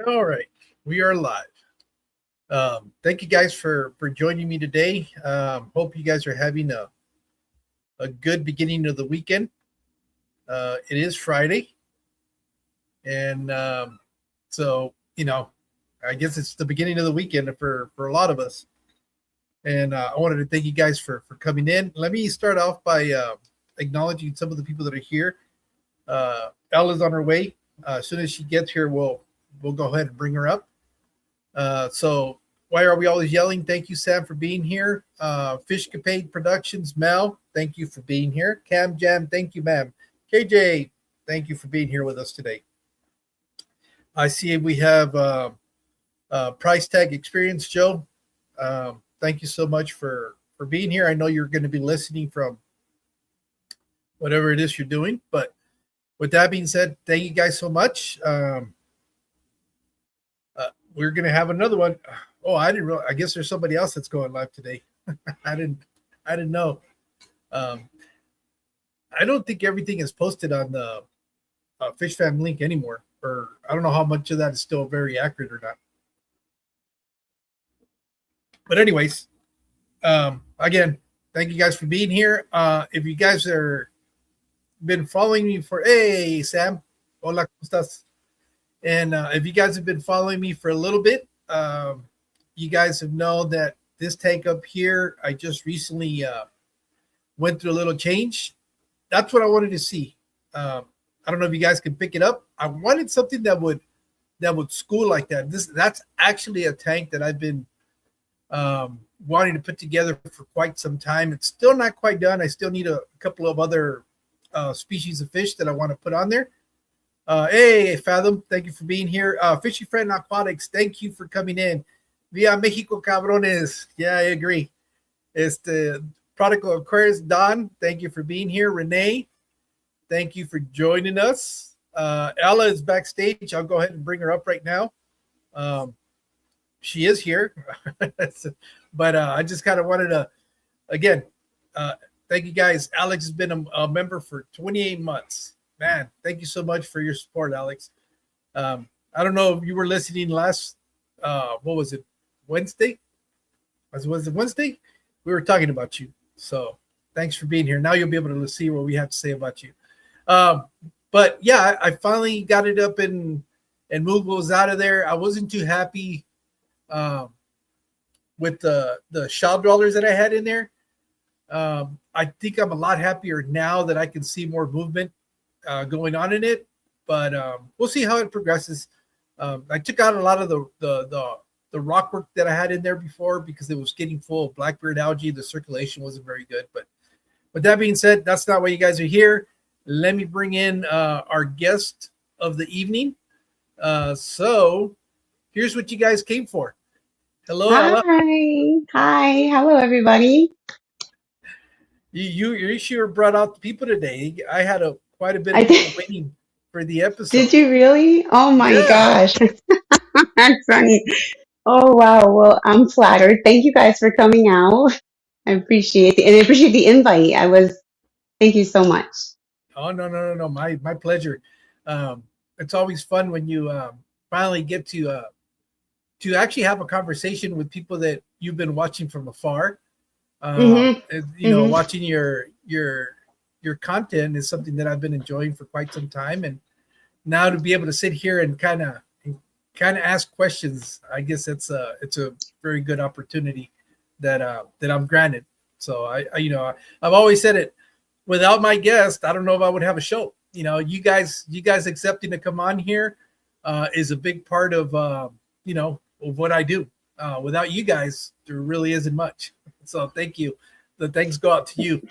All right, we are live. Thank you guys for joining me today. Hope you guys are having a good beginning of the weekend. It is Friday, and so I guess it's the beginning of the weekend for a lot of us. And I wanted to thank you guys for coming in. Let me start off by acknowledging some of the people that are here. Ella's on her way. As soon as she gets here, we'll go ahead and bring her up. So why are we always yelling? Thank you, Sam, for being here. Fishcapade Productions, Mel, thank you for being here. Cam Jam, thank you, ma'am. KJ, thank you for being here with us today. I see we have Price Tag Experience, Joe. Thank you so much for being here. I know you're going to be listening from whatever it is you're doing, but with that being said, thank you guys so much. We're gonna have another one. Oh, I didn't. I guess there's somebody else that's going live today. I didn't. I didn't know. Um, I don't think everything is posted on the Fish Fam link anymore, or I don't know how much of that is still very accurate or not. But anyways, again, thank you guys for being here. If you guys are been following me for, hey Sam, hola, ¿cómo estás? And if you guys have been following me for a little bit, you guys have known that this tank up here, I just recently went through a little change. That's what I wanted to see. I don't know if you guys can pick it up. I wanted something that would school like that. That's actually a tank that I've been wanting to put together for quite some time. It's still not quite done. I still need a couple of other species of fish that I want to put on there. Hey, Fathom, thank you for being here. Fishy Friend Aquatics, thank you for coming in. Via Mexico, cabrones. Yeah, I agree. Este Prodigal Aquarius, Don, thank you for being here. Renee, thank you for joining us. Ella is backstage. I'll go ahead and bring her up right now. She is here. But I just kind of wanted to, again, thank you guys. Alex has been a member for 28 months. Man, thank you so much for your support, Alex. I don't know if you were listening last, what was it, Wednesday? Was it Wednesday? We were talking about you. So thanks for being here. Now you'll be able to see what we have to say about you. But yeah, I finally got it up and moved what was out of there. I wasn't too happy with the shell dwellers that I had in there. I think I'm a lot happier now that I can see more movement going on in it, but we'll see how it progresses. I took out a lot of the rock work that I had in there before because it was getting full of blackbeard algae. The circulation wasn't very good. But with that being said, that's not why you guys are here. Let me bring in our guest of the evening. So here's what you guys came for. Hello, Ella. Hi. Hi. Hello, everybody. You sure brought out the people today. I had quite a bit of I people did. waiting for the episode. Did you really? Oh my Yeah. gosh. That's funny. Oh wow. Well, I'm flattered. Thank you guys for coming out. I appreciate the invite. Thank you so much. Oh no. My pleasure. It's always fun when you finally get to actually have a conversation with people that you've been watching from afar. Mm-hmm. Mm-hmm. Watching your content is something that I've been enjoying for quite some time, and now to be able to sit here and kind of ask questions, I guess it's a very good opportunity that I'm granted. So I've always said it. Without my guest, I don't know if I would have a show. You guys accepting to come on here is a big part of of what I do. Without you guys, there really isn't much. So thank you. The thanks go out to you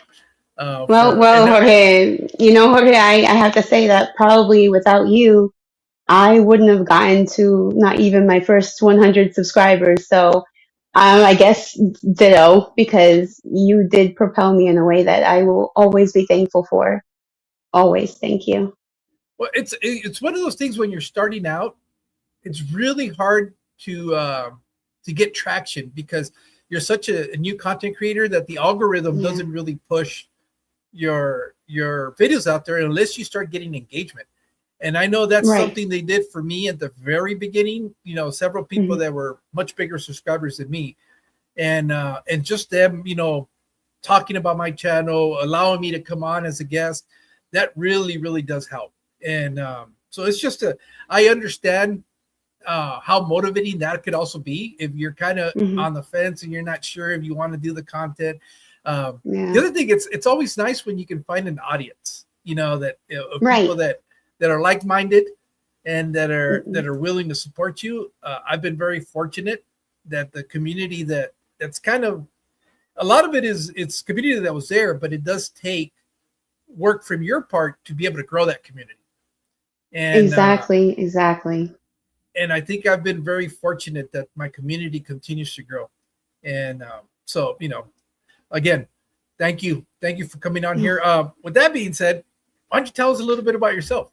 Well, for and well, Jorge, Jorge, I have to say that probably without you, I wouldn't have gotten to not even my first 100 subscribers. So I guess ditto because you did propel me in a way that I will always be thankful for. Always. Thank you. well, it's one of those things when you're starting out, it's really hard to get traction because you're such a new content creator that the algorithm Yeah. doesn't really push your videos out there unless you start getting engagement. And I know that's Right. something they did for me at the very beginning. Several people Hmm. that were much bigger subscribers than me, and just them, talking about my channel, allowing me to come on as a guest, that really, really does help. And so it's just I understand how motivating that could also be if you're kind of Hmm. on the fence and you're not sure if you want to do the content. The Yeah. other thing, it's always nice when you can find an audience, that of people Right. that are like minded and Hmm. that are willing to support you. I've been very fortunate that the community that's kind of a lot of it is it's community that was there, but it does take work from your part to be able to grow that community. And Exactly. Exactly. and I think I've been very fortunate that my community continues to grow. And so, again, thank you for coming on here. With that being said, why don't you tell us a little bit about yourself?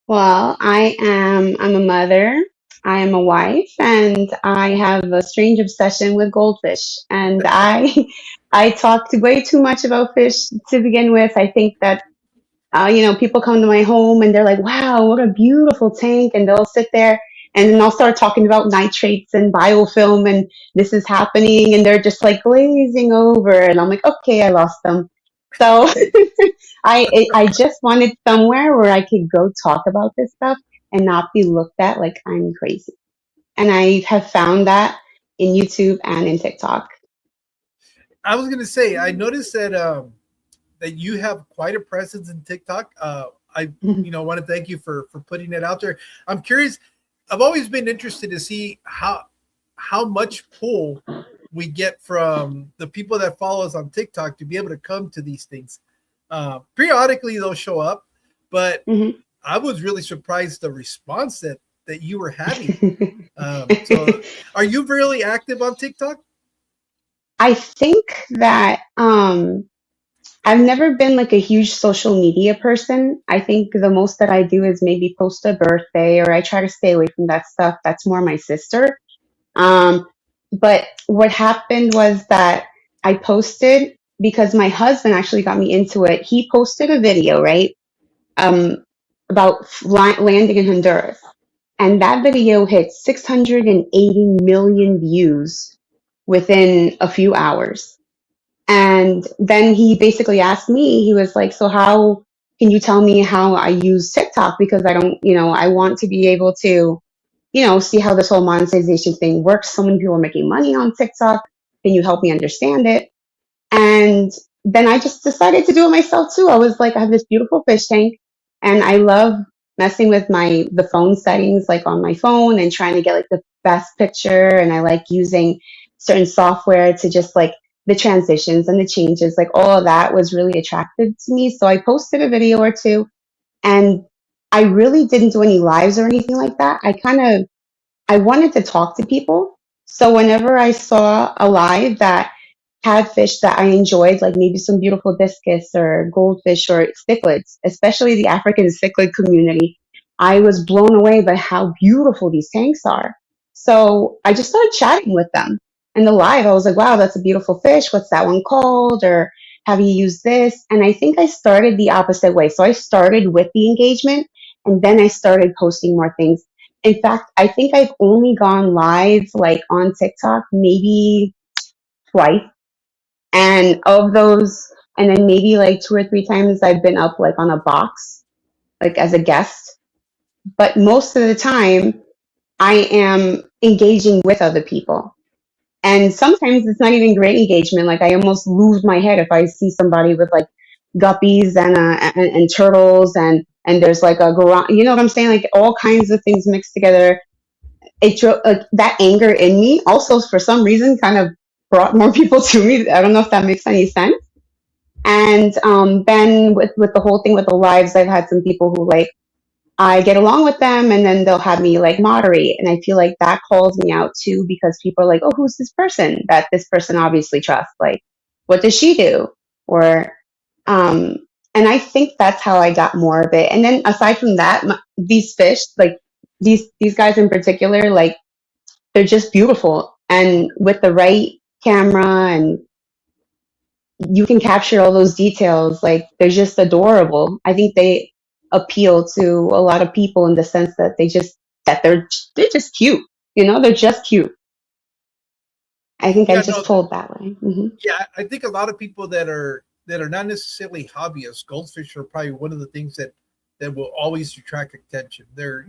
Well, I'm a mother, I am a wife, and I have a strange obsession with goldfish. And I talked way too much about fish to begin with. I think that people come to my home and they're like, wow, what a beautiful tank. And they'll sit there and then I'll start talking about nitrates and biofilm and this is happening. And they're just like glazing over. And I'm like, okay, I lost them. So I just wanted somewhere where I could go talk about this stuff and not be looked at like I'm crazy. And I have found that in YouTube and in TikTok. I was gonna say, I noticed that you have quite a presence in TikTok. I want to thank you for putting it out there. I'm curious. I've always been interested to see how much pull we get from the people that follow us on TikTok to be able to come to these things. Periodically, they'll show up, but Mhm. I was really surprised the response that you were having. So, are you really active on TikTok? I think that I've never been like a huge social media person. I think the most that I do is maybe post a birthday or I try to stay away from that stuff. That's more my sister. Um, but what happened was that I posted because my husband actually got me into it. He posted a video, right? Um, about landing in Honduras. And that video hit 680 million views within a few hours. And then he basically asked me, he was like, so how can you tell me how I use TikTok? Because I don't, I want to be able to, see how this whole monetization thing works. So many people are making money on TikTok. Can you help me understand it? And then I just decided to do it myself too. I was like, I have this beautiful fish tank and I love messing with the phone settings like on my phone and trying to get like the best picture. And I like using certain software to just like the transitions and the changes, like all of that was really attractive to me. So I posted a video or two and I really didn't do any lives or anything like that. I wanted to talk to people. So whenever I saw a live that had fish that I enjoyed, like maybe some beautiful discus or goldfish or cichlids, especially the African cichlid community. I was blown away by how beautiful these tanks are. So I just started chatting with them. In the live, I was like, wow, that's a beautiful fish. What's that one called? Or have you used this? And I think I started the opposite way. So I started with the engagement and then I started posting more things. In fact, I think I've only gone live like on TikTok maybe twice and of those, and then maybe like two or three times I've been up like on a box, like as a guest. But most of the time, I am engaging with other people. And sometimes it's not even great engagement. Like I almost lose my head if I see somebody with like guppies and turtles and there's like a garage. You know what I'm saying? Like all kinds of things mixed together. Like that anger in me also for some reason kind of brought more people to me. I don't know if that makes any sense. And then with the whole thing with the lives, I've had some people who like I get along with them, and then they'll have me like moderate, and I feel like that calls me out too because people are like, "Oh, who's this person that this person obviously trusts? Like, what does she do?" Or, um, and I think that's how I got more of it. And then aside from that, these fish, like these guys in particular, like they're just beautiful, and with the right camera and you can capture all those details. Like they're just adorable. I think appeal to a lot of people in the sense that they're just cute. You know, they're just cute. I think I'm Yeah, just no, told that way. yeah, I think a lot of people that are not necessarily hobbyists, goldfish are probably one of the things that will always attract attention. They're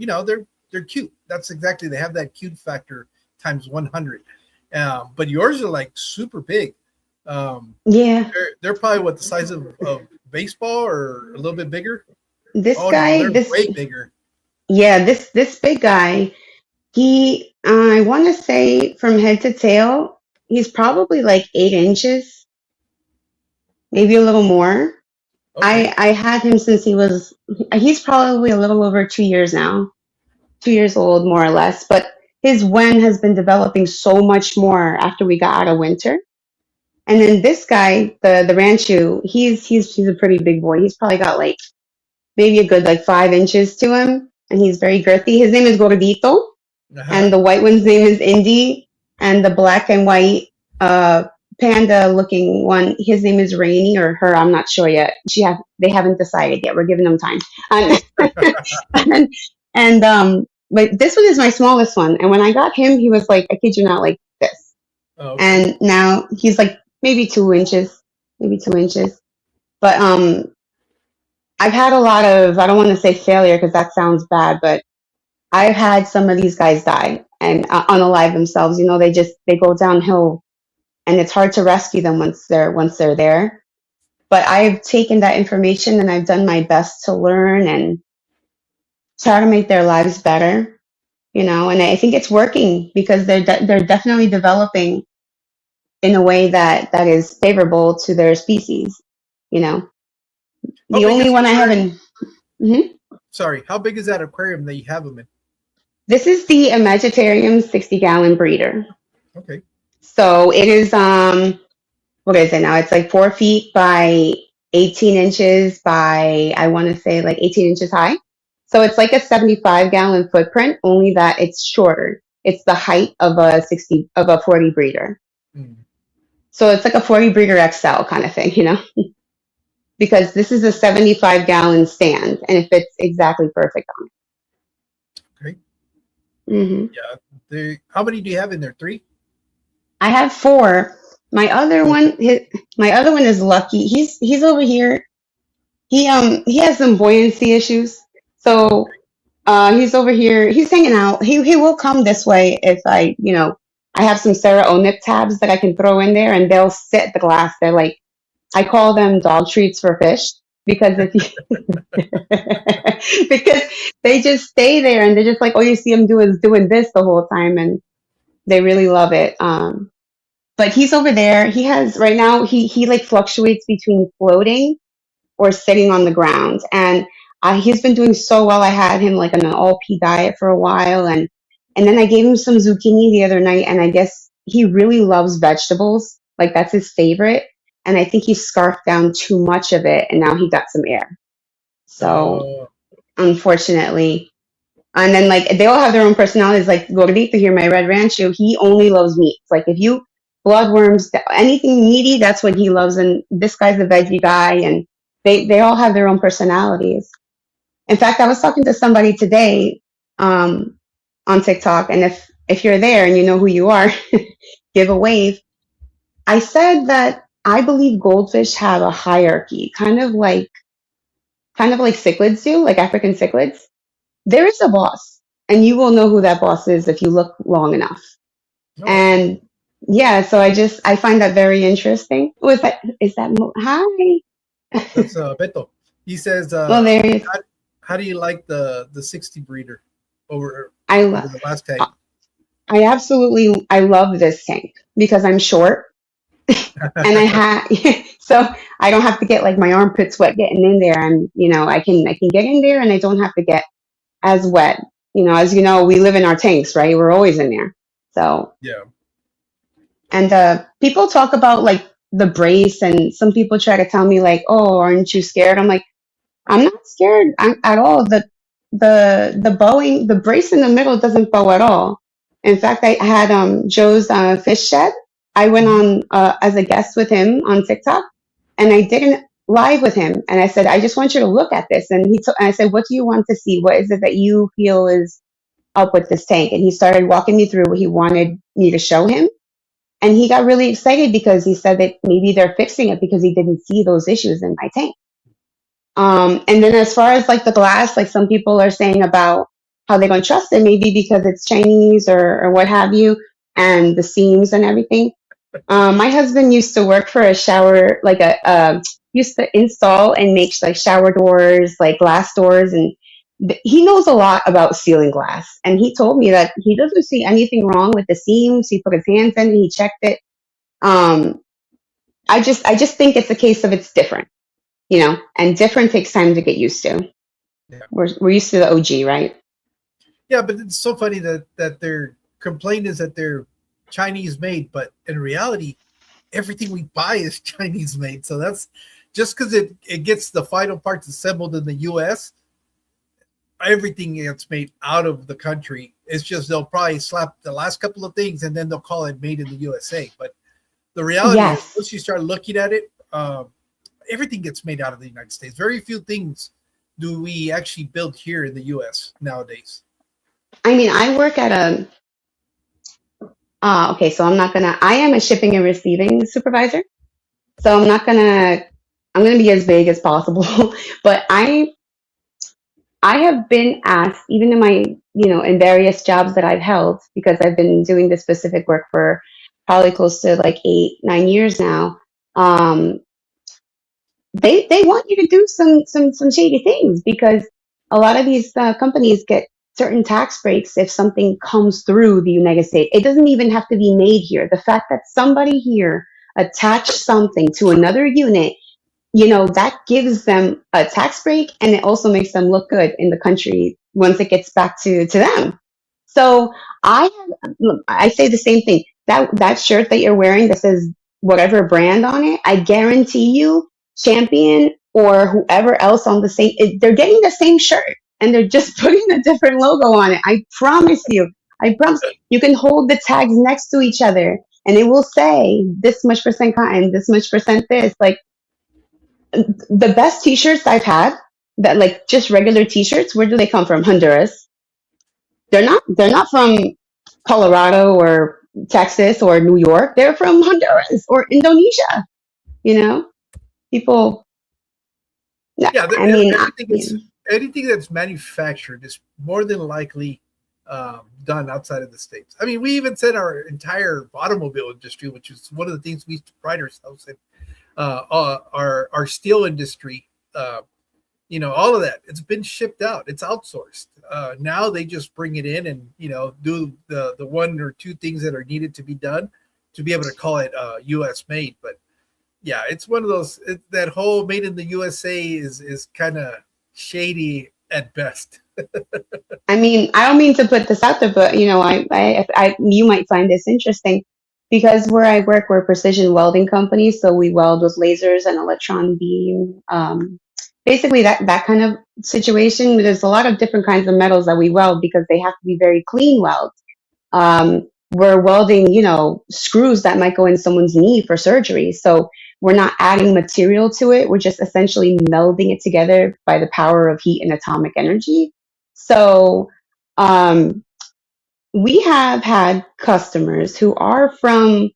cute. That's exactly, they have that cute factor times 100. But yours are like super big. Um, Yeah, they're probably what, the size of baseball or a little bit bigger. this Oh no, guy, they're this way bigger. yeah, this big guy. He, I want to say from head to tail, he's probably like 8 inches, maybe a little more. Okay. I had him since he's probably a little over 2 years now, 2 years old, more or less. But his wen has been developing so much more after we got out of winter. And then this guy, the Ranchu, he's a pretty big boy. He's probably got like maybe a good like 5 inches to him, and he's very girthy. His name is Gordito, Uh-huh. and the white one's name is Indy, and the black and white uh, panda looking one, his name is Rainy or her. I'm not sure yet. They haven't decided yet. We're giving them time. And and, but this one is my smallest one. And when I got him, he was like, I kid you not, like this. Oh, okay. And now he's like maybe 2 inches, maybe 2 inches. But I've had a lot of, I don't want to say failure because that sounds bad, but I've had some of these guys die and unalive themselves. You know, they go downhill, and it's hard to rescue them once they're there. But I've taken that information and I've done my best to learn and try to make their lives better. You know, and I think it's working because they're definitely developing in a way that is favorable to their species. You know, How the big only is the one I aquarium? haven't. Mhm. Sorry, how big is that aquarium that you have them in? This is the Imaginarium 60-gallon breeder. Okay. So it is what is it now? It's like 4 feet by 18 inches by, I want to say, like 18 inches high. So it's like a 75-gallon footprint, only that it's shorter. It's the height of a 40 breeder. Mm. So it's like a 40 breeder XL kind of thing, you know? Because this is a 75-gallon stand and it fits exactly perfect on Okay. it. Yeah. How many do you have in there? Three? I have four. Okay. My other one is Lucky. He's over here. He has some buoyancy issues. So Okay. he's over here. He's hanging out. He will come this way if I have some Sarah Onip tabs that I can throw in there, and they'll sit at the glass. They're like, I call them dog treats for fish because if you because they just stay there and they're just like, all you see them do is doing this the whole time, and they really love it. But he's over there. He has right now. He like fluctuates between floating or sitting on the ground. And he's been doing so well. I had him like on an all pea diet for a while, and then I gave him some zucchini the other night, and I guess he really loves vegetables. Like that's his favorite. And I think he scarfed down too much of it, and now he got some air. So Oh, unfortunately, and then like they all have their own personalities. Like Gordito here, my red rancho, he only loves meats. Like if you bloodworms, anything meaty, that's what he loves. And this guy's a veggie guy, and they all have their own personalities. In fact, I was talking to somebody today on TikTok, and if you're there and you know who you are, give a wave. I said that I believe goldfish have a hierarchy, kind of like cichlids do, like African cichlids. There is a boss, and you will know who that boss is if you look long enough. no, okay. And yeah, so I find that very interesting. Oh, hi? That's Beto. He says, Well, there is. how do you like the 60 breeder over I over love. the last tank? I love this tank because I'm short and I have so I don't have to get like my armpits wet getting in there. I can get in there and I don't have to get as wet. As you know, we live in our tanks, right? We're always in there. So Yeah. and people talk about like the brace, and some people try to tell me like, "Oh, aren't you scared?" I'm like, I'm not scared at all. The bowing, the brace in the middle doesn't bow at all. In fact, I had Joe's fish shed. I went Mhm. on as a guest with him on TikTok, and I didn't. live with him, and I said, I just want you to look at this. And and I said, what do you want to see? What is it that you feel is up with this tank? And he started walking me through what he wanted me to show him. And he got really excited because he said that maybe they're fixing it because he didn't see those issues in my tank. And then as far as like the glass, like some people are saying about how they're going to trust it, maybe because it's Chinese or what have you, and the seams and everything. My husband used to work for a shower, like used to install and make like shower doors, like glass doors, and he knows a lot about sealing glass. And he told me that he doesn't see anything wrong with the seams. He put his hands in and he checked it. Um, I just think it's a case of it's different, and different takes time to get used to. Yeah. We're used to the OG, right? Yeah, but it's so funny that their complaint is that they're Chinese made, but in reality, everything we buy is Chinese made. So that's just because it gets the final parts assembled in the US, everything gets made out of the country. It's just they'll probably slap the last couple of things and then they'll call it made in the USA. But the reality is, Yes. once you start looking at it, everything gets made out of the United States. Very few things do we actually build here in the US nowadays. I mean, I work at a, okay, so I am a shipping and receiving supervisor. So I'm gonna be as vague as possible. But I have been asked, even in my, in various jobs that I've held, because I've been doing this specific work for probably close to like 8, 9 years now. Um, they want you to do some shady things because a lot of these companies get certain tax breaks if something comes through the United States. It doesn't even have to be made here. The fact that somebody here attached something to another unit, that gives them a tax break, and it also makes them look good in the country once it gets back to them. So I say the same thing. That shirt that you're wearing that says whatever brand on it, I guarantee you, Champion or whoever else on the same, they're getting the same shirt and they're just putting a different logo on it. I promise you. I promise. You can hold the tags next to each other and it will say this much percent cotton, this much percent this. Like the best t-shirts I've had, that like just regular t-shirts, where do they come from? Honduras. They're not from Colorado or Texas or New York. They're from Honduras or Indonesia. You know, people. Yeah, I mean, anything that's manufactured is more than likely done outside of the states. I mean, we even said our entire automobile industry, which is one of the things we used to pride ourselves in, our steel industry, all of that, it's been shipped out. It's outsourced. Now they just bring it in and do the one or two things that are needed to be done to be able to call it U.S. made. But yeah, it's one of those. That whole made in the USA is kind of shady at best. I mean, I don't mean to put this out there, but you might find this interesting because where I work, we're a precision welding company, so we weld with lasers and electron beam. Basically, that kind of situation. There's a lot of different kinds of metals that we weld because they have to be very clean welds. We're welding, screws that might go in someone's knee for surgery. So we're not adding material to it. We're just essentially melding it together by the power of heat and atomic energy. So we have had customers who are from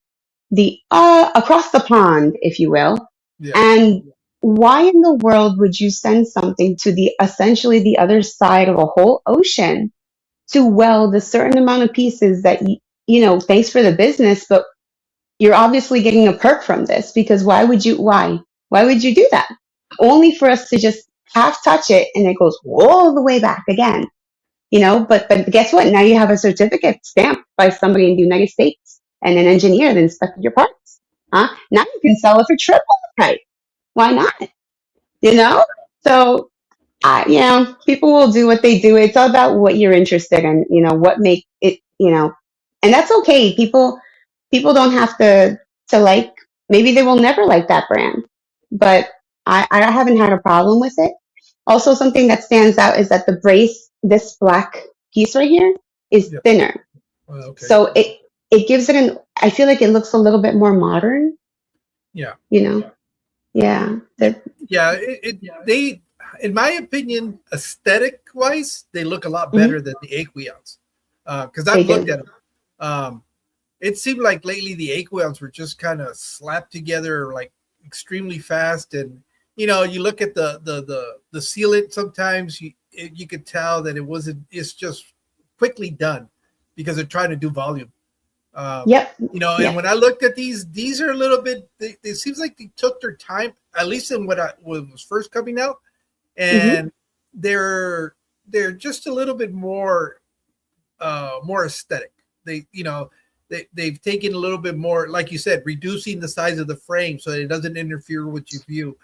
the across the pond, if you will. Yeah. And why in the world would you send something to the essentially the other side of a whole ocean to weld a certain amount of pieces that thanks for the business, but you're obviously getting a perk from this because why would you do that? Only for us to just half touch it and it goes all the way back again. But guess what? Now you have a certificate stamped by somebody in the United States and an engineer that inspected your parts. Huh? Now you can sell it for triple the price. Why not? So people will do what they do. It's all about what you're interested in, what make it, and that's okay. People don't have to like, maybe they will never like that brand, but I haven't had a problem with it. Also, something that stands out is that the brace, this black piece right here, is Yeah. thinner. Okay. So it gives it I feel like it looks a little bit more modern. Yeah. Yeah. yeah, they, in my opinion, aesthetic wise, they look a lot Hmm. better than the Aqueons. Because I've They looked do. at them. It seemed like lately the Aqueons were just kind of slapped together like extremely fast, and you look at the sealant. Sometimes you could tell that it wasn't. It's just quickly done because they're trying to do volume. Um, Yep. and Yes. when I looked at these are a little bit. It seems like they took their time, at least in what was first coming out, Hmm. and they're they're just a little bit more aesthetic. They've taken a little bit more, like you said, reducing the size of the frame so that it doesn't interfere with your view,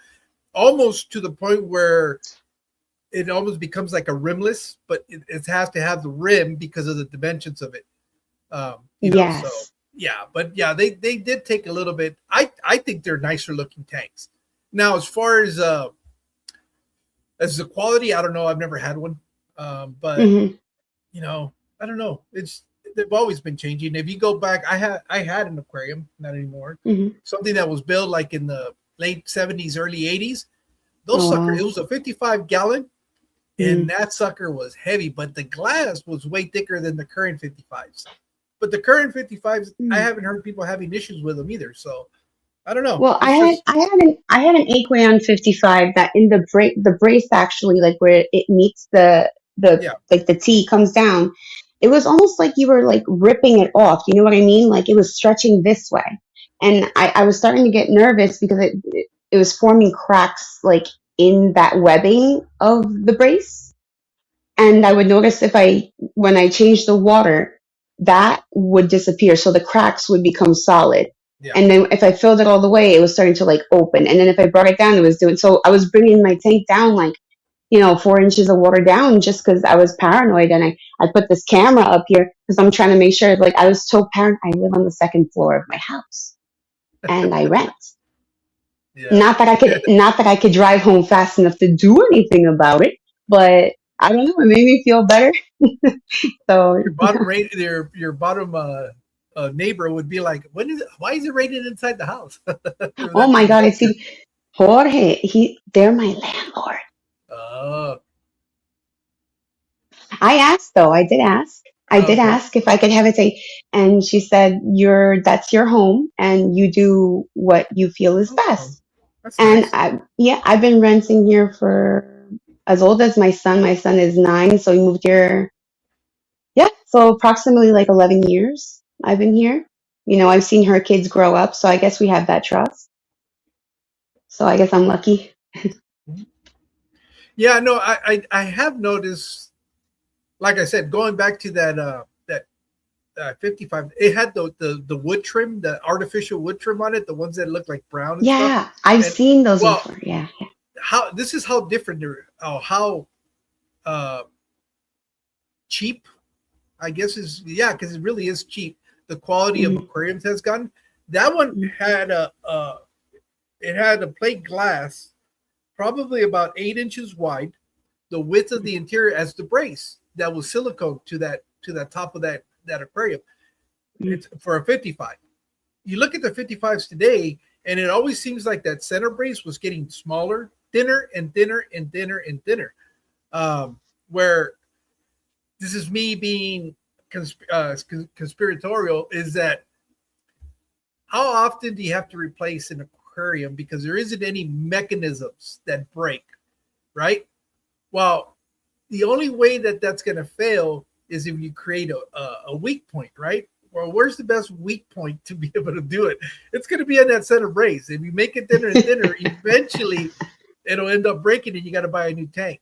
almost to the point where it almost becomes like a rimless, but it has to have the rim because of the dimensions of it. So Yes. yeah, but yeah, they did take a little bit. I think they're nicer looking tanks. Now, as the quality, I don't know. I've never had one, but Hmm. you know, I don't know. It's they've always been changing. If you go back, I had an aquarium, not anymore. Hmm. Something that was built like in the late '70s, early '80s. Those Oh sucker, wow. it was a 55-gallon, and Mm. that sucker was heavy, but the glass was way thicker than the current 55s. But the current 55s, I Mm. haven't heard people having issues with them either. So I don't know. Well, It's just I had an Aquan 55 that in the brace actually, like where it meets the yeah, like the T comes down, it was almost like you were like ripping it off. You know what I mean? Like it was stretching this way, and I was starting to get nervous because it was forming cracks like in that webbing of the brace, and I would notice if I when I changed the water, that would disappear, so the cracks would become solid. yeah. And then if I filled it all the way, it was starting to like open. And then if I brought it down, it was doing so. I was bringing my tank down like 4 inches of water down just because I was paranoid. And I put this camera up here because I'm trying to make sure. Like I was so paranoid. I live on the second floor of my house and I rent. Yeah. Not that I could drive home fast enough to do anything about it, but I don't know. It made me feel better. So, Your bottom neighbor would be like, why is it raining inside the house? oh That my being God, said, it's even Jorge. They're my landlord. uh, I asked though. I did ask. I did okay. ask if I could have it take, and she said, that's your home, and you do what you feel is Oh, best." that's And nice. I've been renting here for as old as my son. My son is 9, so he moved here. Yeah, so approximately like 11 years I've been here. I've seen her kids grow up, so I guess we have that trust. So I guess I'm lucky. Yeah, no, I have noticed. Like I said, going back to that 55, it had the wood trim, the artificial wood trim on it, the ones that look like brown and stuff. Yeah, I've And seen those well, before. Yeah. how this is how different they're, how uh, cheap, I guess is yeah, because it really is cheap. The quality of Mm-hmm. aquariums has gone. That one had it had a plate glass, probably about 8 inches wide, the width of the interior as the brace that was silicone to that top of that aquarium. Mm-hmm. It's for a 55. You look at the 55s today, and it always seems like that center brace was getting smaller, thinner, and thinner, and thinner, and thinner. Where this is me being conspiratorial, is that how often do you have to replace an aquarium because there isn't any mechanisms that break, right? Well, the only way that that's going to fail is if you create a weak point, right? Well, where's the best weak point to be able to do it? It's going to be on that center brace. If you make it thinner and thinner, eventually it'll end up breaking, and you got to buy a new tank.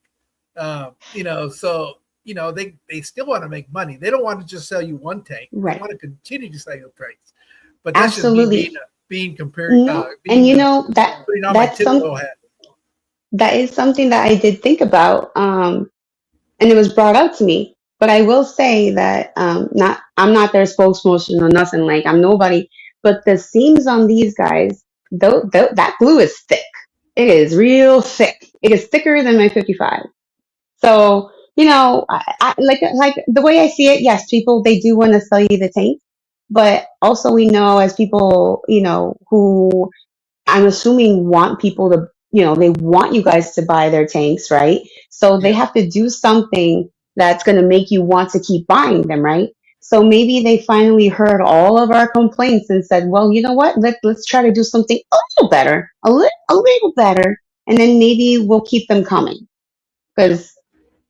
So they still want to make money. They don't want to just sell you one tank. They Right. want to continue to sell you tanks. But that's just me being Absolutely. being compared, No, and being that putting on my that's some tinfoil hat. that is something that I did think about, and it was brought up to me. But I will say that not I'm not their spokesperson or nothing. Like I'm nobody. But the seams on these guys, though, that glue is thick. It is real thick. It is thicker than my 55. So like the way I see it, yes, people they do want to sell you the tank, but also we know as people who I'm assuming want people to they want you guys to buy their tanks, right? So they Yeah. have to do something that's going to make you want to keep buying them, right? So maybe they finally heard all of our complaints and said, well, you know what? Let's try to do something a little better, a little better, and then maybe we'll keep them coming. Yeah. Because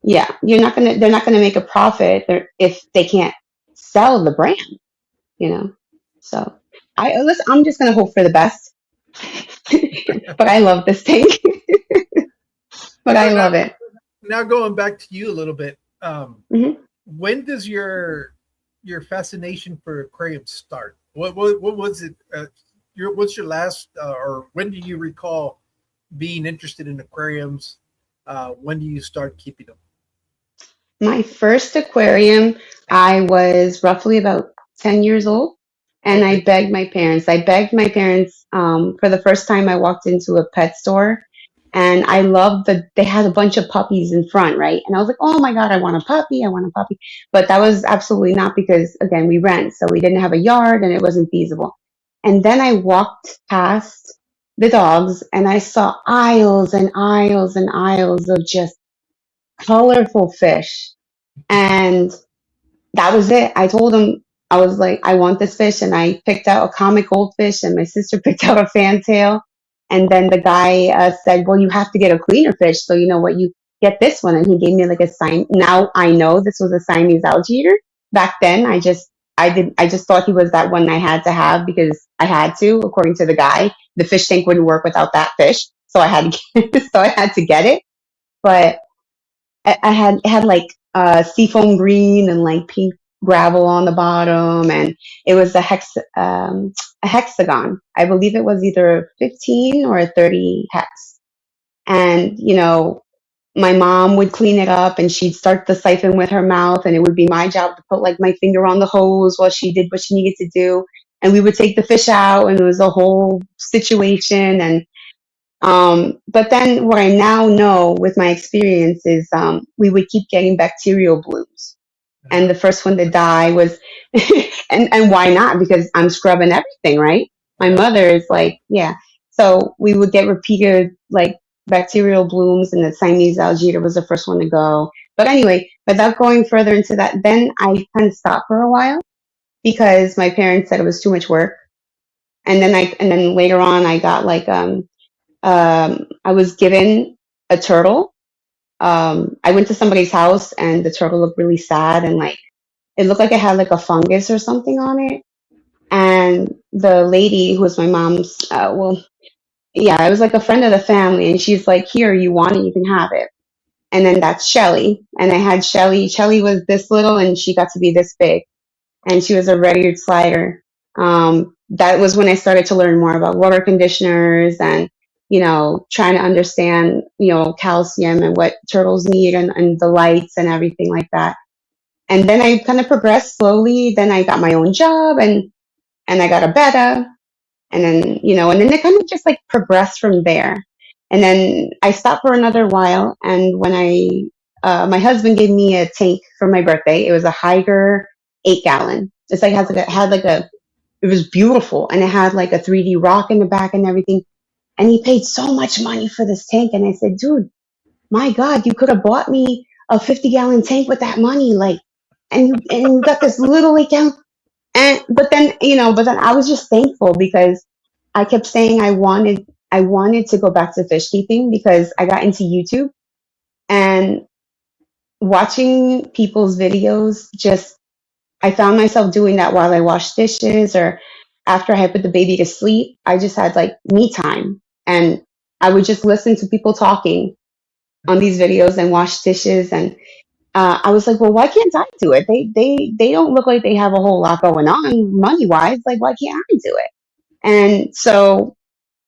yeah, they're not gonna make a profit if they can't sell the brand, you know. So I'm just gonna hope for the best. But I love this tank. But Now, I now, love it. now going back to you a little bit. Hmm. When does your fascination for aquariums start? What was it? What's your last or when do you recall being interested in aquariums? When do you start keeping them? My first aquarium, I was roughly about 10 years old, and I Okay. begged my parents. I begged my parents for the first time I walked into a pet store, and I loved they had a bunch of puppies in front, right? And I was like, oh my God, I want a puppy, I want a puppy. But that was absolutely not because, again, we rent, so we didn't have a yard and it wasn't feasible. And then I walked past the dogs and I saw aisles and aisles and aisles of just colorful fish. And that was it. I told him, I was like, I want this fish. And I picked out a comic goldfish, and my sister picked out a fantail. And then the guy said, well, you have to get a cleaner fish. So, you know what, you get this one. And he gave me like a sign. Now I know this was a Siamese alligator. Back then, I just thought he was that one I had to have because I had to, according to the guy. The fish tank wouldn't work without that fish. So I had so I had to get it. But I had it had like seafoam green and like pink gravel on the bottom, and it was a hexagon. I believe it was either a 15 or a 30 hex. And my mom would clean it up, and she'd start the siphon with her mouth, and it would be my job to put like my finger on the hose while she did what she needed to do. And we would take the fish out, and it was a whole situation. And but then what I now know with my experience is we would keep getting bacterial blooms. And the first one to die was, and why not? Because I'm scrubbing everything, right? My Yeah. mother is like, yeah. So we would get repeated like bacterial blooms, and the Siamese alligator was the first one to go. But anyway, without going further into that, then I kind of stopped for a while because my parents said it was too much work. And then later on, I got like I was given a turtle. I went to somebody's house and the turtle looked really sad, and like it looked like it had like a fungus or something on it. And the lady who was my mom's, well, yeah, it was like a friend of the family, and she's like, "Here, you want it, you can have it." And then that's Shelly, and I had Shelly. Shelly was this little, and she got to be this big, and she was a red-eared slider. That was when I started to learn more about water conditioners and, trying to understand, calcium and what turtles need, and the lights and everything like that. And then I kind of progressed slowly. Then I got my own job, and I got a betta. And then, and then it kind of just like progressed from there. And then I stopped for another while. And when my husband gave me a tank for my birthday. It was a Higer 8 gallon. It's like it was beautiful, and it had like a 3D rock in the back and everything. And he paid so much money for this tank, and I said, dude, my God, you could have bought me a 50-gallon tank with that money, like, and you got this little 8 gallon. And but then I was just thankful because I kept saying I wanted to go back to fish keeping because I got into YouTube, and watching people's videos, just I found myself doing that while I washed dishes or after I had put the baby to sleep. I just had like me time, and I would just listen to people talking on these videos and wash dishes. And I was like, well, why can't I do it? They don't look like they have a whole lot going on money wise. Like, why can't I do it? And so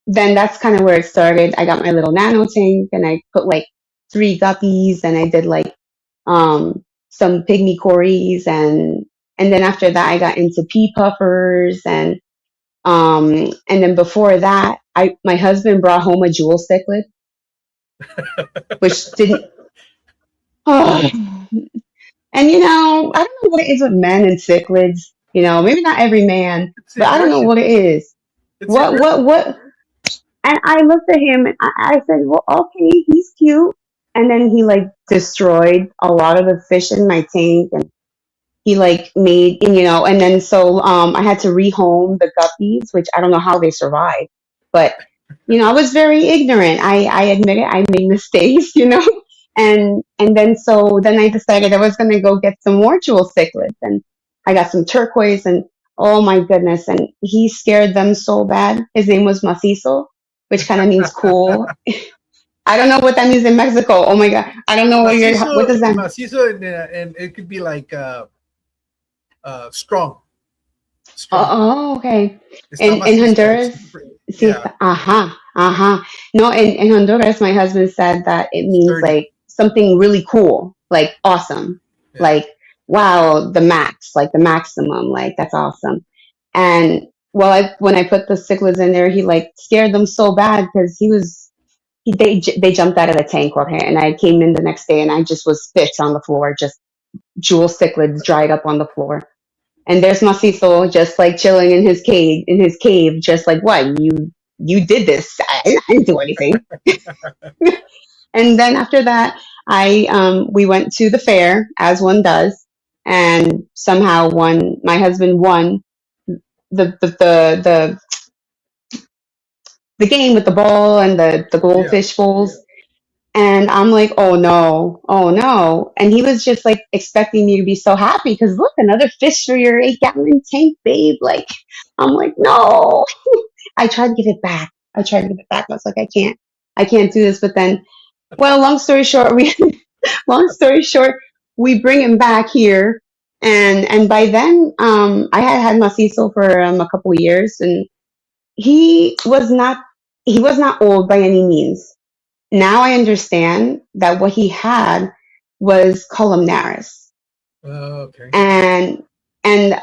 then that's kind of where it started. I got my little nano tank, and I put like 3 guppies, and I did like some pygmy cories, and then after that I got into pea puffers, and then before that my husband brought home a jewel cichlid, which didn't. Oh, and I don't know what it is with men and cichlids. Maybe not every man, It's the but I don't know aggression. what it is. It's the What aggression. what what? And I looked at him and I said, well, okay, he's cute. And then he like destroyed a lot of the fish in my tank, and he like made, and then so I had to rehome the guppies, which I don't know how they survived. But I was very ignorant. I admit it. I made mistakes, and then so then I decided I was gonna go get some more jewel cichlids, and I got some turquoise, and oh my goodness, and he scared them so bad. His name was Macizo, which kind of means cool. I don't know what that means in Mexico. Oh my god, I don't know what does that. Macizo, and it could be like strong, strong. Oh, okay. Está In macizo. It's, Honduras, sí, yeah, No, in Honduras, my husband said that it means sturdy. like something really cool, like awesome, Yeah. like wow, the max, like the maximum, like that's awesome. And well, when I put the cichlids in there, he like scared them so bad because they jumped out of the tank, okay, and I came in the next day and I just was spits on the floor, just jewel cichlids dried up on the floor. And there's Macizo just like chilling in his cave, just like what you did this. I didn't do anything. And then after that, I we went to the fair as one does, and somehow won. My husband won the the game with the ball and the Yeah. goldfish bowls. And I'm like, oh no, oh no. And he was just like expecting me to be so happy because look, another fish for your 8-gallon tank, babe. Like, I'm like, no. I tried to give it back. I tried to give it back. I was like, I can't do this. But then, well, long story short, we bring him back here. And by then, I had Macizo for a couple of years, and he was not, he was not old by any means. Now I understand that what he had was columnaris, Okay. and and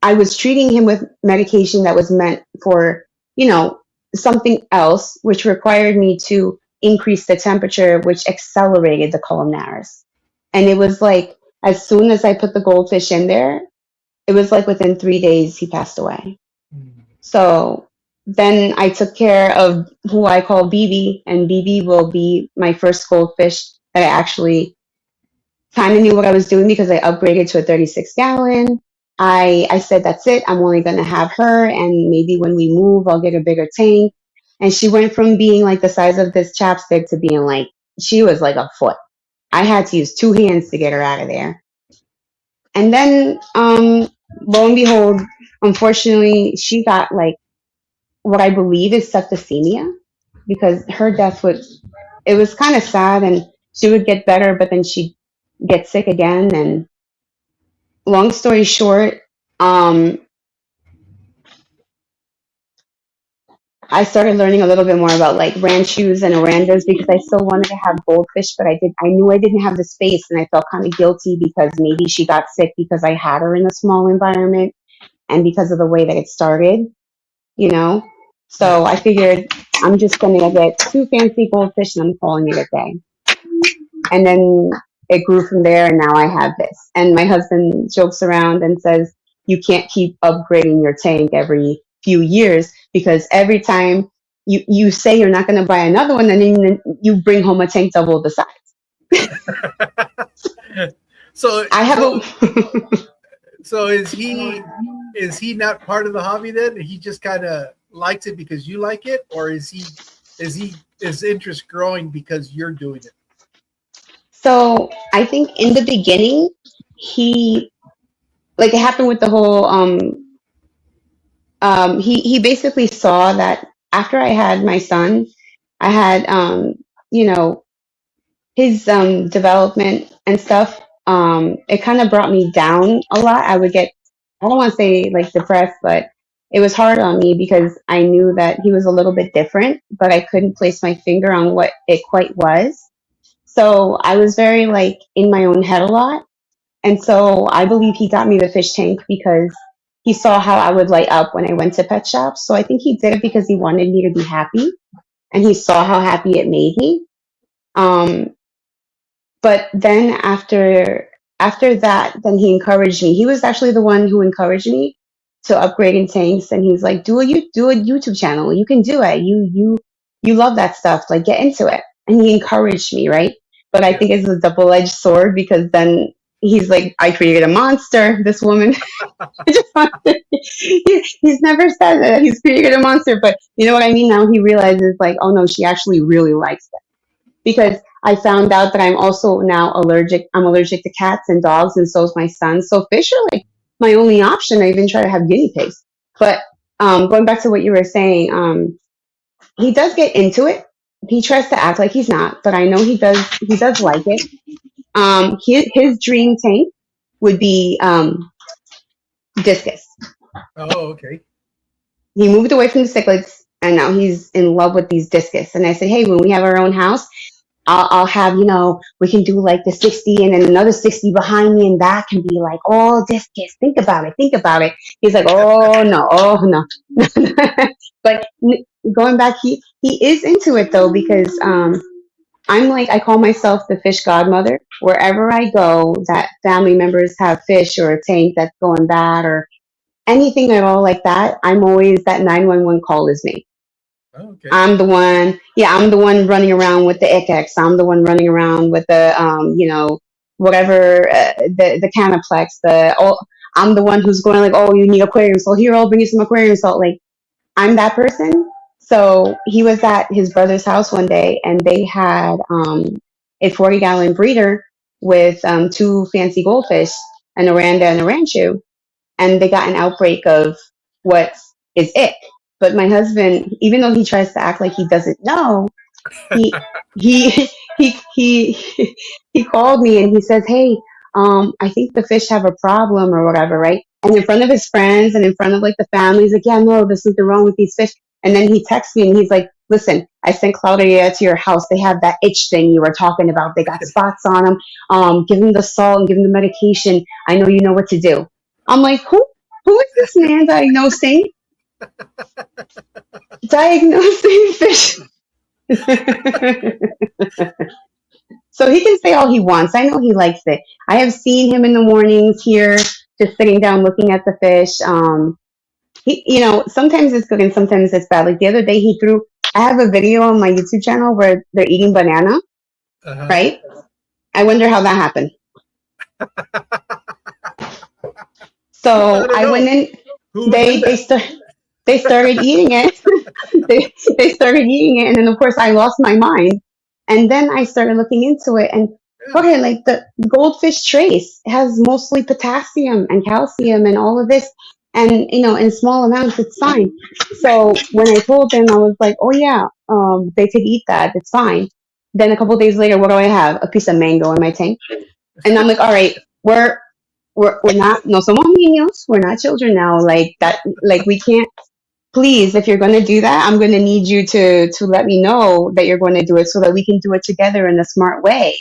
I was treating him with medication that was meant for something else, which required me to increase the temperature, which accelerated the columnaris. And it was like as soon as I put the goldfish in there, it was like within 3 days he passed away. Mm. So then I took care of who I call BB, and BB will be my first goldfish that I actually kind of knew what I was doing because I upgraded to a 36-gallon. I said, that's it. I'm only going to have her. And maybe when we move, I'll get a bigger tank. And she went from being like the size of this chapstick to being like, she was like a foot. I had to use two hands to get her out of there. And then, lo and behold, unfortunately, she got like what I believe is septicemia because her death was, it was kind of sad, and she would get better, but then she'd get sick again. And long story short, um, I started learning a little bit more about like ranchos and orandas because I still wanted to have goldfish, but I knew I didn't have the space, and I felt kind of guilty because maybe she got sick because I had her in a small environment and because of the way that it started, you know. Yeah. So I figured I'm just gonna get two fancy goldfish and I'm calling it a day. And then it grew from there, and now I have this. And my husband jokes around and says, you can't keep upgrading your tank every few years because every time you say you're not going to buy another one, and then you bring home a tank double the size. so I have so a. so is he not part of the hobby then? He just kind of likes it because you like it, or is his interest growing because you're doing it? So I think in the beginning, he, like it happened with the whole, he basically saw that after I had my son, I had, you know, his development and stuff, it kind of brought me down a lot. I would get, I don't want to say like depressed, but it was hard on me because I knew that he was a little bit different, but I couldn't place my finger on what it quite was. So I was very like in my own head a lot. And so I believe he got me the fish tank because he saw how I would light up when I went to pet shops. So I think he did it because he wanted me to be happy, and he saw how happy it made me. Um, but then after that, then he encouraged me. He was actually the one who encouraged me. to upgrading tanks, and he's like, do a YouTube channel. You can do it. You love that stuff. Like, get into it. And he encouraged me, right? But I Yeah. think it's a double edged sword because then he's like, I created a monster. This woman. He's never said that he's created a monster, but you know what I mean. Now he realizes, like, oh no, she actually really likes it because I found out that I'm also now allergic. I'm allergic to cats and dogs, and so is my son. So fish are like my only option. I even try to have guinea pigs. But going back to what you were saying, he does get into it. He tries to act like he's not, but I know he does. He does like it. His dream tank would be discus. Oh, okay. He moved away from the cichlids, and now he's in love with these discus. And I said, hey, when we have our own house, I'll have, we can do like the 60 and then another 60 behind me, and that can be like all discus. Think about it. Think about it. He's like, oh no, oh no. But going back, he is into it though, because I'm like, I call myself the fish godmother. Wherever I go, that family members have fish or a tank that's going bad or anything at all like that, I'm always that 911 call is me. Oh, okay. I'm the one, yeah, I'm the one running around with the ICX. I'm the one running around with the, whatever, the Canaplex, I'm the one who's going like, oh, you need aquarium salt. Here, I'll bring you some aquarium salt. Like, I'm that person. So he was at his brother's house one day and they had a 40-gallon breeder with two fancy goldfish, an Oranda and a Ranchu, and they got an outbreak of what is ick. But my husband, even though he tries to act like he doesn't know, he he he he called me and he says, "Hey, I think the fish have a problem or whatever, right?" And in front of his friends and in front of like the family, he's like, "Yeah, no, there's something wrong with these fish." And then he texts me and he's like, "Listen, I sent Claudia to your house. They have that itch thing you were talking about. They got spots on them. Give them the salt and give them the medication. I know you know what to do." I'm like, who is this man diagnosing fish? So he can say all he wants. I know he likes it. I have seen him in the mornings here, just sitting down looking at the fish. Sometimes it's good and sometimes it's bad. Like the other day, I have a video on my YouTube channel where they're eating banana, Uh-huh. right? I wonder how that happened. I So don't I know. went in. Who would do They they that? start they started eating it. they started eating it, and then of course I lost my mind. And then I started looking into it, and Yeah. okay, like the goldfish trace has mostly potassium and calcium and all of this, and in small amounts it's fine. So when I told them, I was like, oh yeah, they could eat that, it's fine. Then a couple days later, what do I have? A piece of mango in my tank, and I'm like, all right, we're not, no somos niños, we're not children now, like that, like we can't. Please, if you're going to do that, I'm going to need you to let me know that you're going to do it so that we can do it together in a smart way.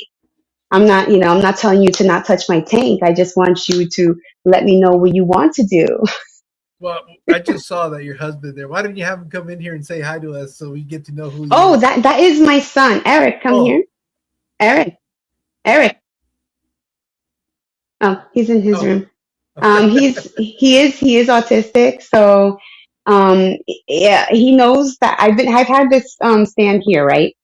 I'm not telling you to not touch my tank. I just want you to let me know what you want to do. Well, I just saw that your husband there. Why didn't you have him come in here and say hi to us so we get to know who he Oh, is? that is my son. Eric, come Oh, here. Eric. Eric. Oh, he's in his oh, room. He is autistic, so yeah, he knows that I've had this stand here, right?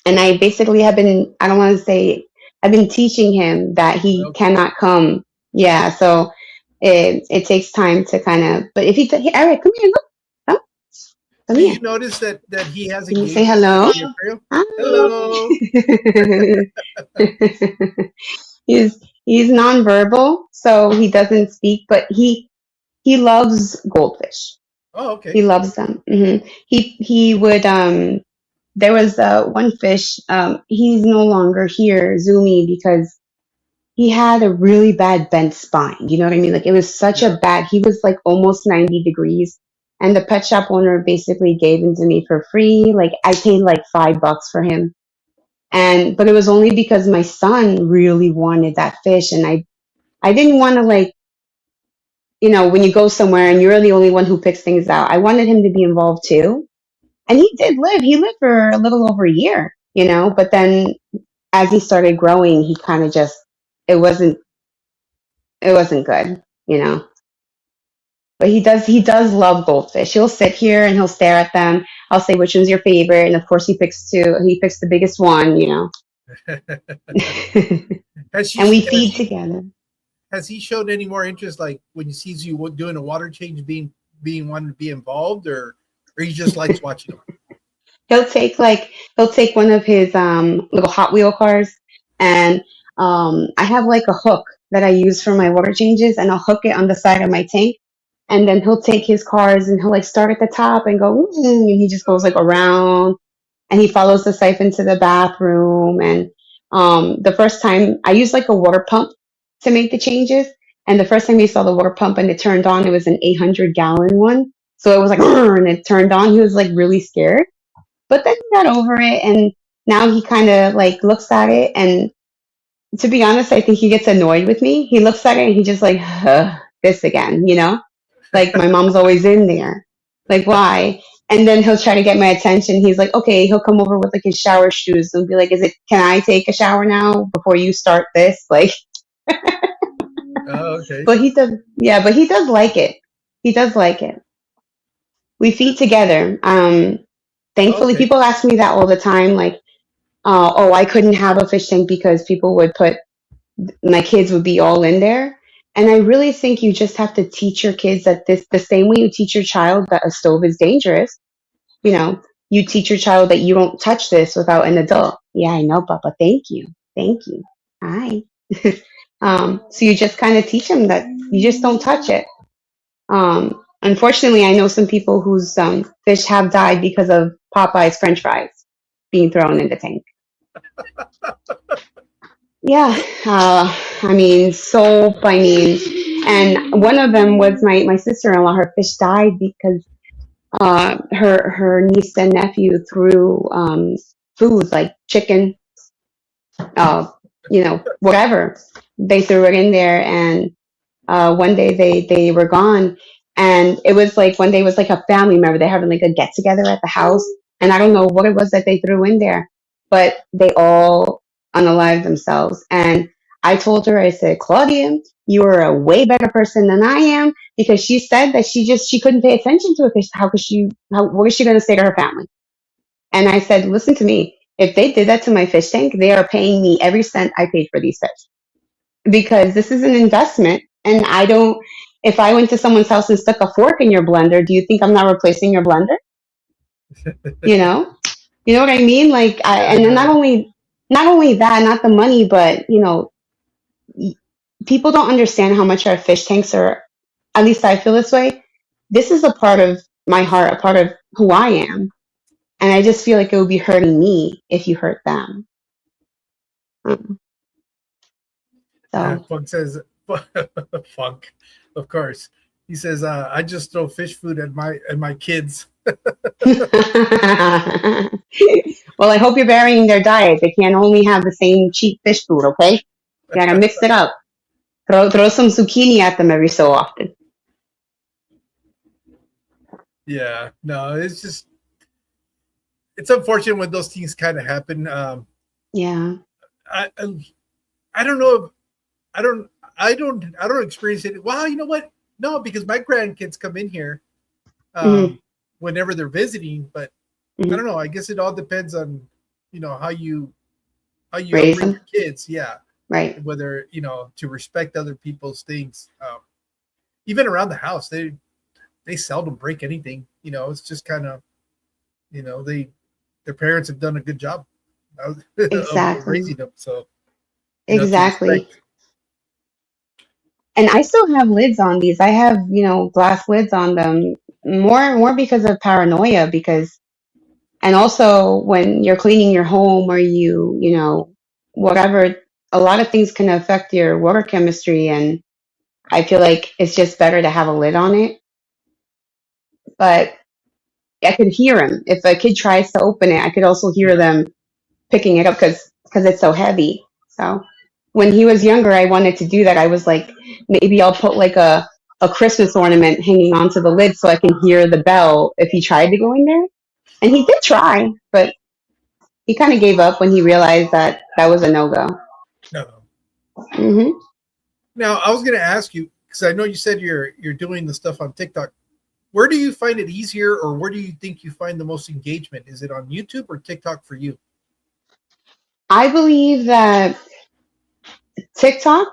And I basically have been, I don't want to say, I've been teaching him that he okay. cannot come. Yeah, so it takes time to kind of, but if hey, Eric, come here, look, come, come Do here. you notice that he has a Can you say gaze hello? for the aquarium? Hi. Hello. He's nonverbal, so he doesn't speak, but he loves goldfish. Oh, He okay. loves them. He would there was one fish. He's no longer here, Zumi, because he had a really bad bent spine. You know what I mean? Like it was such Yeah. a bad. He was like almost 90 degrees, and the pet shop owner basically gave him to me for free. Like I paid like $5 for him, but it was only because my son really wanted that fish, and I didn't want to like when you go somewhere and you're the only one who picks things out. I wanted him to be involved too, and he did live. He lived for a little over a year, but then as he started growing, he kind of just it wasn't good. But But he does love goldfish. He'll sit here and he'll stare at them. I'll say which one's your favorite, and of course he picks two. He picks the biggest one, has she and we has feed he together. has he showed any more interest, like when he sees you doing a water change, being wanting to be involved, or he just likes watching them? He'll take one of his little Hot Wheel cars, and I have like a hook that I use for my water changes, and I'll hook it on the side of my tank, and then he'll take his cars and he'll like start at the top and go, and he just goes like around, and he follows the siphon to the bathroom. And the first time I used like a water pump to make the changes, and the first time he saw the water pump and it turned on, it was an 800-gallon one. So it was like, and it turned on. He was like really scared, but then he got over it, and now he kind of like looks at it. And to be honest, I think he gets annoyed with me. He looks at it and he just like, this again. Like my mom's always in there. Like why? And then he'll try to get my attention. He's like, okay, he'll come over with like his shower shoes and be like, can I take a shower now before you start this? Like, Oh, okay. but he does, yeah, but he does like it. He does like it. We feed together. Thankfully, Okay. people ask me that all the time. Like, oh, I couldn't have a fish tank because people would put my kids would be all in there. And I really think you just have to teach your kids that this the same way you teach your child that a stove is dangerous. You know, you teach your child that you don't touch this without an adult. Yeah, I know, Papa. Thank you. Thank you. Hi. So you just kind of teach them that you just don't touch it. Unfortunately, I know some people whose fish have died because of Popeye's French fries being thrown in the tank. Yeah, I mean, soap, I mean, and one of them was my sister-in-law. Her fish died because her niece and nephew threw food like chicken, uh, whatever. They threw it in there, and one day they were gone, and it was like one day was like a family member. They having like a get together at the house, and I don't know what it was that they threw in there, but they all unalived themselves. And I told her, I said, Claudia, you are a way better person than I am, because she said that she couldn't pay attention to it because what is she going to say to her family? And I said, listen to me. If they did that to my fish tank, they are paying me every cent I paid for these fish, because this is an investment. And I don't, if I went to someone's house and stuck a fork in your blender, do you think I'm not replacing your blender? You know, you know what I mean? Like, Yeah, and then no. not only that, not the money, but people don't understand how much our fish tanks are. At least I feel this way. This is a part of my heart, a part of who I am. And I just feel like it would be hurting me if you hurt them. Um, So Funk says, Funk, of course. He says, I just throw fish food at my kids. well, I hope you're varying their diet. They can't only have the same cheap fish food, okay? You gotta mix it up. Throw some zucchini at them every so often. Yeah, no, it's unfortunate when those things kind of happen. Yeah. I, I don't know. If, I don't experience it. Well, you know what? No, because my grandkids come in here Hmm. um, whenever they're visiting. But I Hmm. don't know. I guess it all depends on how you Raise upbring them. your kids. Yeah, Right. whether to respect other people's things. Even around the house, they seldom break anything. It's just kind of they their parents have done a good job of Exactly. raising them. So to Exactly. respect. And I still have lids on these. I have, glass lids on them, more because of paranoia, because and also when you're cleaning your home, or whatever, a lot of things can affect your water chemistry, and I feel like it's just better to have a lid on it. But I could hear them. If a kid tries to open it, I could also hear Yeah. them picking it up because it's so heavy. So when he was younger, I wanted to do that. I was like, maybe I'll put like a Christmas ornament hanging onto the lid so I can hear the bell if he tried to go in there. And he did try, but he kind of gave up when he realized that was a no go. No. Hmm. Now I was going to ask you. because I know you said you're doing the stuff on TikTok. Where do you find it easier, or where do you think you find the most engagement? Is it on YouTube or TikTok for you? I believe that TikTok,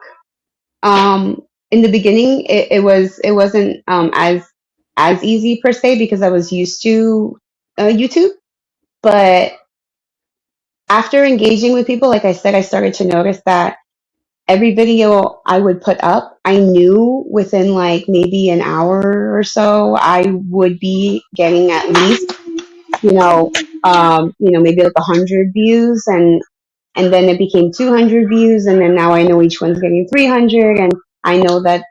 in the beginning, it wasn't as easy per se because I was used to YouTube. But after engaging with people, like I said, I started to notice that every video I would put up, I knew within like maybe an hour or so, I would be getting at least, maybe like 100 views, and then it became 200 views, and then now I know each one's getting 300, and I know that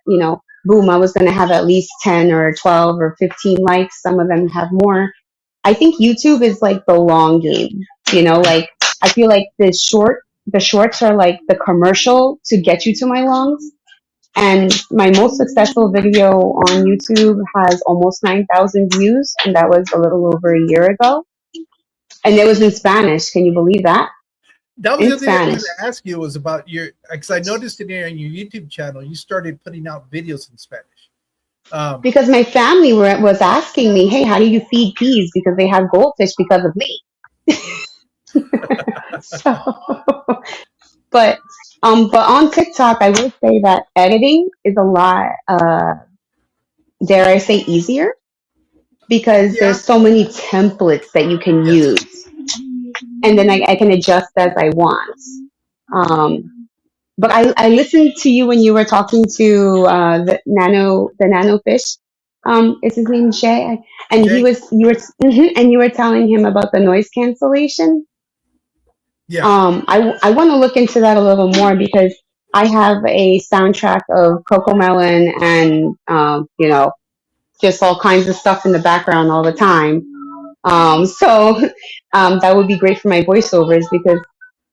boom, I was gonna have at least 10 or 12 or 15 likes. Some of them have more. I think YouTube is like the long game, like I feel like the shorts are like the commercial to get you to my longs. And my most successful video on YouTube has almost 9,000 views, and that was a little over a year ago. And it was in Spanish. Can you believe that? That was the In other thing I was Spanish. going to ask you was about because I noticed in there on your YouTube channel, you started putting out videos in Spanish. Because my family was asking me, hey, how do you feed peas? Because they have goldfish because of me. So, but on TikTok, I will say that editing is a lot, dare I say, easier because Yeah. there's so many templates that you can Yes. use, and then I can adjust as I want. But I listened to you when you were talking to the nano fish. Is his name Jay? And Jay. you were telling him about the noise cancellation. Yeah. I want to look into that a little more because I have a soundtrack of Coco Melon and just all kinds of stuff in the background all the time. So that would be great for my voiceovers because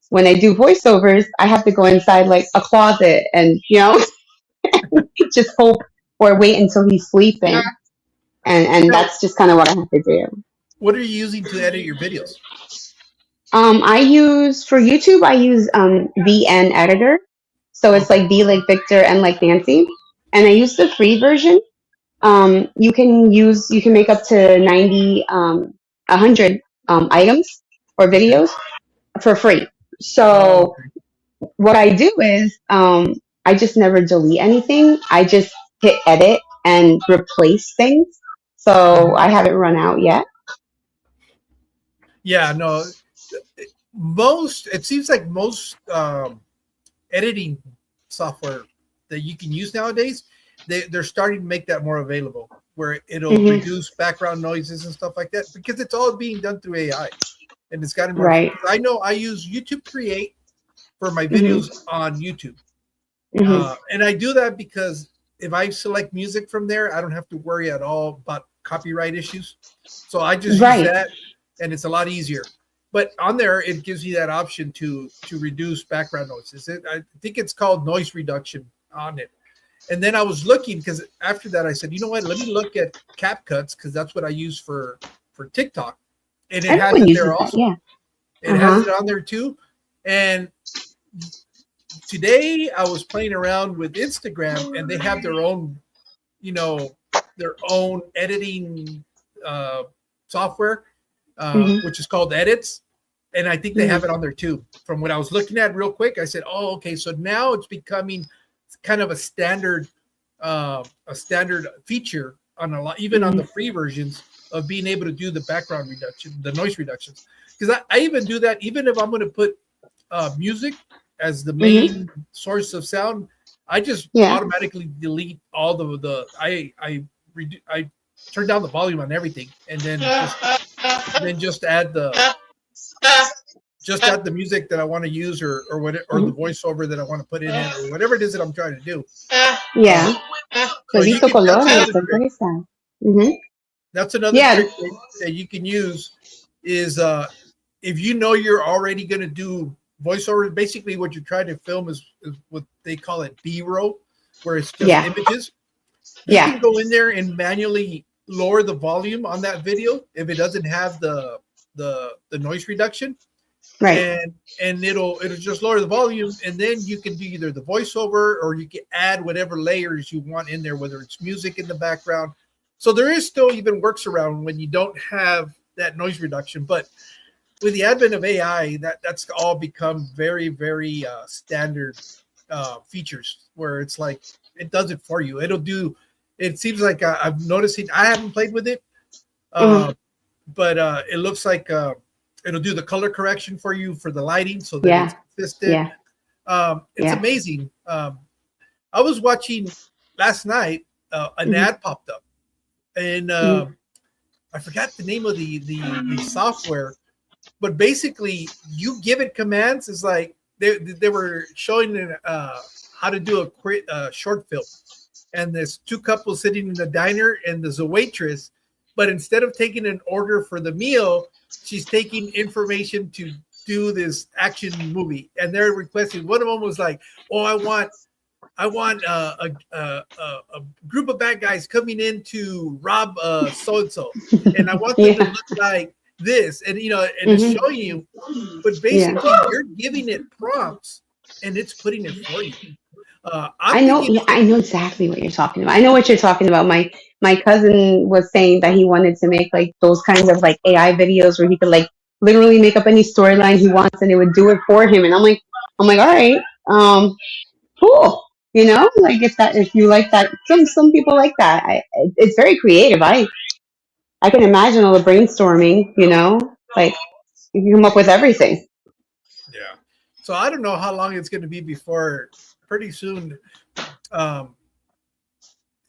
when I do voiceovers, I have to go inside like a closet and just hope or wait until he's sleeping, and Now, that's just kind of what I have to do. what are you using to edit your videos? I use for YouTube. I use VN editor, so it's Okay. like V like Victor and like Nancy, and I use the free version. You can make up to 90, 100 items or Okay. videos for free. Oh, So okay. what I do is I just never delete anything. I just hit edit and replace things. So Mhm. I haven't run out yet. Yeah. No. Most. It seems like most editing software that you can use nowadays, they're starting to make that more available, where it'll Hmm. reduce background noises and stuff like that because it's all being done through AI, and it's gotten more. Right. I know I use YouTube Create for my Hmm. videos on YouTube. Hmm. And I do that because if I select music from there, I don't have to worry at all about copyright issues. So I just use Right. that, and it's a lot easier. But on there, it gives you that option to reduce background noises. I think it's called noise reduction on it. And then I was looking because after that I said, you know what? Let me look at CapCuts because that's what I use for TikTok, and it has Everyone it uses there that. also. Yeah. It Uh has huh. it on there too. And today I was playing around with Instagram, and they have you know, their own editing uh, software, Hmm. which is called Edits, and I think they Hmm. have it on there too. From what I was looking at real quick, I said, "Oh, okay." So now it's becoming kind of a standard feature on a lot, even on Hmm. the free versions of being able to do the background reduction, the noise reductions. Because I even do that, even if I'm going to put music as the Hmm. main source of sound, I just Yeah. automatically delete all I turn down the volume on everything, and then just add the music that I want to use, or the Hmm. voiceover that I want to put in it, or whatever it is that I'm trying to do. Uh, Yeah. so you Solito can. That's color y another después trick. está. Hmm. That's another Yeah. trick that you can use is if you know you're already going to do voiceover. Basically, what you're trying to film is what they call it B-roll, where it's just Yeah. images. You Yeah. can go in there and manually lower the volume on that video if it doesn't have the noise reduction, Right. and it'll just lower the volume, and then you can do either the voiceover or you can add whatever layers you want in there, whether it's music in the background. So there is still even works around when you don't have that noise reduction. But with the advent of AI, that's all become very, very standard features where it's like it does it for you. It'll do. It seems like I'm noticing. I haven't played with it, Hmm. uh, but it looks like it'll do the color correction for you for the lighting so that it's Yeah. consistent. Yeah. It's Yeah. amazing. I was watching last night. An Hmm. ad popped up, and Hmm. I forgot the name of the software, but basically you give it commands. Is like they were showing how to do a short film, and there's two couples sitting in the diner, and there's a waitress, but instead of taking an order for the meal, she's taking information to do this action movie, and they're requesting. One of them was like, "Oh, I want a group of bad guys coming in to rob so and so, and I want them to Yeah. look like this," and and it's Hmm. showing you, but Yeah. basically you're giving it prompts, and it's putting it for you. I'm I know. thinking, Yeah, I know exactly what you're talking about. I know what you're talking about. My cousin was saying that he wanted to make like those kinds of like AI videos where he could like literally make up any storyline he wants and it would do it for him. And I'm like, all right, cool. Like if you like that, some people like that. It's very creative. I can imagine all the brainstorming. Like you can come up with everything. yeah. So I don't know how long it's going to be before pretty soon. Um,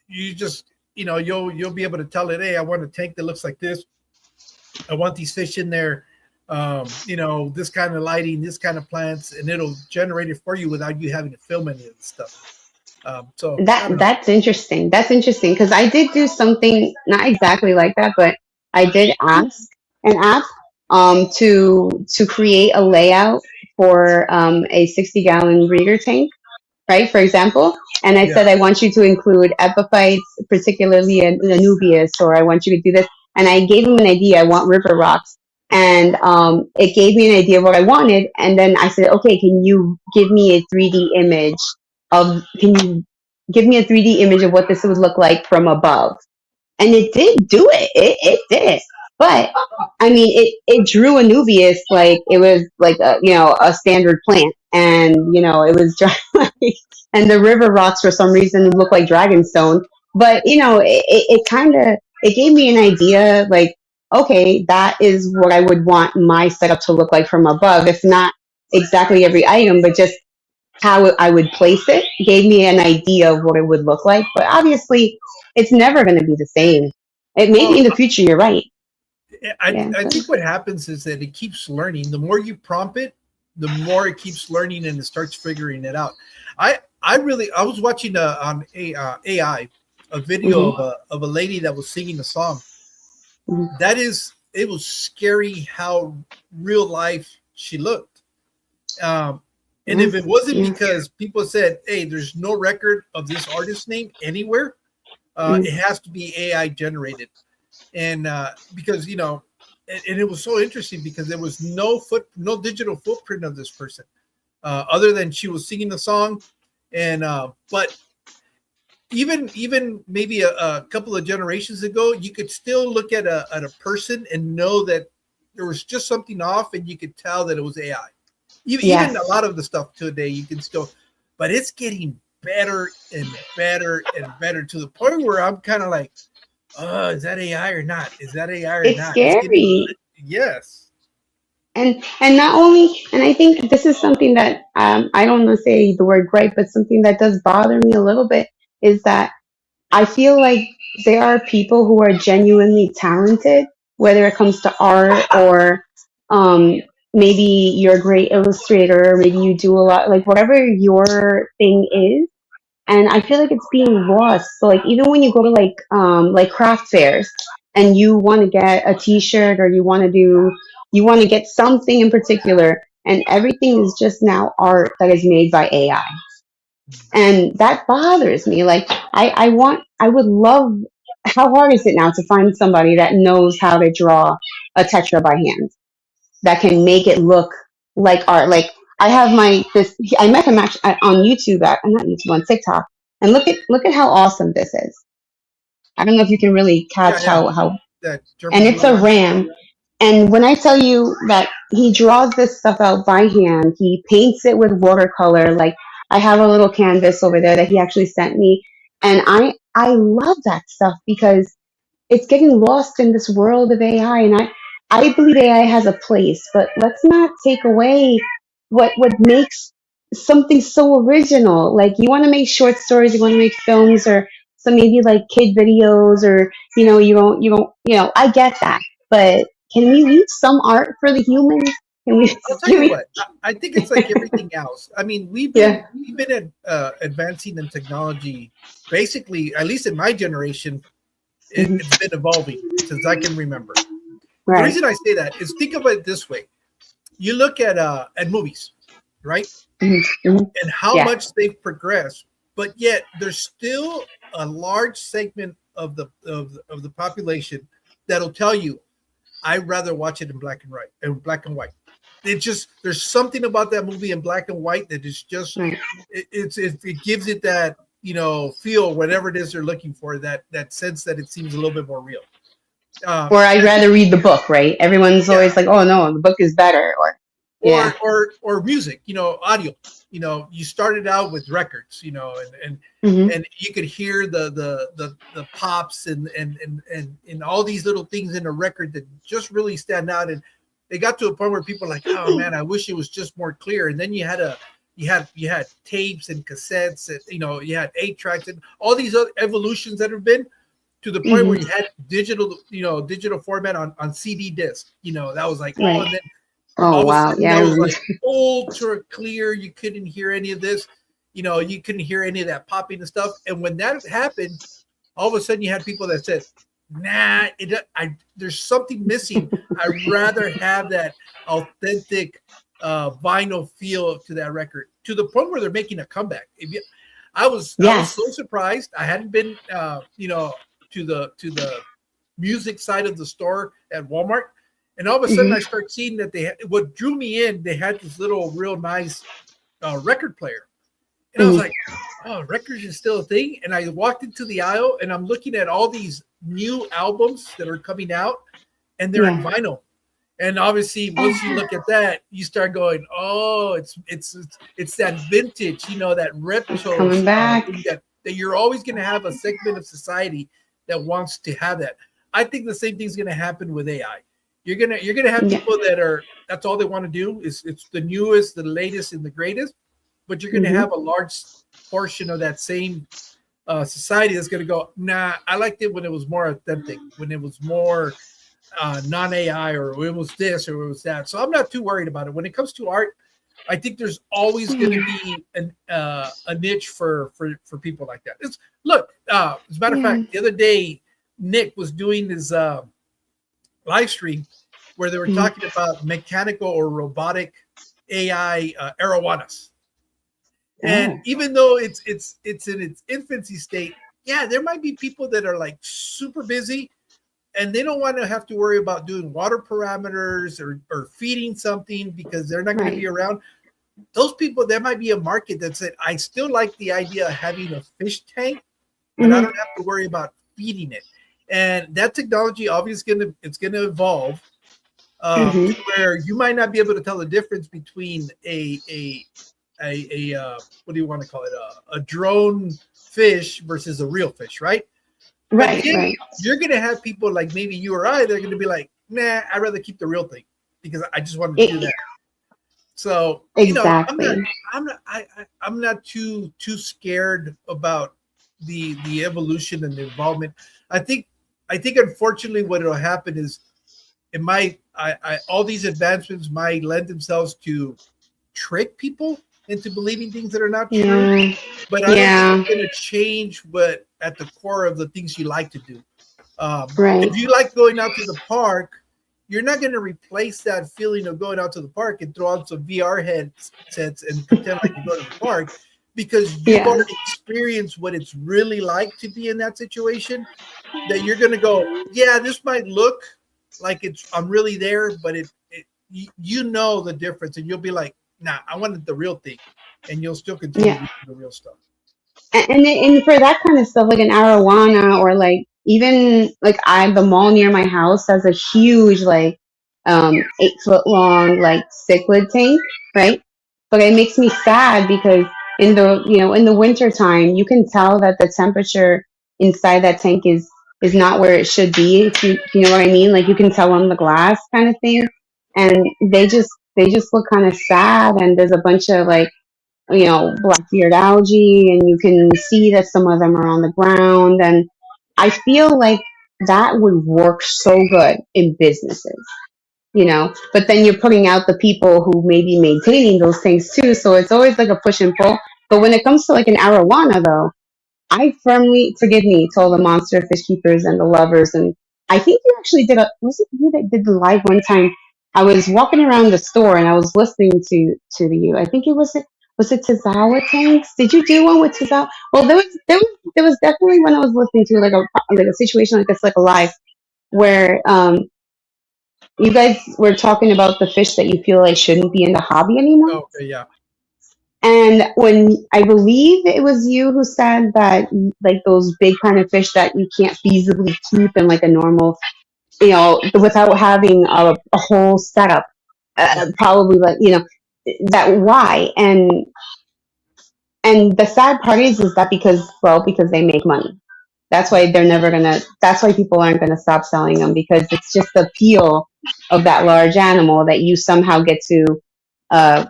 you just you'll be able to tell it, hey, I want a tank that looks like this. I want these fish in there. This kind of lighting, this kind of plants, and it'll generate it for you without you having to film any of the stuff. So I don't know. That's interesting. That's interesting because I did do something not exactly like that, but I did ask an app to create a layout for a 60-gallon breeder tank, right? For example, and I Yeah, said I want you to include epiphytes, particularly an Anubias, or I want you to do this, and I gave him an idea. I want river rocks, and it gave me an idea of what I wanted, and then I said, okay, can you give me a 3D image of? Can you give me a 3D image of what this would look like from above? And it did do it. It did. But I mean, it drew Anubias like it was like a standard plant, and it was like, and the river rocks for some reason look like dragonstone. But it kind of it gave me an idea like, okay, that is what I would want my setup to look like from above. If not exactly every item, but just how I would place it gave me an idea of what it would look like. But obviously, it's never going to be the same. It maybe well, in the future, you're right. Yeah. I think what happens is that it keeps learning. The more you prompt it, the more it keeps learning and it starts figuring it out. I was watching on AI a video Hmm. of a lady that was singing a song. Hmm. It was scary how real life she looked. Um, and Yeah. if it wasn't Yeah. because people said, "Hey, there's no record of this artist's name anywhere," Mm. it has to be AI generated. And because and it was so interesting because there was no digital footprint of this person, other than she was singing the song, and but even maybe a couple of generations ago, you could still look at a person and know that there was just something off, and you could tell that it was AI. Even a Yes. lot of the stuff today, you can still, but it's getting better and better and better to the point where I'm kind of like, is that AI or not? Is that AI or It's not? It's getting scary. yes. And not only, and I think this is something that I don't want to say the word gripe, but something that does bother me a little bit is that I feel like there are people who are genuinely talented, whether it comes to art or um, maybe you're a great illustrator, maybe you do a lot, like whatever your thing is. And I feel like it's being lost. So like even when you go to like craft fairs and you want to get a T-shirt or you want to get something in particular, and everything is just now art that is made by AI, and that bothers me. Like I would love. How hard is it now to find somebody that knows how to draw a tetra by hand that can make it look like art. Like I have I met him actually on YouTube, not YouTube, on TikTok, and look at how awesome this is. I don't know if you can really Yeah, catch yeah. how, That and German it's blue a line. ram. And when I tell you that he draws this stuff out by hand, he paints it with watercolor. Like I have a little canvas over there that he actually sent me, and I love that stuff because it's getting lost in this world of AI. And I believe AI has a place, but let's not take away what makes something so original. Like you want to make short stories, you want to make films, or some maybe like kid videos, or I get that, but can we leave some art for the humans? Can we? I'll tell Can you we? what. I think it's like everything else. I mean, Yeah. we've been advancing in technology, basically, at least in my generation. Mhm. It's been evolving since I can remember. The Right. reason I say that is think of it this way: you look at movies, right, Mhm. Mhm. and how Yeah. much they've progressed, but yet there's still a large segment of the population that'll tell you, I'd rather watch it in black and white. It just there's something about that movie in black and white that is just Right. it gives it that feel, whatever it is they're looking for, that sense that it seems a little bit more real. Or I'd I think rather read the book. Right. Everyone's yeah, always like, "Oh no, the book is better." Or yeah. or music, audio. You started out with records, Hmm. and you could hear the pops and all these little things in a record that just really stand out. And they got to a point where people are like, oh man, I wish it was just more clear. And then you had tapes and cassettes, and you had 8 tracks and all these other evolutions that have been to the point Hmm. where you had digital format on CD disc. That was like, oh, Right. and then Oh all of a wow. sudden Yeah. I that was remember. like ultra clear. You couldn't hear any of this. You couldn't hear any of that popping and stuff. And when that happened, all of a sudden you had people that said, nah, there's something missing. I'd rather have that authentic vinyl feel to that record, to the point where they're making a comeback. I was so Yes. surprised. I hadn't been to the music side of the store at Walmart, and all of a sudden Hmm. I start seeing that what drew me in. They had this little real nice record player, and I was Hmm. like, "Oh, records is still a thing." And I walked into the aisle, and I'm looking at all these new albums that are coming out, and they're in Yeah. vinyl. And obviously, once you look at that, you start going, "Oh, it's that vintage, that It's retro coming back. thing that you're always going to have a segment of society that wants to have that." I think the same thing's going to happen with AI. You're gonna have Yeah. people that's all they want to do is it's the newest, the latest, and the greatest. But you're going to Hmm. have a large portion of that same society that's going to go, "Nah, I liked it when it was more authentic, when it was more non AI, or it was this or it was that." So I'm not too worried about it. When it comes to art, I think there's always going to Yeah. be a niche for people like that. Look, as a matter of Yeah. fact, the other day Nick was doing his live stream where they were Mhm. talking about mechanical or robotic AI arowanas. And Oh. even though it's in its infancy state, yeah, there might be people that are like super busy and they don't want to have to worry about doing water parameters or feeding something because they're not going to be Right. around. Those people, there might be a market that said, I still like the idea of having a fish tank, but I Hmm. don't have to worry about feeding it. And that technology obviously it's gonna evolve Hmm. to where you might not be able to tell the difference between a what do you want to call it, a drone fish versus a real fish, right? But Right. then Right. you're gonna have people like maybe you or I, they're gonna be like, nah, I'd rather keep the real thing because I just wanted to do It, that. So exactly. I'm not too scared about the evolution and the involvement. I think I think unfortunately what will happen is it might all these advancements might lend themselves to trick people into believing things that are not true. Yeah. But I don't think Yeah. it's going to change what at the core of the things you like to do. Right. If you like going out to the park, you're not going to replace that feeling of going out to the park and throw on some VR headsets and pretend like you go to the park because you've Yeah. already experienced what it's really like to be in that situation. That you're going to go, yeah, this might look like I'm really there, but you know the difference, and you'll be like, nah, I wanted the real thing, and you'll still continue Yeah. using the real stuff. And for that kind of stuff, like an arowana or like even like the mall near my house has a huge like 8 foot long like cichlid tank, right? But it makes me sad because in the winter time you can tell that the temperature inside that tank is not where it should be. If you know what I mean? Like you can tell on the glass kind of thing, and they just look kind of sad, and there's a bunch of like black-beard algae, and you can see that some of them are on the ground. And I feel like that would work so good in businesses. But then you're putting out the people who may be maintaining those things too. So it's always like a push and pull. But when it comes to like an arowana, though, I firmly, forgive me, to all the monster fish keepers and the lovers. And I think you actually was it you that did the live one time? I was walking around the store and I was listening to you. I think was it Tazawa tanks? Did you do one with Tazawa? Well, there was definitely when I was listening to like a situation like this, like a live, where you guys were talking about the fish that you feel like shouldn't be in the hobby anymore. Okay, yeah. And when I believe it was you who said that, like those big kind of fish that you can't feasibly keep in like a normal, without having a whole setup, Yeah. probably like, that why. And the sad part is that because they make money. That's why that's why people aren't gonna stop selling them, because it's just the appeal of that large animal that you somehow get to uh,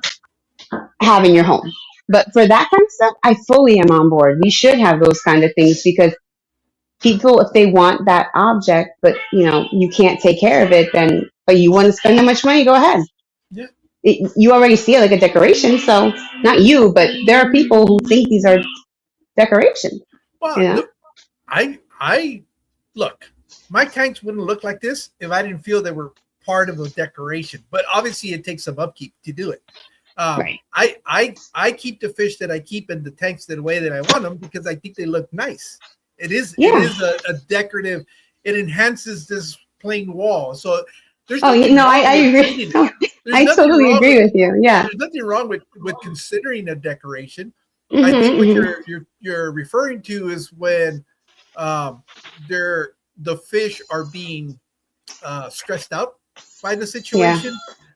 have in your home. But for that kind of stuff, I fully am on board. We should have those kind of things, because people, if they want that object, but you can't take care of it, but you want to spend that much money, go ahead. Yeah. You already see it like a decoration, so not you, but there are people who think these are decoration. Well, You know? I look, my tanks wouldn't look like this if I didn't feel they were part of a decoration. But obviously, it takes some upkeep to do it. Right. I keep the fish that I keep in the tanks the way that I want them, because I think they look nice. It is Yeah. a decorative. It enhances this plain wall. So there's Oh, nothing wrong I with agree. treating it. There's I nothing totally wrong agree with with you. Yeah. there's nothing wrong with considering a decoration. I think what Hmm. you're referring to is when um, the fish are being stressed out by the Yeah. situation.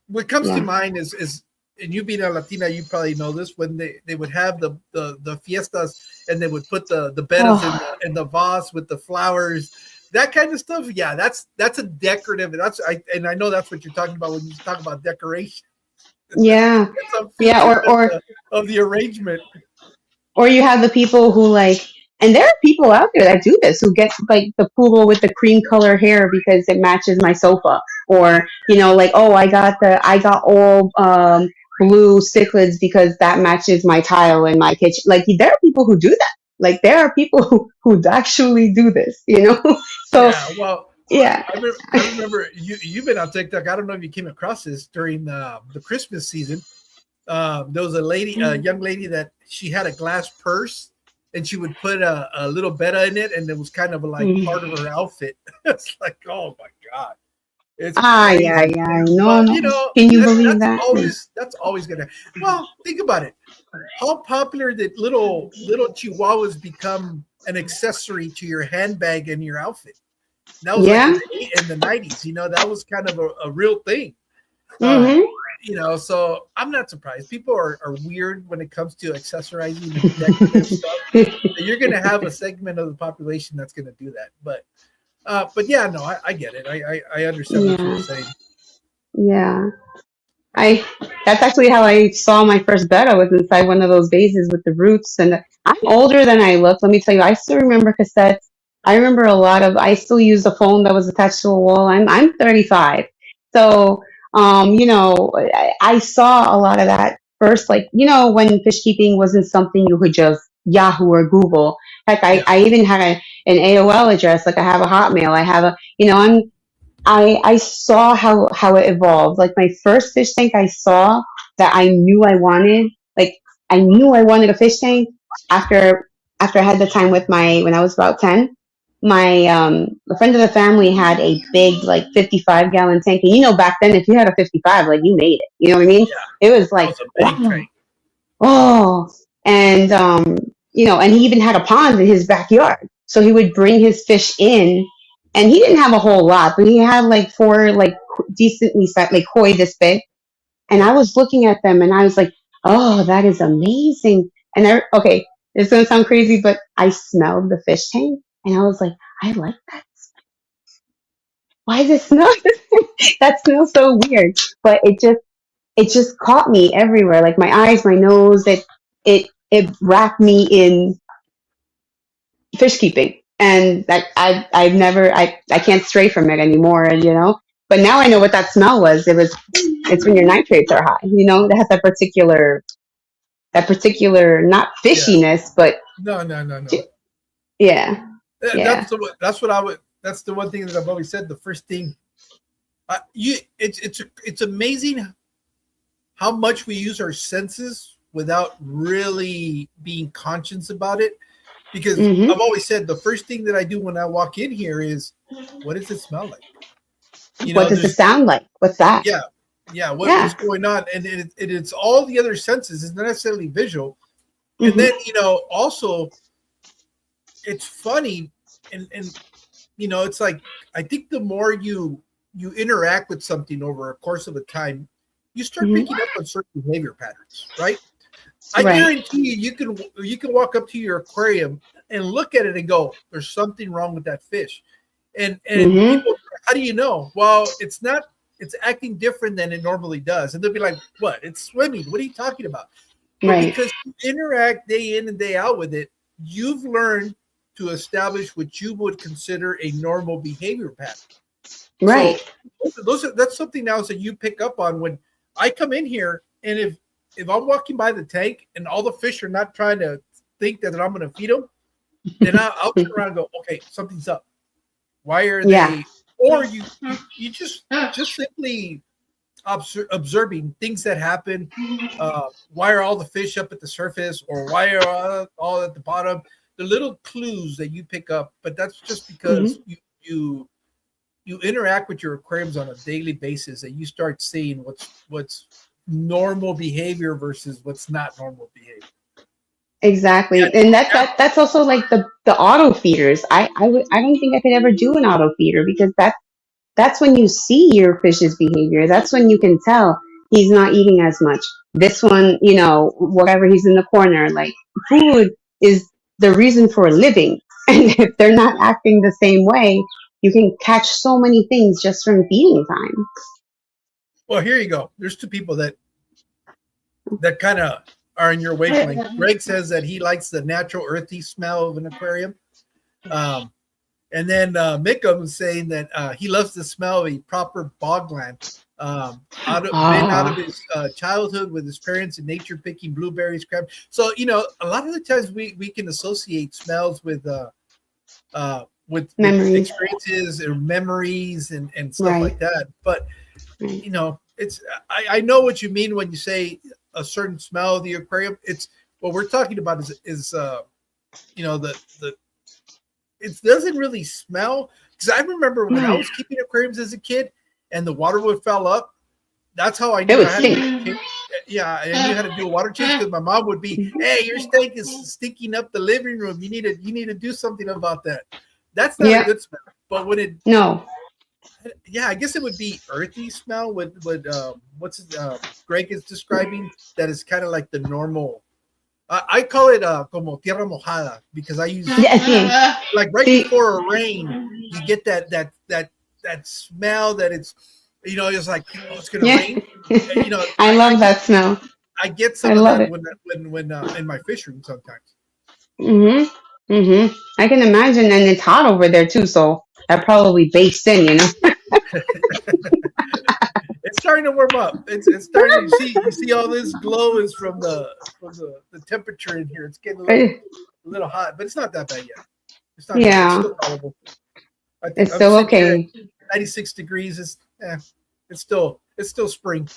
What comes to Yeah. mind is and you being a Latina, you probably know this, when they would have the fiestas, and they would put the betas Oh, in the vase with the flowers, that kind of stuff. Yeah, that's a decorative. And I know that's what you're talking about when you talk about decoration. yeah. It's a Yeah. feature Or of the arrangement. or you have the people who like, and there are people out there that do this, who get like the poodle with the cream color hair because it matches my sofa, or like, oh, I got all blue cichlids because that matches my tile in my kitchen. Like there are people who do that. Like there are people who actually do this. So Yeah, well, yeah. I remember you've been on TikTok. I don't know if you came across this during the Christmas season. There was a young lady that she had a glass purse, and she would put a little betta in it, and it was kind of like Mm. part of her outfit. It's like, oh my god, it's Yeah, crazy. yeah. No, But no. Can you believe that's that? always gonna. Well, think about it. How popular did little chihuahuas become an accessory to your handbag and your outfit? That was like Yeah. in the 90s. That was kind of a real thing. Um, Mm-hmm. so I'm not surprised. People are weird when it comes to accessorizing and decorative stuff. You're going to have a segment of the population that's going to do that. But yeah, no, I get it. I understand what you were Yeah. saying. Yeah. I That's actually how I saw my first bed. I was inside one of those vases with the roots, and I'm older than I look. Let me tell you, I still remember cassettes. I remember a lot of. I still use a phone that was attached to a wall. I'm 35, so I saw a lot of that first. Like when fish keeping wasn't something you could just Yahoo or Google. Heck, I Yeah. I even had an AOL address. Like I have a Hotmail. I have a I saw how it evolved. Like my first fish tank I saw that I knew I wanted. Like I knew I wanted a fish tank after I had the time with my when I was about 10. my a friend of the family had a big like 55-gallon tank, and back then if you had a 55, like you made it. You know what I mean? Yeah, It was that like was a big wow, tank. oh, and and he even had a pond in his backyard, so he would bring his fish in, and he didn't have a whole lot, but he had like four like decently sized like koi this big, and Yeah. I was looking at them and I was like, oh, that is amazing. And okay, it's gonna sound crazy, but I smelled the fish tank and I was like, I like that. Why does it smell? That smells so weird. But it just caught me everywhere, like my eyes, my nose. It wrapped me in fish keeping, and that I've never I can't stray from it anymore. But now I know what that smell was. It's when your nitrates are high. It has that particular not Yeah. fishiness, but No, no, no, no. yeah, That's yeah. that's what I would. That's the one thing that I've always said. The first thing, it's amazing how much we use our senses without really being conscious about it. Because Hmm. I've always said the first thing that I do when I walk in here is, what does it smell like? What does it There's sound like? What's that? yeah, yeah. What's Yeah. going on? And it's all the other senses. It's not necessarily visual. And then Hmm. also it's funny, and it's like I think the more you interact with something over a course of a time, you start Hmm. picking up on certain behavior patterns, right? I Right. guarantee you can walk up to your aquarium and look at it and go, "There's something wrong with that fish," and Hmm. people, how do you know? Well, it's not. It's acting different than it normally does, and they'll be like, "What? It's swimming. What are you talking about?" But Right. because you interact day in and day out with it, you've learned to establish what you would consider a normal behavior pattern. Right. So that's something else that you pick up on when I come in here, and if I'm walking by the tank and all the fish are not trying to think that I'm going to feed them, then I'll turn around and go, okay, something's up. Why are Yeah. they? Or you just simply observing things that happen. Why are all the fish up at the surface, or why are all at the bottom? The little clues that you pick up, but that's just because Hmm. you interact with your aquariums on a daily basis, and you start seeing what's normal behavior versus what's not normal behavior. Yeah, Exactly. And that yeah, that that's also like the auto feeders. I don't think I could ever do an auto feeder because that's when you see your fish's behavior. That's when you can tell he's not eating as much. This one, whatever, he's in the corner. Like, food is the reason for living. And if they're not acting the same way, you can catch so many things just from feeding time. well, here you go. There's two people that kind of are in your wavelength. Greg says that he likes the natural earthy smell of an aquarium. Um, and then Mickham is saying that he loves the smell of a proper bogland. Been out of Oh, his childhood with his parents in nature picking blueberries, crab. So a lot of the times we can associate smells with memories. experiences or memories and stuff Right. like that. But Right. it's I know what you mean when you say a certain smell of the aquarium. It's what we're talking about is the it doesn't really smell, because I remember when I No, was keeping aquariums as a kid and the water would fill up. That's how I it knew would I had to stink. do a change. Yeah, I knew how to do a water change because my mom would be, "Hey, your steak is stinking up the living room. You need to do something about that." That's not a Yep. good smell. But when it, No. yeah, I guess it would be earthy smell. With what's Greg is describing, that is kind of like the normal. I call it como tierra mojada, because I use, Yeah. See. like, right See. before a rain, you get that smell that it's like, oh, it's gonna Yeah. rain. I I love get that smell. I get I some of love that it. when in my fish room sometimes. Mhm. Mhm. I can imagine, and it's hot over there too, so that probably bakes in. It's starting to warm up. It's starting. You see all this glow is from the temperature in here. It's getting a little hot, but it's not that bad yet. It's not that bad. It's Yeah, still tolerable. I think it's I'm still sitting here at okay. 96 degrees. It's still spring.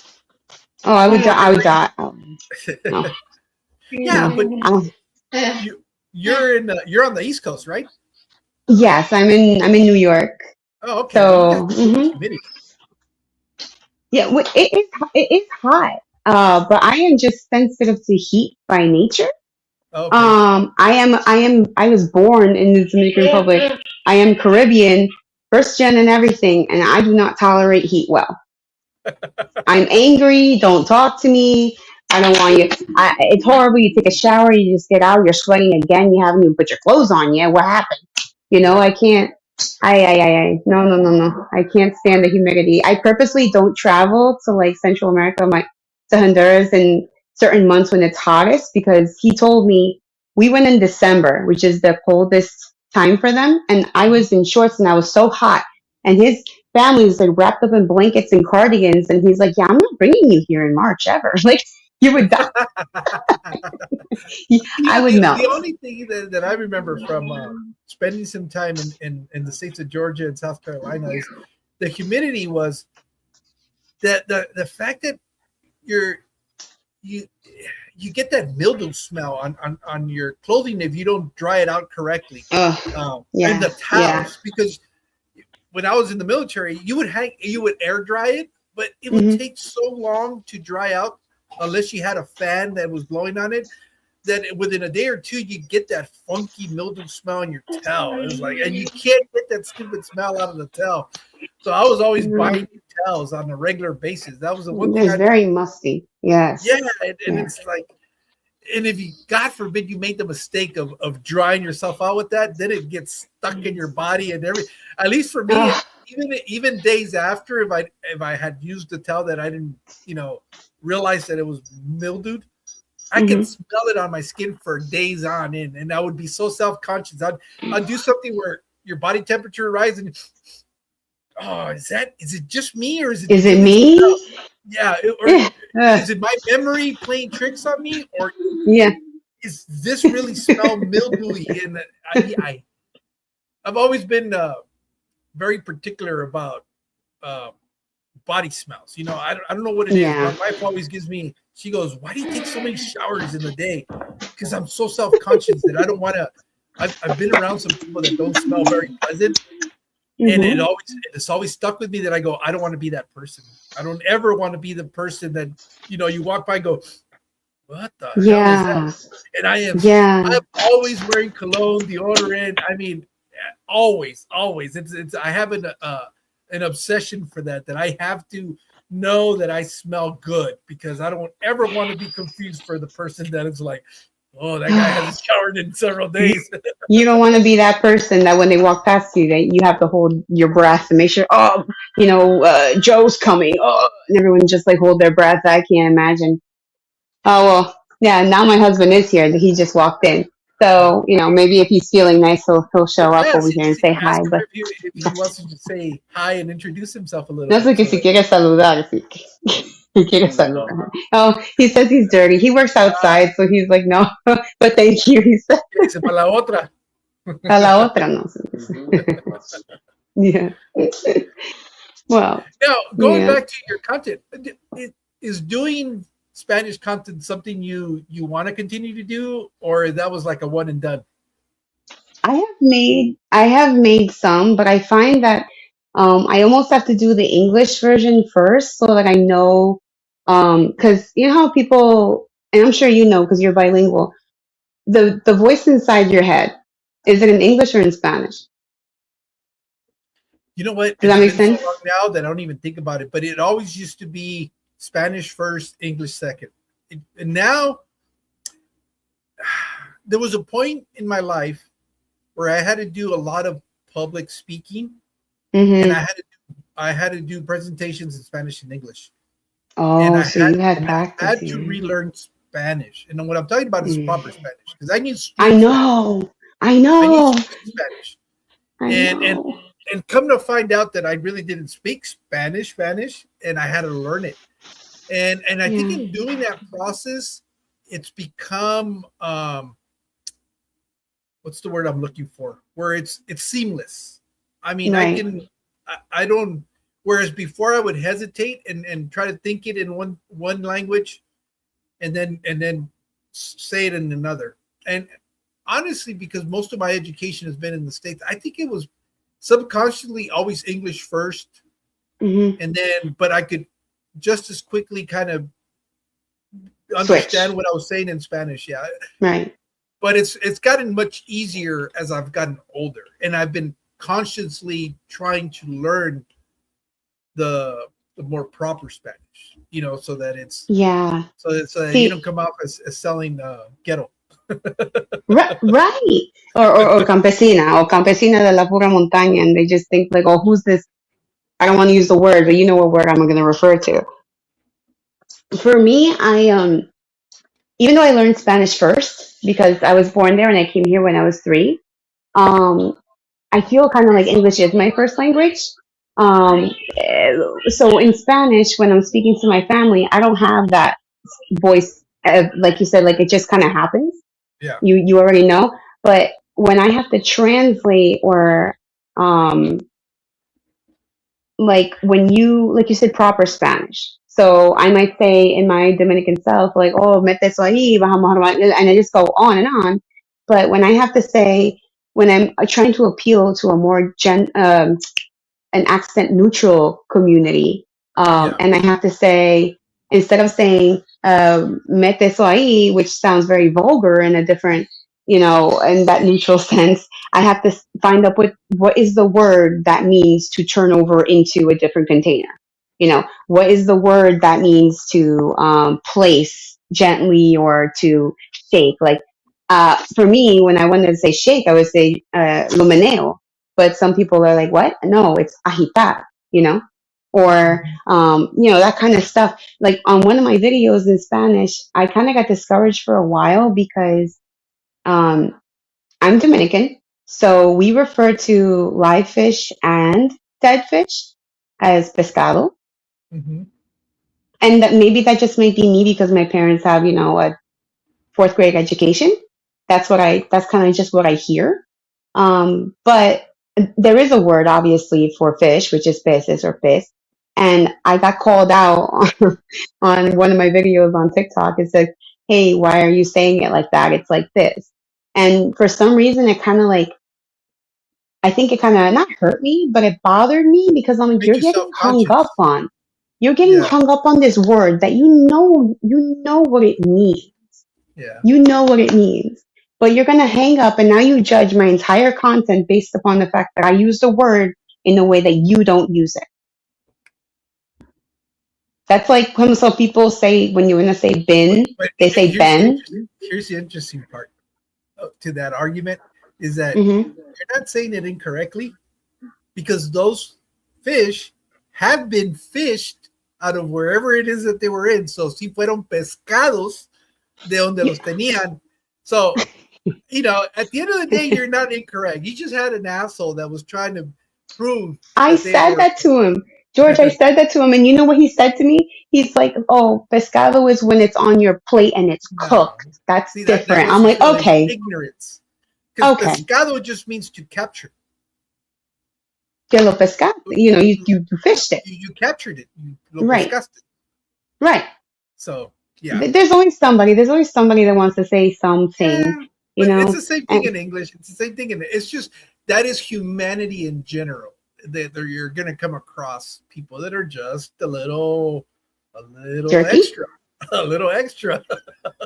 Oh, It's I no would die. I longer would rain. die. Oh, no, Yeah, no. but you you're on the East Coast, right? Yes, I'm in New York. Oh, okay. Well, you got So good humidity. yeah, it is hot. But I am just sensitive to heat by nature. Oh, okay. I was born in the Dominican Republic. I am Caribbean, first gen and everything, and I do not tolerate heat well. I'm angry. Don't talk to me. I don't want you. It's horrible. You take a shower, you just get out, you're sweating again. You haven't even put your clothes on yet. What happened? Yeah. I can't. No, no, no, no. I can't stand the humidity. I purposely don't travel to like Central America, like to Honduras in certain months when it's hottest because he told me we went in December, which is the coldest time for them, and I was in shorts and I was so hot. And his family was like wrapped up in blankets and cardigans, and he's like, "Yeah, I'm not bringing you here in March ever. Like you would die. I would The melt." only thing that I remember from spending some time in the states of Georgia and South Carolina is the humidity was that the fact that you're you you get that mildew smell on your clothing if you don't dry it out correctly, and Yeah, the yeah. towels because when I was in the military you would air dry it, but it would Hmm. take so long to dry out unless you had a fan that was blowing on it that within a day or two you get that funky mildew smell in your towel. It's like, and you can't get that stupid smell out of the towel. So I was always buying new towels on a regular basis. That was the one thing It's I very musty. yeah, Yes. and Yeah. it's like, and if you, God forbid, you made the mistake of drying yourself out with that, then it gets stuck in your body and every. At least for me, Oh, even days after, if I had used the towel that I didn't, realize that it was mildewed, I could hmm. smell it on my skin for days on end, and I would be so self conscious. I'd do something where your body temperature rises, and oh, is it just me, or is it Is it really me? yeah, or Eh, uh, is it my memory playing tricks on me, or yeah. is this really smell mildewy? And I've always been very particular about uh, body smells. I don't know what it is. My Yeah. wife always gives me. She goes, "Why do you take so many showers in the day?" Because I'm so self conscious that I don't want to. I've been around some people that don't smell very pleasant, and Hmm. it's always stuck with me that I go, I don't want to be that person. I don't ever want to be the person that you walk by and go, what the hell is that? Yeah. And I'm Yeah. always wearing cologne, deodorant. I mean, always. It's I have an obsession for that I have to know that I smell good because I don't ever want to be confused for the person that is like, oh, that guy hasn't showered in several You, days. you don't want to be that person that when they walk past you, that you have to hold your breath and make sure, oh, Joe's coming. Oh, and everyone just like hold their breath. I can't imagine. Oh, well, yeah, now my husband is here. He just walked in. So, maybe if he's feeling nice, he'll show up over Yes, here and say hi. ask him But if he wants to say hi and introduce himself a little no sé bit. que So si that quiere saludar, si quiere saludar. Oh, he says he's dirty. He works outside, so he's like, no, but thank you. He said, dice para la otra. a la otra, no. Yeah. Well, Now, going yeah. back to your content, is doing Spanish content something you want to continue to do, or that was like a one and done? I have made some, but I find that I almost have to do the English version first so that I know, because you know how people, and I'm sure you know because you're bilingual, the voice inside your head, is it in English or in Spanish? You know what? Does It's that make been so sense? long now that I don't even think about it, but it always used to be Spanish first, English second. And now there was a point in my life where I had to do a lot of public speaking, and Mm-hmm. I had to do presentations in Spanish and English, and Oh, so you had I practice had to here. relearn Spanish. And what I'm talking about is Mm. proper Spanish because I knew I street Spanish. know. I I knew know. street Spanish, I and and know. and come to find out that I really didn't speak Spanish, and I had to learn it. And I think Yeah. in doing that process, it's become what's the word I'm looking for? Where it's seamless. I mean, Right. I don't. Whereas before I would hesitate and try to think it in one language and then say it in another. And honestly, because most of my education has been in the States, I think it was subconsciously always English first, Hmm. and then, but I could just as quickly kind of understand Switch. what I was saying in Spanish. Yeah, Right. but it's gotten much easier as I've gotten older, and I've been consciously trying to learn the more proper Spanish, so that Yeah. you See, don't come off as selling ghetto. right. Or campesina, or campesina de la pura montaña, and they just think like, oh, who's this? I don't want to use the word, but you know what word I'm going to refer to. For me, even though I learned Spanish first because I was born there and I came here when I was 3, um, I feel kind of like English is my first language. Um, eh, so in Spanish, when I'm speaking to my family, I don't have that voice, like you said, like it just kind of happens. Yeah, You already know. But when I have to translate or um, like when like you said, proper Spanish. So I might say in my Dominican self, like, oh, mete eso ahí, and I just go on and on. But when I have to say, when I'm trying to appeal to a more an accent neutral community. yeah, And I have to say, instead of saying mete eso ahí, which sounds very vulgar in a different, in that neutral sense, I have to find out what is the word that means to turn over into a different container. What is the word that means to place gently or to shake? Like for me, when I wanted to say shake, I would say lo meneo, but some people are like, what? No, it's agitar, you know? Or, mhm, that kind of stuff. Like on one of my videos in Spanish, I kind of got discouraged for a while because um, I'm Dominican. So we refer to live fish and dead fish as pescado. mhm. And maybe that just might be me because my parents have, a fourth grade education. That's kind of just what I hear. But there is a word obviously for fish, which is peces or pez. And I got called out on one of my videos on TikTok. It said, hey, why are you saying it like that? It's like this. And for some reason, it kind of like, I think it kind of not hurt me, but it bothered me because I'm like, Made you're you getting self hung up conscious. on. You're getting Yeah, hung up on this word that you know what it means. yeah. You know what it means. But you're going to hang up and now you judge my entire content based upon the fact that I used a word in a way that you don't use it. That's like when some people say, when you're going to say bin, But they say ben. here's the interesting part to that argument is that Hmm. you're not saying it incorrectly because those fish have been fished out of wherever it is that they were in. So si fueron pescados de donde los tenían. So, at the end of the day, you're not incorrect. You just had an asshole that was trying to prove I that they said were. that to him. George, I said that to him. And you know what he said to me? He's like, oh, pescado is when it's on your plate and it's No. cooked. That's See, that different. goes I'm to like, show his okay, ignorance. Because okay. pescado just means to capture. Que lo pescaste. You fished it. You captured it. You lo Right, pescaste. right. So, yeah. There's always somebody that wants to say Yeah, something, you but it's know. the same thing And in English. It's the same thing it's just that is humanity in general. That you're gonna come across people that are just a little jerky, extra, a little extra.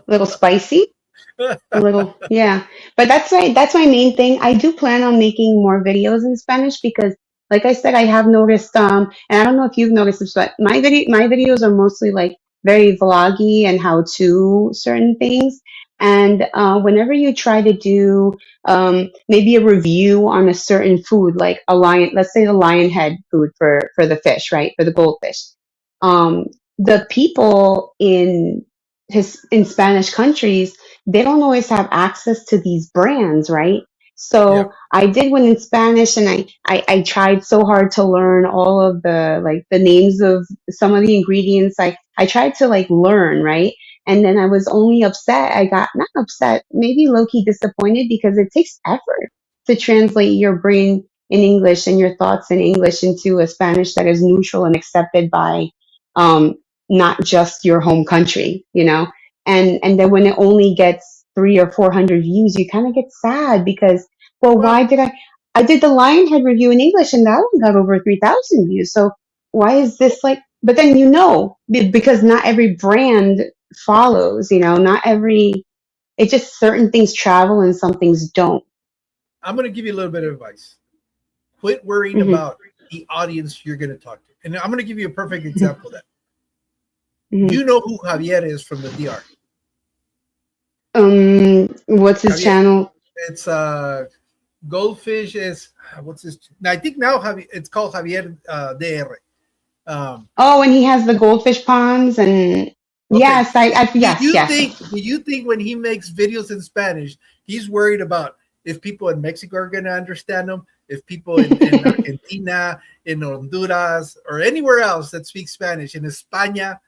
a little spicy, a little, yeah. But that's my main thing. I do plan on making more videos in Spanish because, like I said, I have noticed. And I don't know if you've noticed this, but my videos are mostly like very vloggy and how to certain things. And whenever you try to do maybe a review on a certain food, like a lion, let's say the lion head food for the fish, right, for the goldfish, um, the people in Spanish countries, they don't always have access to these brands, right? Yeah, So I did one in Spanish, and I tried so hard to learn all of the names of some of the ingredients. I tried to like learn, right? And then I was only upset. I got not upset, maybe low key disappointed because it takes effort to translate your brain in English and your thoughts in English into a Spanish that is neutral and accepted by um, not just your home country, and then when it only gets three or 400 views, you kind of get sad because, well, Well, why did I did the Lionhead review in English and that one got over 3,000 views. So why is this like, but then because not every brand follows, not every, it's just certain things travel and some things don't. I'm going to give you a little bit of advice. Quit worrying Hmm. about the audience you're going to talk to. And I'm going to give you a perfect example of that. Hmm. You know who Javier is from the DR. What's his Javier, channel? it's goldfish is what's his? I think now Javier, it's called Javier DR. Oh, and he has the goldfish ponds and Okay. yes, yes, yes. Do you think when he makes videos in Spanish, he's worried about if people in Mexico are going to understand him, if people in Argentina, in Honduras, or anywhere else that speaks Spanish, in España,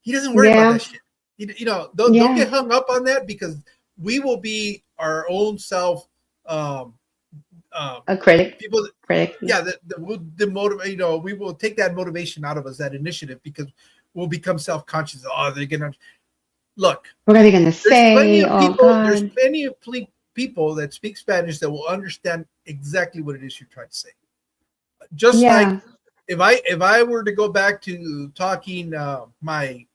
he doesn't worry about Yeah, that shit. Don't yeah. get hung up on that because we will be our own self. Um, um, A critic, People, critic. yeah, the motive. We will take that motivation out of us, that initiative, because we'll become self conscious. Oh, they're gonna look. What are they gonna There's plenty say? of Oh people. There's God. plenty of people that speak Spanish that will understand exactly what it is you're trying to say. Just like Yeah. if I were to go back to talking my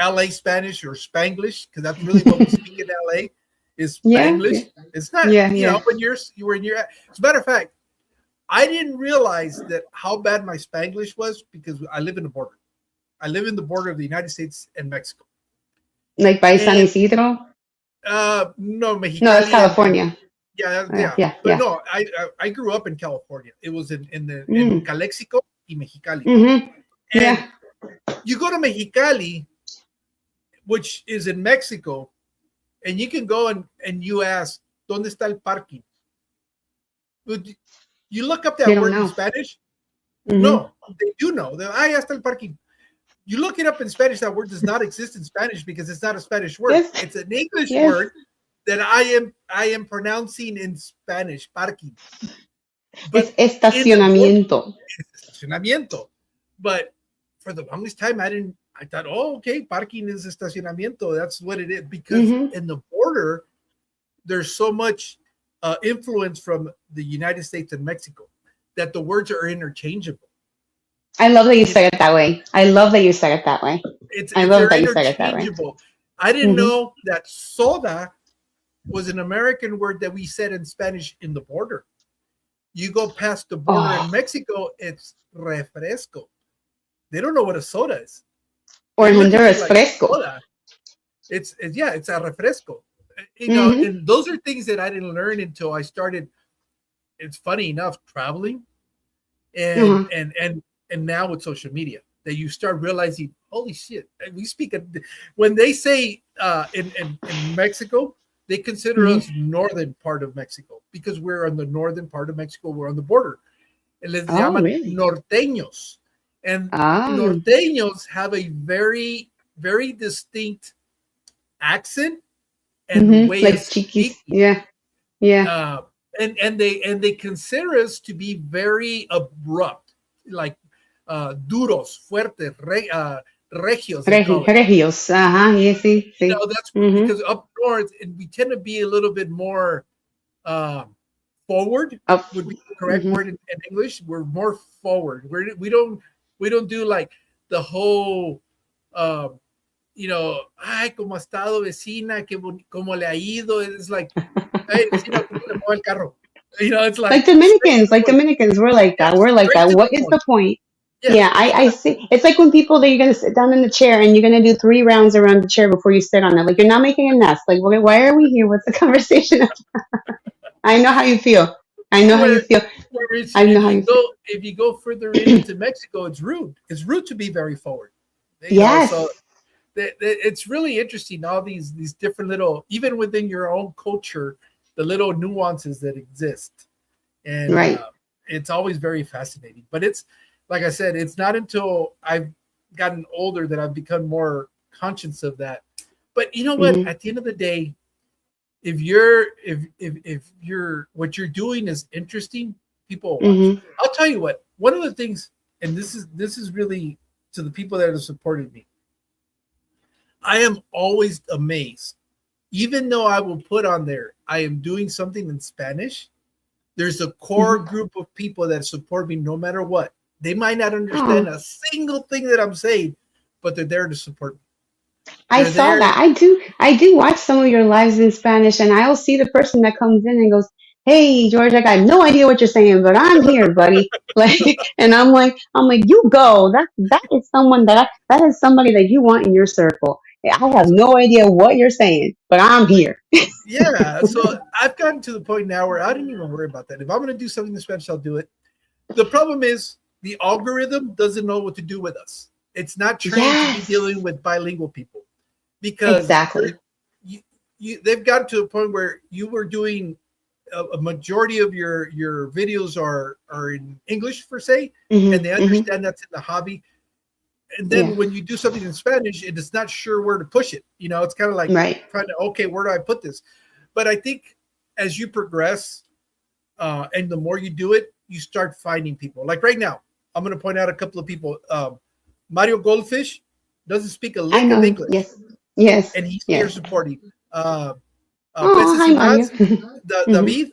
LA Spanish or Spanglish, because that's really what we speak in LA is Yeah. Spanglish. It's not, Yeah. Yeah. when you're as a matter of fact, I didn't realize that how bad my Spanglish was because I live in the border. I live in the border of the United States and Mexico. Like by San And Isidro? no, No, that's Mexicali and California. yeah, Yeah. yeah. Yeah. But Yeah. no, I grew up in California. It was in Mm. Calexico y Mexicali. Mm-hmm. And Yeah. you go to Mexicali, which is in Mexico, and you can go and you ask, ¿Dónde está el parking? But you look up They that don't word in know. Spanish. Mm-hmm. No, they do know. Ahí está el parking. You look it up in Spanish, that word does not exist in Spanish because it's not a Spanish word. Yes. It's an English Yes. word that I am pronouncing in Spanish, parking. Es But in the border, estacionamiento. it's estacionamiento. But for the longest time, I thought, oh, okay, parking is estacionamiento. That's what it is. Because Mm-hmm. in the border, there's so much influence from the United States and Mexico that the words are interchangeable. I love that you You know, said it that way. I love that you said it that way. it's I it's love they're that you said it that way. interchangeable. I didn't Mm-hmm. know that soda was an American word that we said in Spanish in the border. You go past the border in Oh, Mexico, it's refresco. They don't know what a soda is. or They in look at you Honduras, like fresco. soda. Yeah, it's a refresco. Mm-hmm. And those are things that I didn't learn until I started. It's funny enough traveling and Uh-huh. and and and now with social media that you start realizing, holy shit, we speak when they say in Mexico, they consider us Mm-hmm. northern part of Mexico because we're on the northern part of Mexico, we're on the border. And les Oh, llaman really? norteños. And Ah. norteños have a very, very distinct accent and Mm-hmm. way of Like chiquis. speaking. Yeah. Yeah. Uh, and they consider us to be very abrupt, like duros, fuertes, regios, they call it. Regios. Ajá. Yes, sí, sí. That's Mm-hmm. because up north, and we tend to be a little bit more um, forward. Up. Would be the correct Mm-hmm. word in English. We're more forward. We don't do like the whole um, ay, como ha estado vecina, cómo le ha ido. It's like, hey, vecina, ¿cómo le mueve el carro? It's like straight to the Like point. Dominicans, we're like Yeah, that. We're like straight that. to the What is the point. point? Yeah, Yeah, I see. It's like when people that you're gonna sit down in the chair and you're gonna do 3 rounds around the chair before you sit on it. Like you're not making a nest. Like why are we here? What's the conversation? I know how you feel. I know how you where feel. I know if how you you feel. go further into Mexico, it's rude. It's rude to be very forward. So Yes. it's really interesting. All these different little, even within your own culture, the little nuances that exist, and Right. it's always very fascinating. But it's like I said, it's not until I've gotten older that I've become more conscious of that. But you know what? Hmm. At the end of the day, if you're what you're doing is interesting, people will watch. Hmm. I'll tell you what. One of the things, and this is really to the people that have supported me. I am always amazed even though I will put on there, I am doing something in Spanish, there's a core Hmm. group of people that support me no matter what. They might not understand Oh, a single thing that I'm saying, but they're there to support me. I They're saw there. that. I do watch some of your lives in Spanish, and I'll see the person that comes in and goes, "Hey, George, I got no idea what you're saying, but I'm here, buddy." Like, and I'm like, you go. That is someone that is somebody that you want in your circle. I have no idea what you're saying, but I'm here. Yeah. So I've gotten to the point now where I don't even worry about that. If I'm going to do something in Spanish, I'll do it. The problem is the algorithm doesn't know what to do with us. It's not trained to be Yes, dealing with bilingual people because exactly. they've gotten to a point where you were doing a majority of your videos are in English per se, and Hmm. they Hmm. understand that's in the hobby. And Yeah. then when you do something in Spanish, it is not sure where to push it. It's kind of like Right. trying to, okay, where do I put this? But I think as you progress, and the more you do it, you start finding people. Like right now, I'm going to point out a couple of people. Mario Goldfish doesn't speak a I lick of know. English, Yes. Yes. and he's here Yes. supporting. Uh, Oh, Peces hi, y Mario. Más, Hmm. David,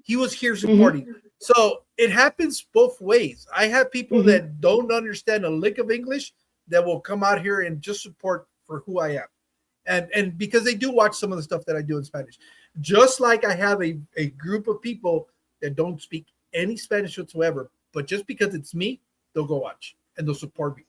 he was here Hmm. supporting. So it happens both ways. I have people Hmm. that don't understand a lick of English that will come out here and just support for who I am. And because they do watch some of the stuff that I do in Spanish. Just like I have a group of people that don't speak any Spanish whatsoever, but just because it's me, they'll go watch and they'll support me.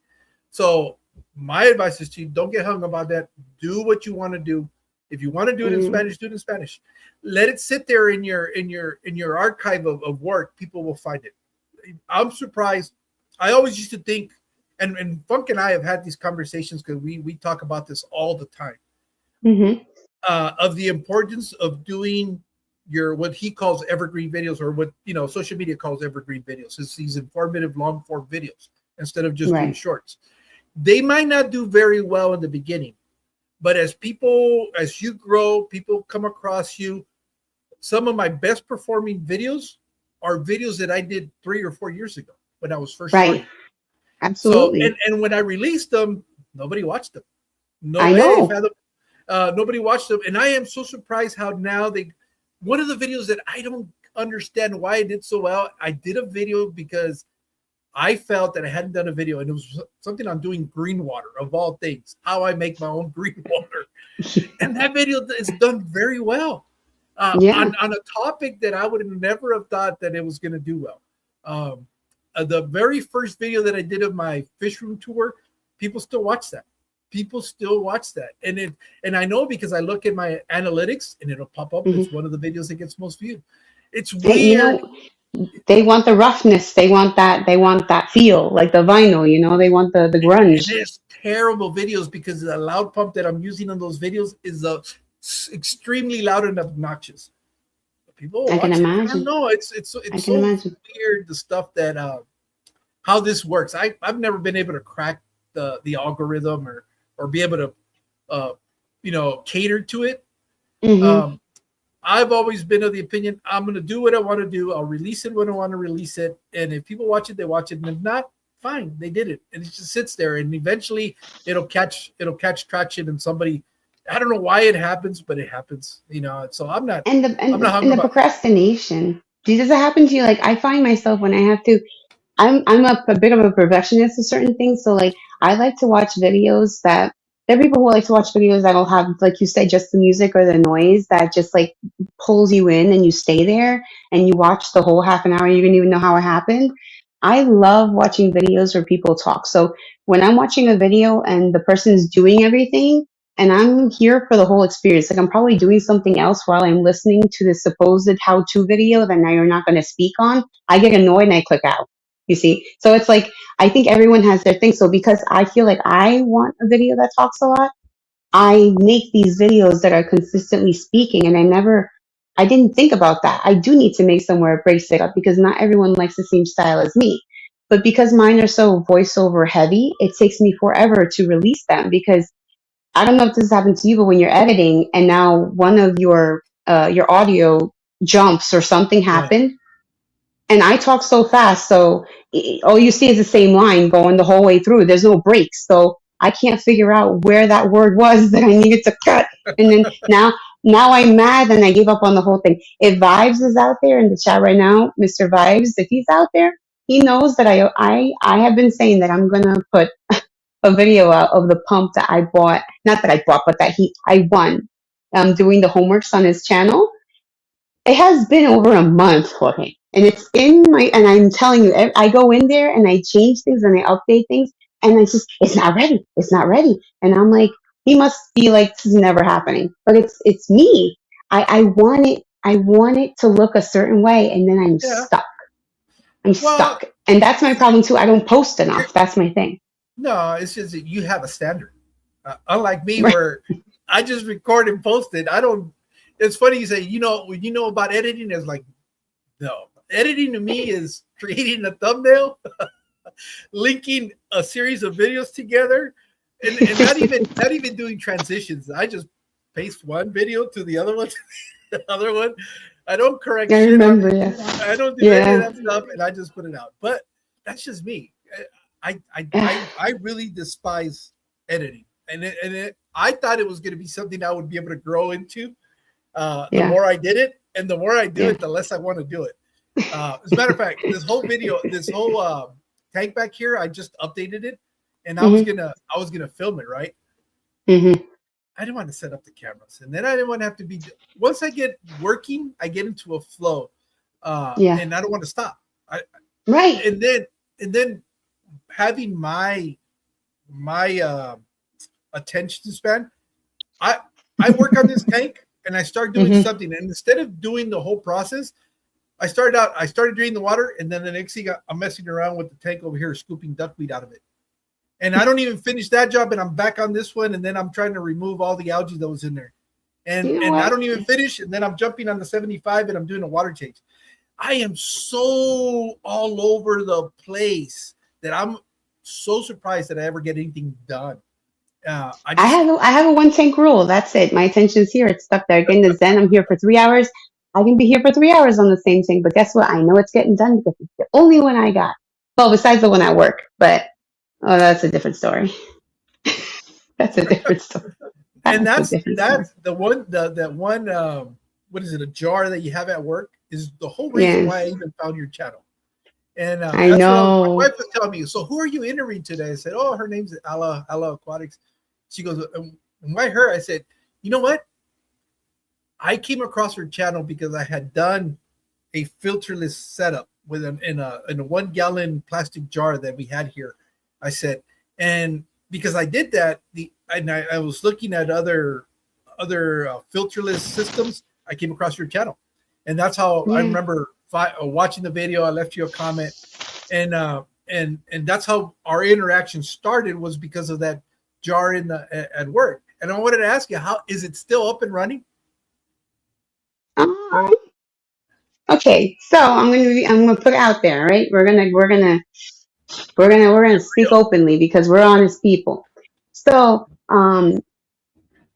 So my advice is to you, don't get hung about that. Do what you want to do. If you want to do it in Hmm. Spanish, do it in Spanish. Let it sit there in your archive of work. People will find it. I'm surprised. I always used to think, and Funk and I have had these conversations because we talk about this all the time, Hmm. of the importance of doing your what he calls evergreen videos, or what social media calls evergreen videos. It's these informative long form videos instead of just doing Right. shorts. They might not do very well in the beginning, but as you grow, people come across you. Some of my best performing videos are videos that I did 3 or 4 years ago when I was first Right. starting. So and Absolutely. and when I released them, nobody watched them. No, I hey, know. Fathom, nobody watched them, and I am so surprised how now they. One of the videos that I don't understand why I did so well. I did a video because I felt that I hadn't done a video, and it was something on doing green water of all things, how I make my own green water, and that video is done very well, Yeah. on a topic that I would have never have thought that it was going to do well. Um, the very first video that I did of my fish room tour, people still watch that. People still watch that, and I know because I look at my analytics and it'll pop up. It's Hmm. one of the videos that gets most viewed. It's Hey, weird. they want the roughness. They want that feel, like the vinyl. They want the And grunge. it's terrible videos because the loud pump that I'm using on those videos is extremely loud and obnoxious. People will I can watch it. I don't imagine. know. It's I can so imagine. weird the stuff that how this works. I've never been able to crack the algorithm or be able to uh, cater to it. Hmm. Um, I've always been of the opinion I'm going to do what I want to do. I'll release it when I want to release it, and if people watch it, they watch it, and if not, fine, they did it, and it just sits there, and eventually it'll catch traction, and somebody. I don't know why it happens, but it happens. So I'm not And the I'm not and, hung and the about. procrastination. Does that happen to you? Like, I find myself when I have to. I'm a bit of a perfectionist of certain things, so like I like to watch videos that there are people who like to watch videos that'll have, like you said, just the music or the noise that just like pulls you in and you stay there and you watch the whole half an hour. You didn't even know how it happened. I love watching videos where people talk. So when I'm watching a video and the person's doing everything and I'm here for the whole experience, like I'm probably doing something else while I'm listening to the supposed how-to video that now you're not going to speak on. I get annoyed and I click out. You see? So it's like, I think everyone has their thing. So because I feel like I want a video that talks a lot, I make these videos that are consistently speaking. And I didn't think about that. I do need to make somewhere it breaks it up because not everyone likes the same style as me. But because mine are so voiceover heavy, it takes me forever to release them because I don't know if this has happened to you, but when you're editing and now one of your audio jumps or something Yeah, happened, and I talk so fast, so all you see is the same line going the whole way through. There's no breaks, so I can't figure out where that word was that I needed to cut. And then now I'm mad and I gave up on the whole thing. If Vibes is out there in the chat right now, Mr. Vibes, if he's out there, he knows that I have been saying that I'm gonna put a video out of the pump that I bought, not that I bought, but that I won doing the homeworks on his channel. It has been over a month for him. And it's in my, and I'm telling you, I go in there and I change things and I update things and it's not ready. It's not ready. And I'm like, he must be like, this is never happening. But it's me. I want it to look a certain way and then I'm Yeah. stuck. I'm Well, stuck. And that's my problem too. I don't post enough. That's my thing. no, it's just that you have a standard. Unlike me, Right. where I just record and post it. I don't. It's funny you say, when you know about editing, it's like, no. Editing to me is creating a thumbnail, linking a series of videos together, and not even doing transitions. I just paste one video to the other one, to the other one. I don't correct I shit on remember, it. yeah. I don't do any of Yeah. that stuff, and I just put it out. But that's just me. I really despise editing, I thought it was going to be something I would be able to grow into. The Yeah. more I did it, and the more I do Yeah. it, the less I want to do it. As a matter of fact, this whole tank back here, I just updated it, and I was gonna film it, right. Hmm. I didn't want to set up the cameras, and then I didn't want to have to be. Once I get working, I get into a flow, Yeah. and I don't want to stop. Right. And then having my attention span, I work on this tank and I start doing Hmm. something, and instead of doing the whole process, I started doing the water, and then the next thing I'm messing around with the tank over here, scooping duckweed out of it. And I don't even finish that job, and I'm back on this one, and then I'm trying to remove all the algae that was in there. You know And I what? don't even finish, and then I'm jumping on the 75 and I'm doing a water change. I am so all over the place that I'm so surprised that I ever get anything done. I just I have a one tank rule. That's it. My attention's here. It's stuck there. Again, the Zen. I'm here for 3 hours. I can be here for 3 hours on the same thing, but guess what? I know it's getting done because it's the only one I got. Well, besides the one at work, but oh, that's a different story. That's a different story. and That's a different story. that's the one that one what is it, a jar that you have at work, is the whole reason why I Yes, even found your channel. And I that's what my know. wife was telling me. So who are you interviewing today? I said, oh, her name's Ella Aquatics. She goes, and why her? I said, you know what? I came across her channel because I had done a filterless setup with in a 1 gallon plastic jar that we had here. I said, and because I did that, I was looking at other filterless systems. I came across your channel, and that's how I Yeah. remember watching the video. I left you a comment, and that's how our interaction started, was because of that jar at work. And I wanted to ask you, how is it still up and running? Um, okay, so I'm gonna put it out there, right? We're gonna speak openly because we're honest people. So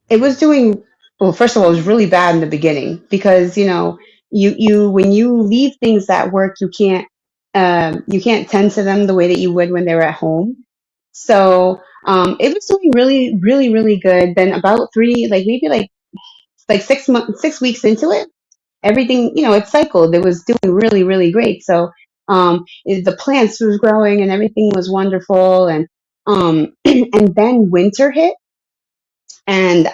it was doing well. First of all, it was really bad in the beginning because you when you leave things at work, you can't tend to them the way that you would when they were at home. So it was doing really really really good. Then about three, like maybe like 6 months, 6 weeks into it, everything, it cycled. It was doing really really great. So the plants was growing and everything was wonderful. And and then winter hit, and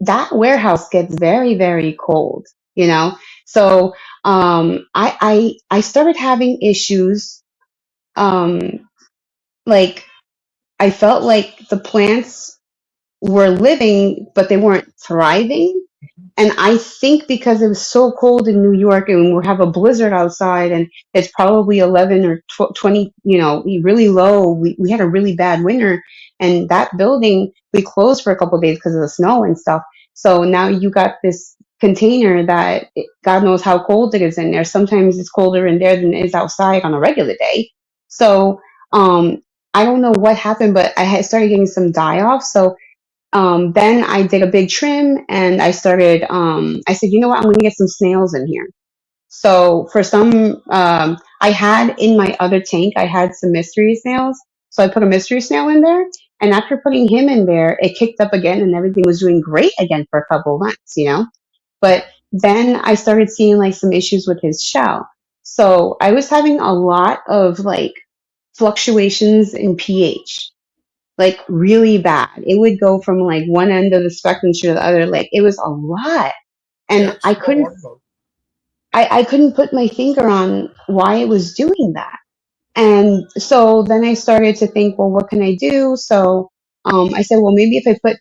that warehouse gets very very cold, so I started having issues, um like I felt like the plants were living but they weren't thriving. And I think because it was so cold in New York and we have a blizzard outside and it's probably 11 or 20, really low. We had a really bad winter, and that building, we closed for a couple of days because of the snow and stuff. So now you got this container that God knows how cold it is in there. Sometimes it's colder in there than it is outside on a regular day. So I don't know what happened, but I had started getting some die off. So then I did a big trim and I said, you know what, I'm going to get some snails in here. So for I had in my other tank, I had some mystery snails. So I put a mystery snail in there And after putting him in there, it kicked up again and everything was doing great again for a couple of months, you know? But then I started seeing like some issues with his shell. So I was having a lot of like fluctuations in pH, like really bad. It would go from like one end of the spectrum to the other. Like it was a lot. Yeah, And it's no hormone. I couldn't put my finger on why it was doing that. And so then I started to think, well, what can I do? So I said, well, maybe if I put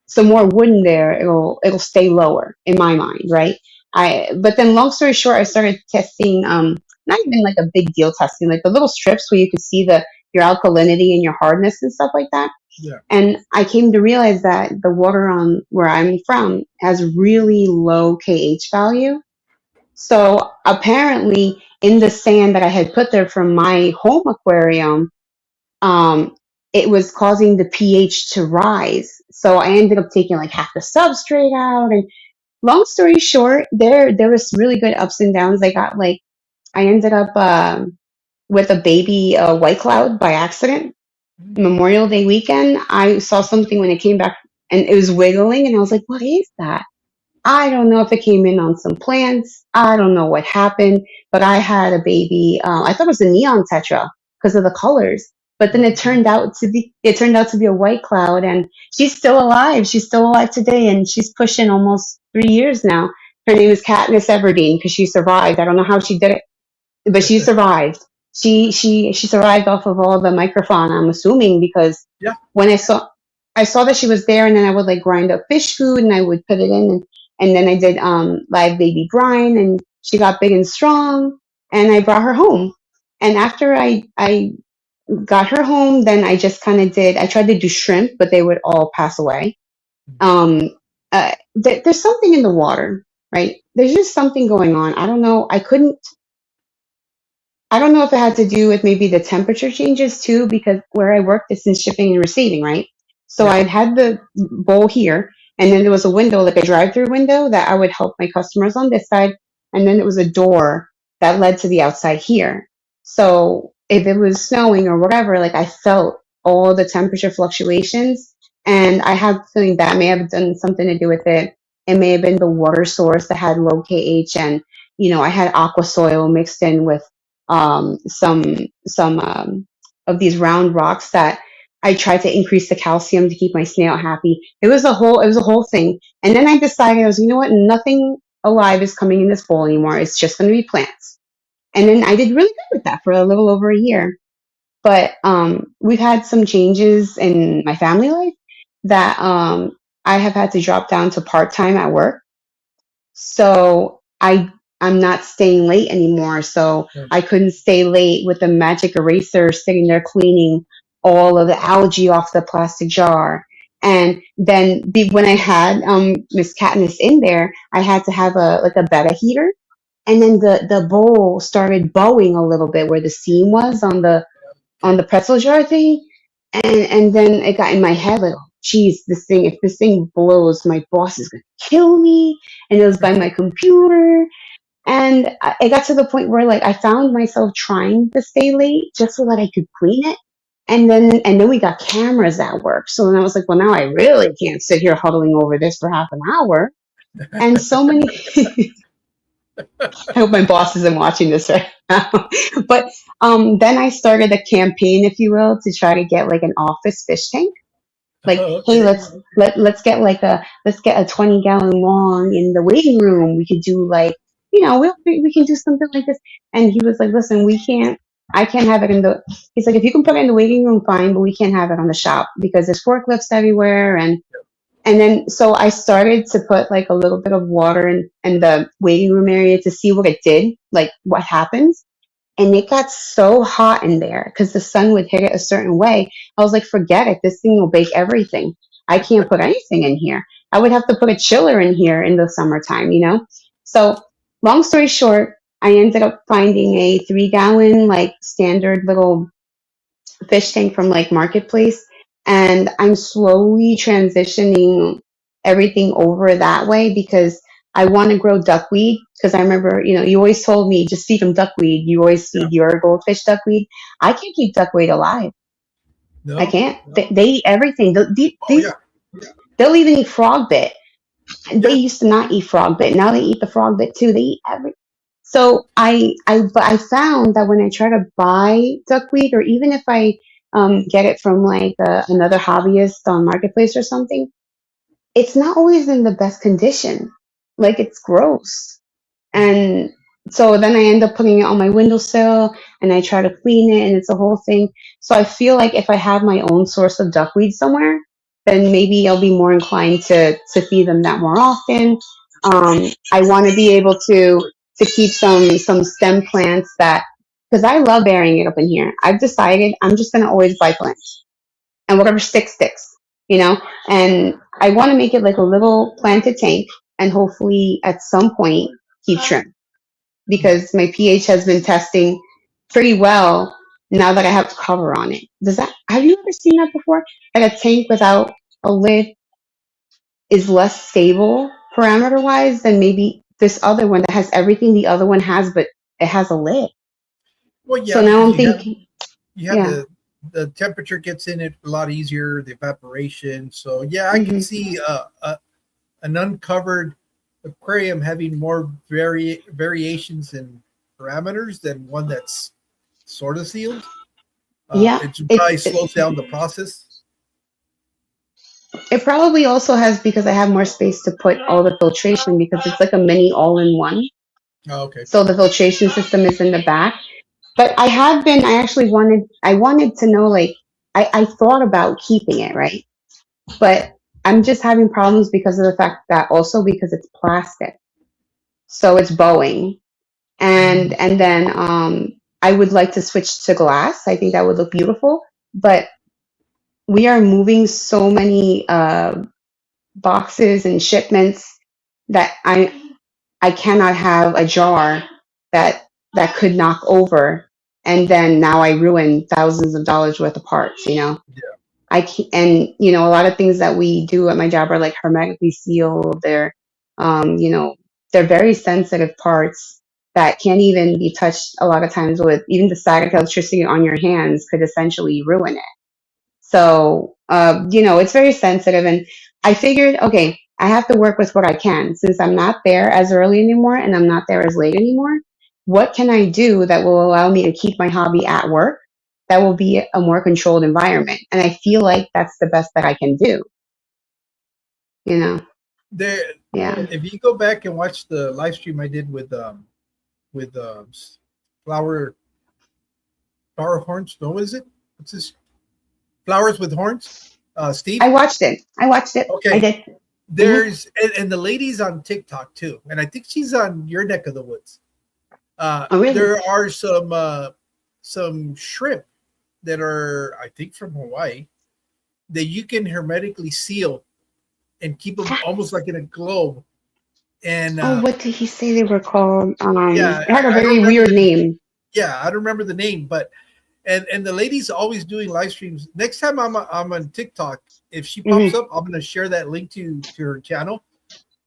some more wood in there, it'll stay lower in my mind, right? But then, long story short, I started testing, not even like a big deal testing, like the little strips where you could see your alkalinity and your hardness and stuff like that. Yeah. And I came to realize that the water on where I'm from has really low KH value. So apparently, in the sand that I had put there from my home aquarium, um, it was causing the pH to rise. So I ended up taking like half the substrate out. And long story short, there was really good ups and downs. I ended up with a baby white cloud by accident. Mm. Memorial Day weekend, I saw something when it came back and it was wiggling, and I was like, "What is that?" I don't know if it came in on some plants. I don't know what happened, but I had a baby. I thought it was a neon tetra because of the colors, but then Okay. it turned out to be a white cloud, and she's still alive. She's still alive today, and she's pushing almost 3 years now. Her name is Katniss Everdeen because she survived. I don't know how she did it, but she survived. She survived off of all the microfauna. I'm assuming because Yeah. when I saw that she was there, and then I would like grind up fish food and I would put it in, and then I did live baby brine, and she got big and strong, and I brought her home. And after I got her home, then I just kind of did. I tried to do shrimp, but they would all pass away. Um, there's something in the water, right? There's just something going on. I don't know. I don't know if it had to do with maybe the temperature changes too, because where I worked, it's in shipping and receiving, right? So Yeah. I'd had the bowl here, and then there was a window, like a drive-through window, that I would help my customers on this side, and then it was a door that led to the outside here. So if it was snowing or whatever, like I felt all the temperature fluctuations, and I have a feeling that may have done something to do with it. It may have been the water source that had low KH, and I had aqua soil mixed in with some of these round rocks that I tried to increase the calcium to keep my snail happy. It was a whole thing. And then I decided, I was, you know what, nothing alive is coming in this bowl anymore. It's just going to be plants. And then I did really good with that for a little over a year. But we've had some changes in my family life that I have had to drop down to part time at work. So I'm not staying late anymore. So Yeah. I couldn't stay late with the magic eraser sitting there cleaning all of the algae off the plastic jar. And then when I had Miss Katniss in there, I had to have a betta heater. And then the bowl started bowing a little bit where the seam was on Okay. the pretzel jar thing. And then it got in my head like, oh, geez, if this thing blows, my boss is gonna kill me. And it was by my computer. And it got to the point where like I found myself trying to stay late just so that I could clean it. And then we got cameras at work. So then I was like, well, now I really can't sit here huddling over this for half an hour. And so many I hope my boss isn't watching this right now. But then I started a campaign, if you will, to try to get like an office fish tank. Like, Oh, hey, okay. let's get a 20-gallon long in the waiting room. We could do like, we can do something like this. And he was like, listen, we can't. I can't have it in the. He's like, if you can put it in the waiting room, fine, but we can't have it on the shop because there's forklifts everywhere, and then so I started to put like a little bit of water in the waiting room area to see what it did, like what happens. And it got so hot in there because the sun would hit it a certain way. I was like, forget it. This thing will bake everything. I can't put anything in here. I would have to put a chiller in here in the summertime. So long story short, I ended up finding a 3-gallon, like standard little fish tank from like Marketplace, and I'm slowly transitioning everything over that way because I want to grow duckweed. Because I remember, you always told me just feed them duckweed. You always Yeah. feed your goldfish duckweed. I can't keep duckweed alive. I No. can't. They eat everything. Oh yeah. They'll even eat frog bit. They Yeah. used to not eat frog bit. Now they eat the frog bit too. They eat every. So but I found that when I try to buy duckweed, or even if I get it from like another hobbyist on marketplace or something, it's not always in the best condition. Like it's gross. Mhm. And so then I end up putting it on my windowsill and I try to clean it and it's a whole thing. So I feel like if I have my own source of duckweed somewhere, then maybe I'll be more inclined to feed them that more often. I want to be able to keep some stem plants that, because I love burying it up in here. I've decided I'm just gonna always buy plants and whatever sticks, you know. And I want to make it like a little planted tank, and hopefully at some point keep shrimp, Mhm. because my pH has been testing pretty well now that I have cover on it. Does that, have you ever seen that before? Like a tank without a lid is less stable parameter wise than maybe this other one that has everything the other one has, but it has a lid. Well, So yeah, now because I'm thinking, you have yeah. the temperature gets in it a lot easier, the evaporation. So yeah, I can Hmm. see an uncovered aquarium having more variations in parameters than one that's sort of sealed. Yeah, It probably slows down the process. it probably also has, because I have more space to put all the filtration, because it's like a mini all in one. Oh, okay. So the filtration system is in the back. But I actually wanted to know, like, I thought about keeping it, right? But I'm just having problems because of the fact that, also because it's plastic. So it's bowing. Mm. And then I would like to switch to glass. I think that would look beautiful. But we are moving so many boxes and shipments that I cannot have a jar that could knock over, and then now I ruin thousands of dollars worth of parts, you know. Yeah. I can, and a lot of things that we do at my job are like hermetically sealed. You know, they're very sensitive parts that can't even be touched a lot of times. With even the static electricity on your hands could essentially ruin it. So, it's very sensitive. And I figured, okay, I have to work with what I can, since I'm not there as early anymore and I'm not there as late anymore. What can I do that will allow me to keep my hobby at work? That will be a more controlled environment. And I feel like that's the best that I can do, you know? There, Yeah. if you go back and watch the live stream I did with flower flower horns. No, what is it? What's this? Flowers with horns. Steve. I watched it. I watched it. I Okay. did. Hmm. There's and the lady's on TikTok too, and I think she's on your neck of the woods. Oh, really? There are some shrimp that are, I think, from Hawaii that you can hermetically seal and keep them almost like in a globe. And Oh, what did he say they were called? yeah, It had a I don't very remember weird the name. yeah, I don't remember the name, but and the lady's always doing live streams. Next time I'm on TikTok, if she pops Hmm. up, I'm gonna share that link to her channel,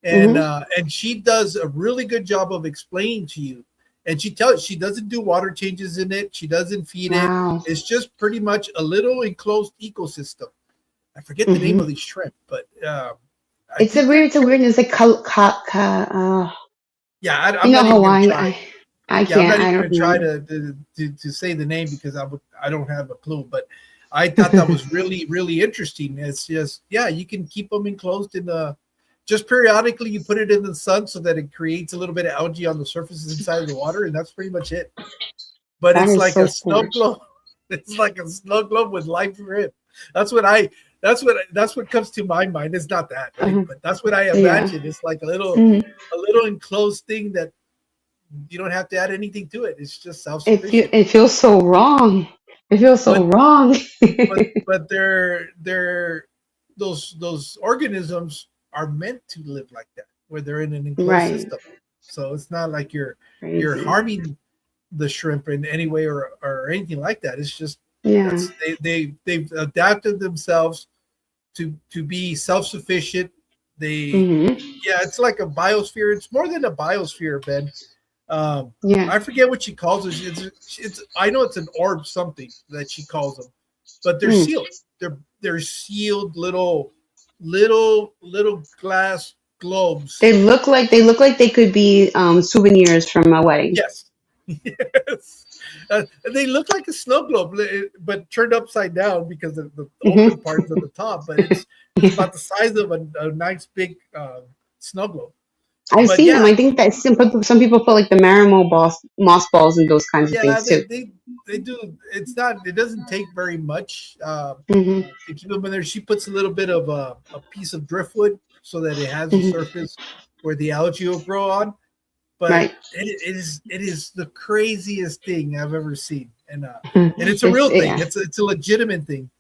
Hmm. and she does a really good job of explaining to you. And she doesn't do water changes in it. She doesn't feed it. Wow. It's just pretty much a little enclosed ecosystem. I forget the name of Hmm. these shrimp, but I It's a think weird. they're It's a weirdness. Like yeah. you I'm know, not even gonna Hawaii. try. I Yeah, I'm can't. not I even don't gonna try remember. to say the name because I don't have a clue. But I thought that was really interesting. It's just yeah, you can keep them enclosed in the just periodically you put it in the sun so that it creates a little bit of algae on the surfaces inside of the water, and that's pretty much it. But That it's is like so a snow smart. globe. It's like a snow globe with life shrimp. That's what that's what comes to my mind. It's not that right, Uh, but that's what I yeah. imagine. It's like Hmm. a little enclosed thing that you don't have to add anything to it. It's just self sufficient. It feels so wrong. It feels so But wrong. but they're those organisms are meant to live like that, where they're in an enclosed Right. system. So it's not like you're Crazy. harming the shrimp in any way or anything like that. It's just Yeah. that's they've adapted themselves to be self sufficient. They Hmm. yeah, it's like a biosphere. It's more than a biosphere, Ben. Yeah. I forget what she calls it. It's I know it's an orb something that she calls them. but they're Mm. sealed. They're sealed little glass globes. They look like they could be souvenirs from a wedding. Yes, yes. They look like a snow globe, but turned upside down because of the Hmm. open parts at the top. But it's about the size of a nice big snow globe. I've But seen them. yeah, I think that some people put like the Marimo balls, moss balls, and those kinds of yeah, things too. they do. It's not. It doesn't take very much Hmm. to keep them in there. She puts a little bit of a piece of driftwood so that it has a Hmm. surface where the algae will grow on. But Right. it is the craziest thing I've ever seen, and it's a It's real thing. yeah. It's a legitimate thing.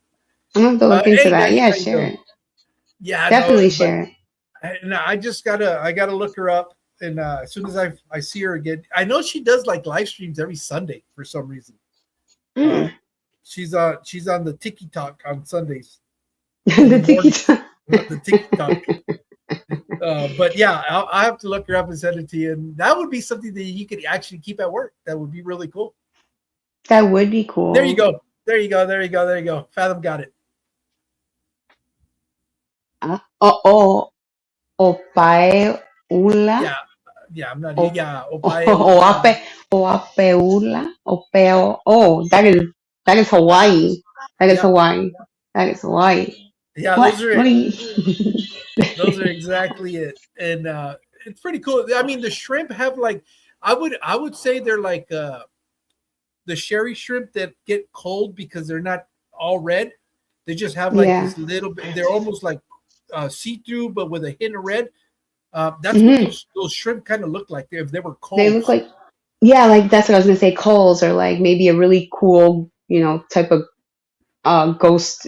I'm gonna have to look into Hey that. Maggie, Yeah, how you share doing? it. Yeah, no, Definitely but share it. no, I gotta look her up, and as soon as I see her again, I know she does like live streams every Sunday for some reason. Uh, Mm. she's on the TikTok on Sundays in the The tiki mornings. time. The TikTok. But yeah, I'll have to look her up and send it to you. And that would be something that you could actually keep at work. That would be really cool. That would be There you cool. go. There you go. There you go. There you go. Fathom got it. Oh, Opaeula. Yeah. Yeah. I'm not. O, Yeah. Oape, Oapeula. Opeo. Oh, that is Hawaii. That is Yeah. Hawaii. That is Hawaii. Yeah. What? Those are What are it. you? Those are exactly it. And it's pretty cool. I mean, the shrimp have like, I would say they're like the sherry shrimp that get cold because they're not all red. They just have like Yeah. this little bit. They're almost like see through, but with a hint of red. That's what Hmm. those shrimp kind of look like if they were They look coals. like, yeah, like that's what I was gonna say. Coals or like maybe a really cool, type of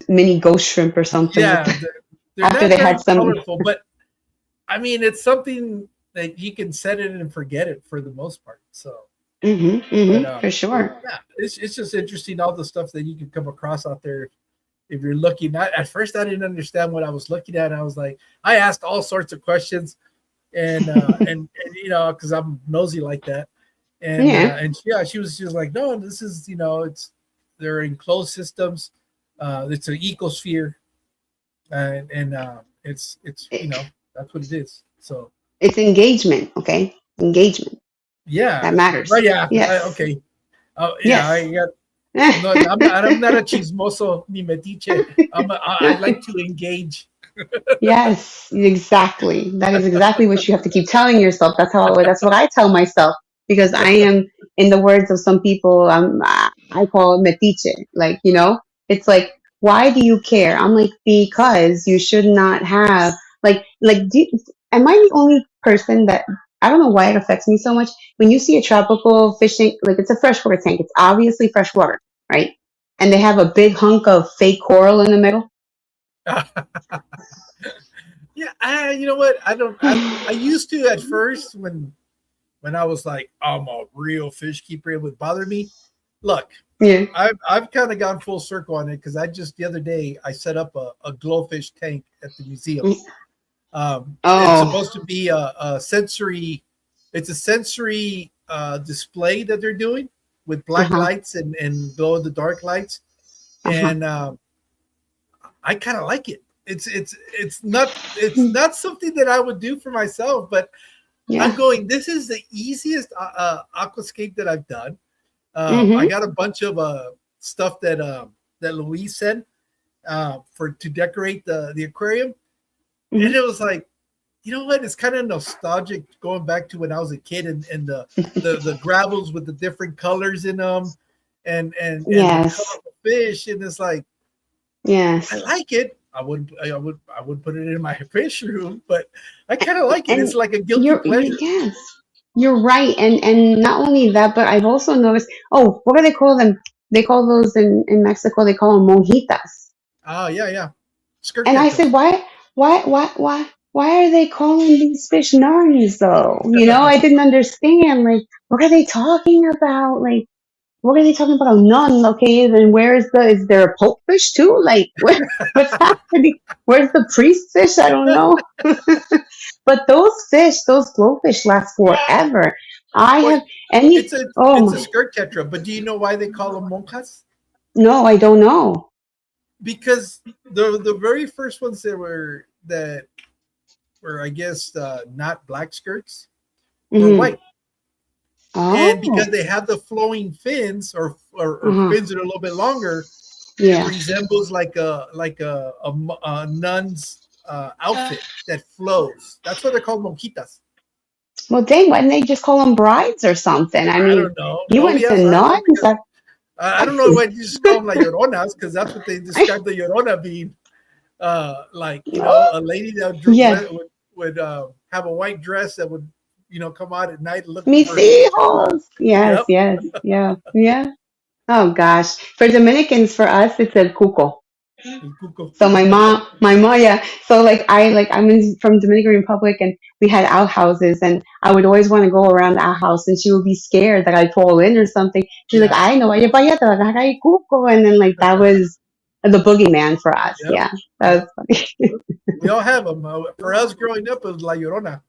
mini ghost shrimp or something with Yeah, they're after not they had very some. colorful, but I mean, it's something that you can set it and forget it for the most part. So, Hmm. but For sure. yeah, it's just interesting all the stuff that you can come across out there if you're looking. At first, I didn't understand what I was looking at. I was like, I asked all sorts of questions, and because I'm nosy like that, Yeah. and yeah, she was like, no, this is it's they're enclosed systems. It's an ecosphere, and it's It- that's what it is. So it's engagement, okay? Engagement. yeah, That matters. but yeah, Yes. okay, yeah, Yes. I got no, I'm not a chismoso ni metiche. I like to engage. Yes, exactly. That is exactly what you have to keep telling yourself. That's what I tell myself because I am, in the words of some people, I call it metiche. Like, it's like, why do you care? I'm like, because you should not have, am I the only person that, I don't know why it affects me so much. When you see a tropical fishing, like it's a freshwater tank, it's obviously fresh water, right? And they have a big hunk of fake coral in the middle. Yeah, you know what? I don't. I used to at first when I was like, I'm a real fish keeper. It would bother me. Look, Yeah. I've kind of gone full circle on it because I just the other day I set up a glowfish tank at the museum. It's Oh. supposed to be a sensory. It's a sensory display that they're doing with black Uh-huh. lights and glow in the dark lights, Uh-huh. and I kind of like it. It's not something that I would do for myself, but I'm Yeah. going. This is the easiest aquascape that I've done. I Mm-hmm. got a bunch of stuff that Louise sent for to decorate the aquarium, and Mm-hmm. it was like, you know what? It's kind of nostalgic going back to when I was a kid and the gravels with the different colors in them, and the Yes. colorful fish, and it's like I Yes. like it. I would put it in my fish room, but I kind of like it. It's And like a guilty pleasure. yes, you're right. And not only that, but I've also noticed. Oh, what do they call them? They call those in Mexico. They call them monjitas. Oh yeah, yeah. Skirt And I said, tetras. why are they calling these fish nuns though? I didn't understand. Like, what are they talking about? Like, what are they talking about? A nun, okay? Then is there a pope fish too? Like, what's happening? Where's the priest fish? I don't know. But those glowfish last forever. I Well, have any, it's a oh it's a my, skirt tetra, but do you know why they call them monjas? no, I don't know. because the very first ones that were I guess not black skirts were Hmm. white, and because Oh. they have the flowing fins or Uh-huh. fins that are a little bit longer, it Yeah. resembles a nun's outfit that flows. That's why they're called monjitas. Well, dang, why didn't they just call them brides or something? I I mean, don't know. he Oh went to yes, I don't know nuns. because I don't know why you just call them la lloronas because that's what they describe the llorona being. Like Oh, a lady that yeah. would have a white dress that would come out at night looking Mis for her future. hijos. Yes, Yep. yes, yeah, yeah. Oh gosh. For Dominicans, for us, it's el cuco. El cuco. So my mom, yeah. So I'm from Dominican Republic, and we had outhouses, and I would always want to go around the outhouse, and she would be scared that I'd fall in or something. She's like, Yeah. "I know, vaya para allá, te va a agarrar el cuco," and then like that was the boogeyman for us. Yep. Yeah, that Yep. was funny. We all have them. For us growing up, it was la llorona.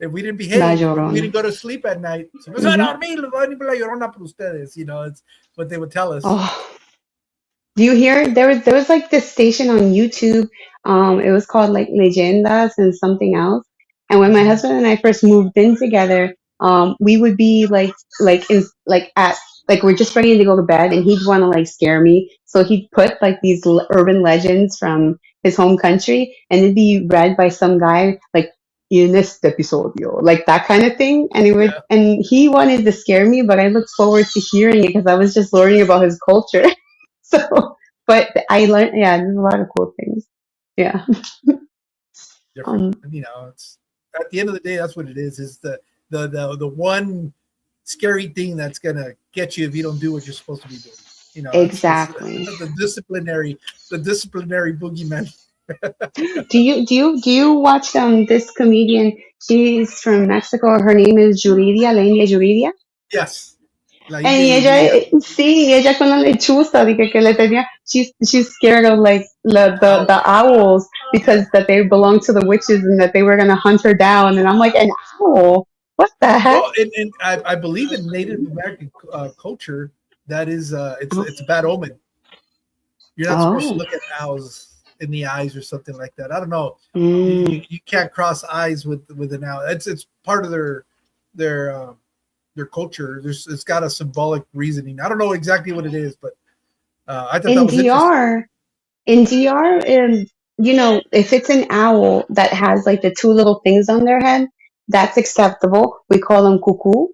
If we didn't La behave or we Llorona. didn't go to sleep at night, si no se van a Hmm. dormir, les va a venir la llorona por ustedes. It's what they would tell us. Oh. Do you hear there was like this station on YouTube. It was called like Leyendas and something else. And when my Mhm. husband and I first moved in together, we would be at like we're just ready to go to bed, and he'd want to like scare me. So he'd put like these urban legends from his home country, and it'd be read by some guy like in this episodio, like that kind of thing. Yeah. And he wanted to scare me, but I looked forward to hearing it because I was just learning about his culture. So, but I learned, yeah, there's a lot of cool things. Yeah. Different. Um, It's at the end of the day, that's what it is. Is the one scary thing that's gonna get you if you don't do what you're supposed to be doing. It's exactly. the disciplinary boogeyman. Do you watch this comedian? She's from Mexico. Her name is Yuridia, la India Yuridia. Yes, la And India Yuridia. sí, ella con la lechuza, de que le tenía, she's scared of like the Owls. owls Yeah. because that they belong to the witches and that they were gonna hunt her down. And I'm like, an owl? What the heck? Well, and I believe in Native American culture that is it's a bad omen. You're not supposed to Oh. look at owls in the eyes or something like that. I don't know. You Mm. you, you can't cross eyes with an owl. It's part of their their culture. It's got a symbolic reasoning. I don't know exactly what it is, but I thought that In was interesting. DR, if it's an owl that has like the two little things on their head, that's acceptable. We call them cuckoo.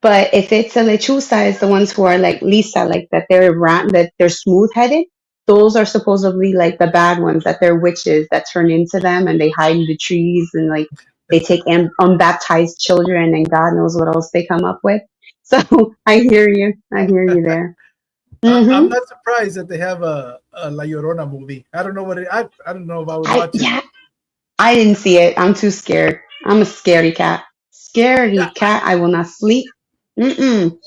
But if it's a lechuza, it's the ones who are like lisa, like that they're smooth headed. Those are supposedly like the bad ones, that they're witches that turn into them and they hide in the trees and like they take unbaptized children and God knows what else they come up with. So I hear you. I hear you there. I'm Hmm. not surprised that they have a La Llorona movie. I don't know I don't know if I would I watch it. Yeah, I didn't see it. I'm too scared. I'm a scaredy cat. Yeah, Scaredy cat. I will not sleep. Mm-mm.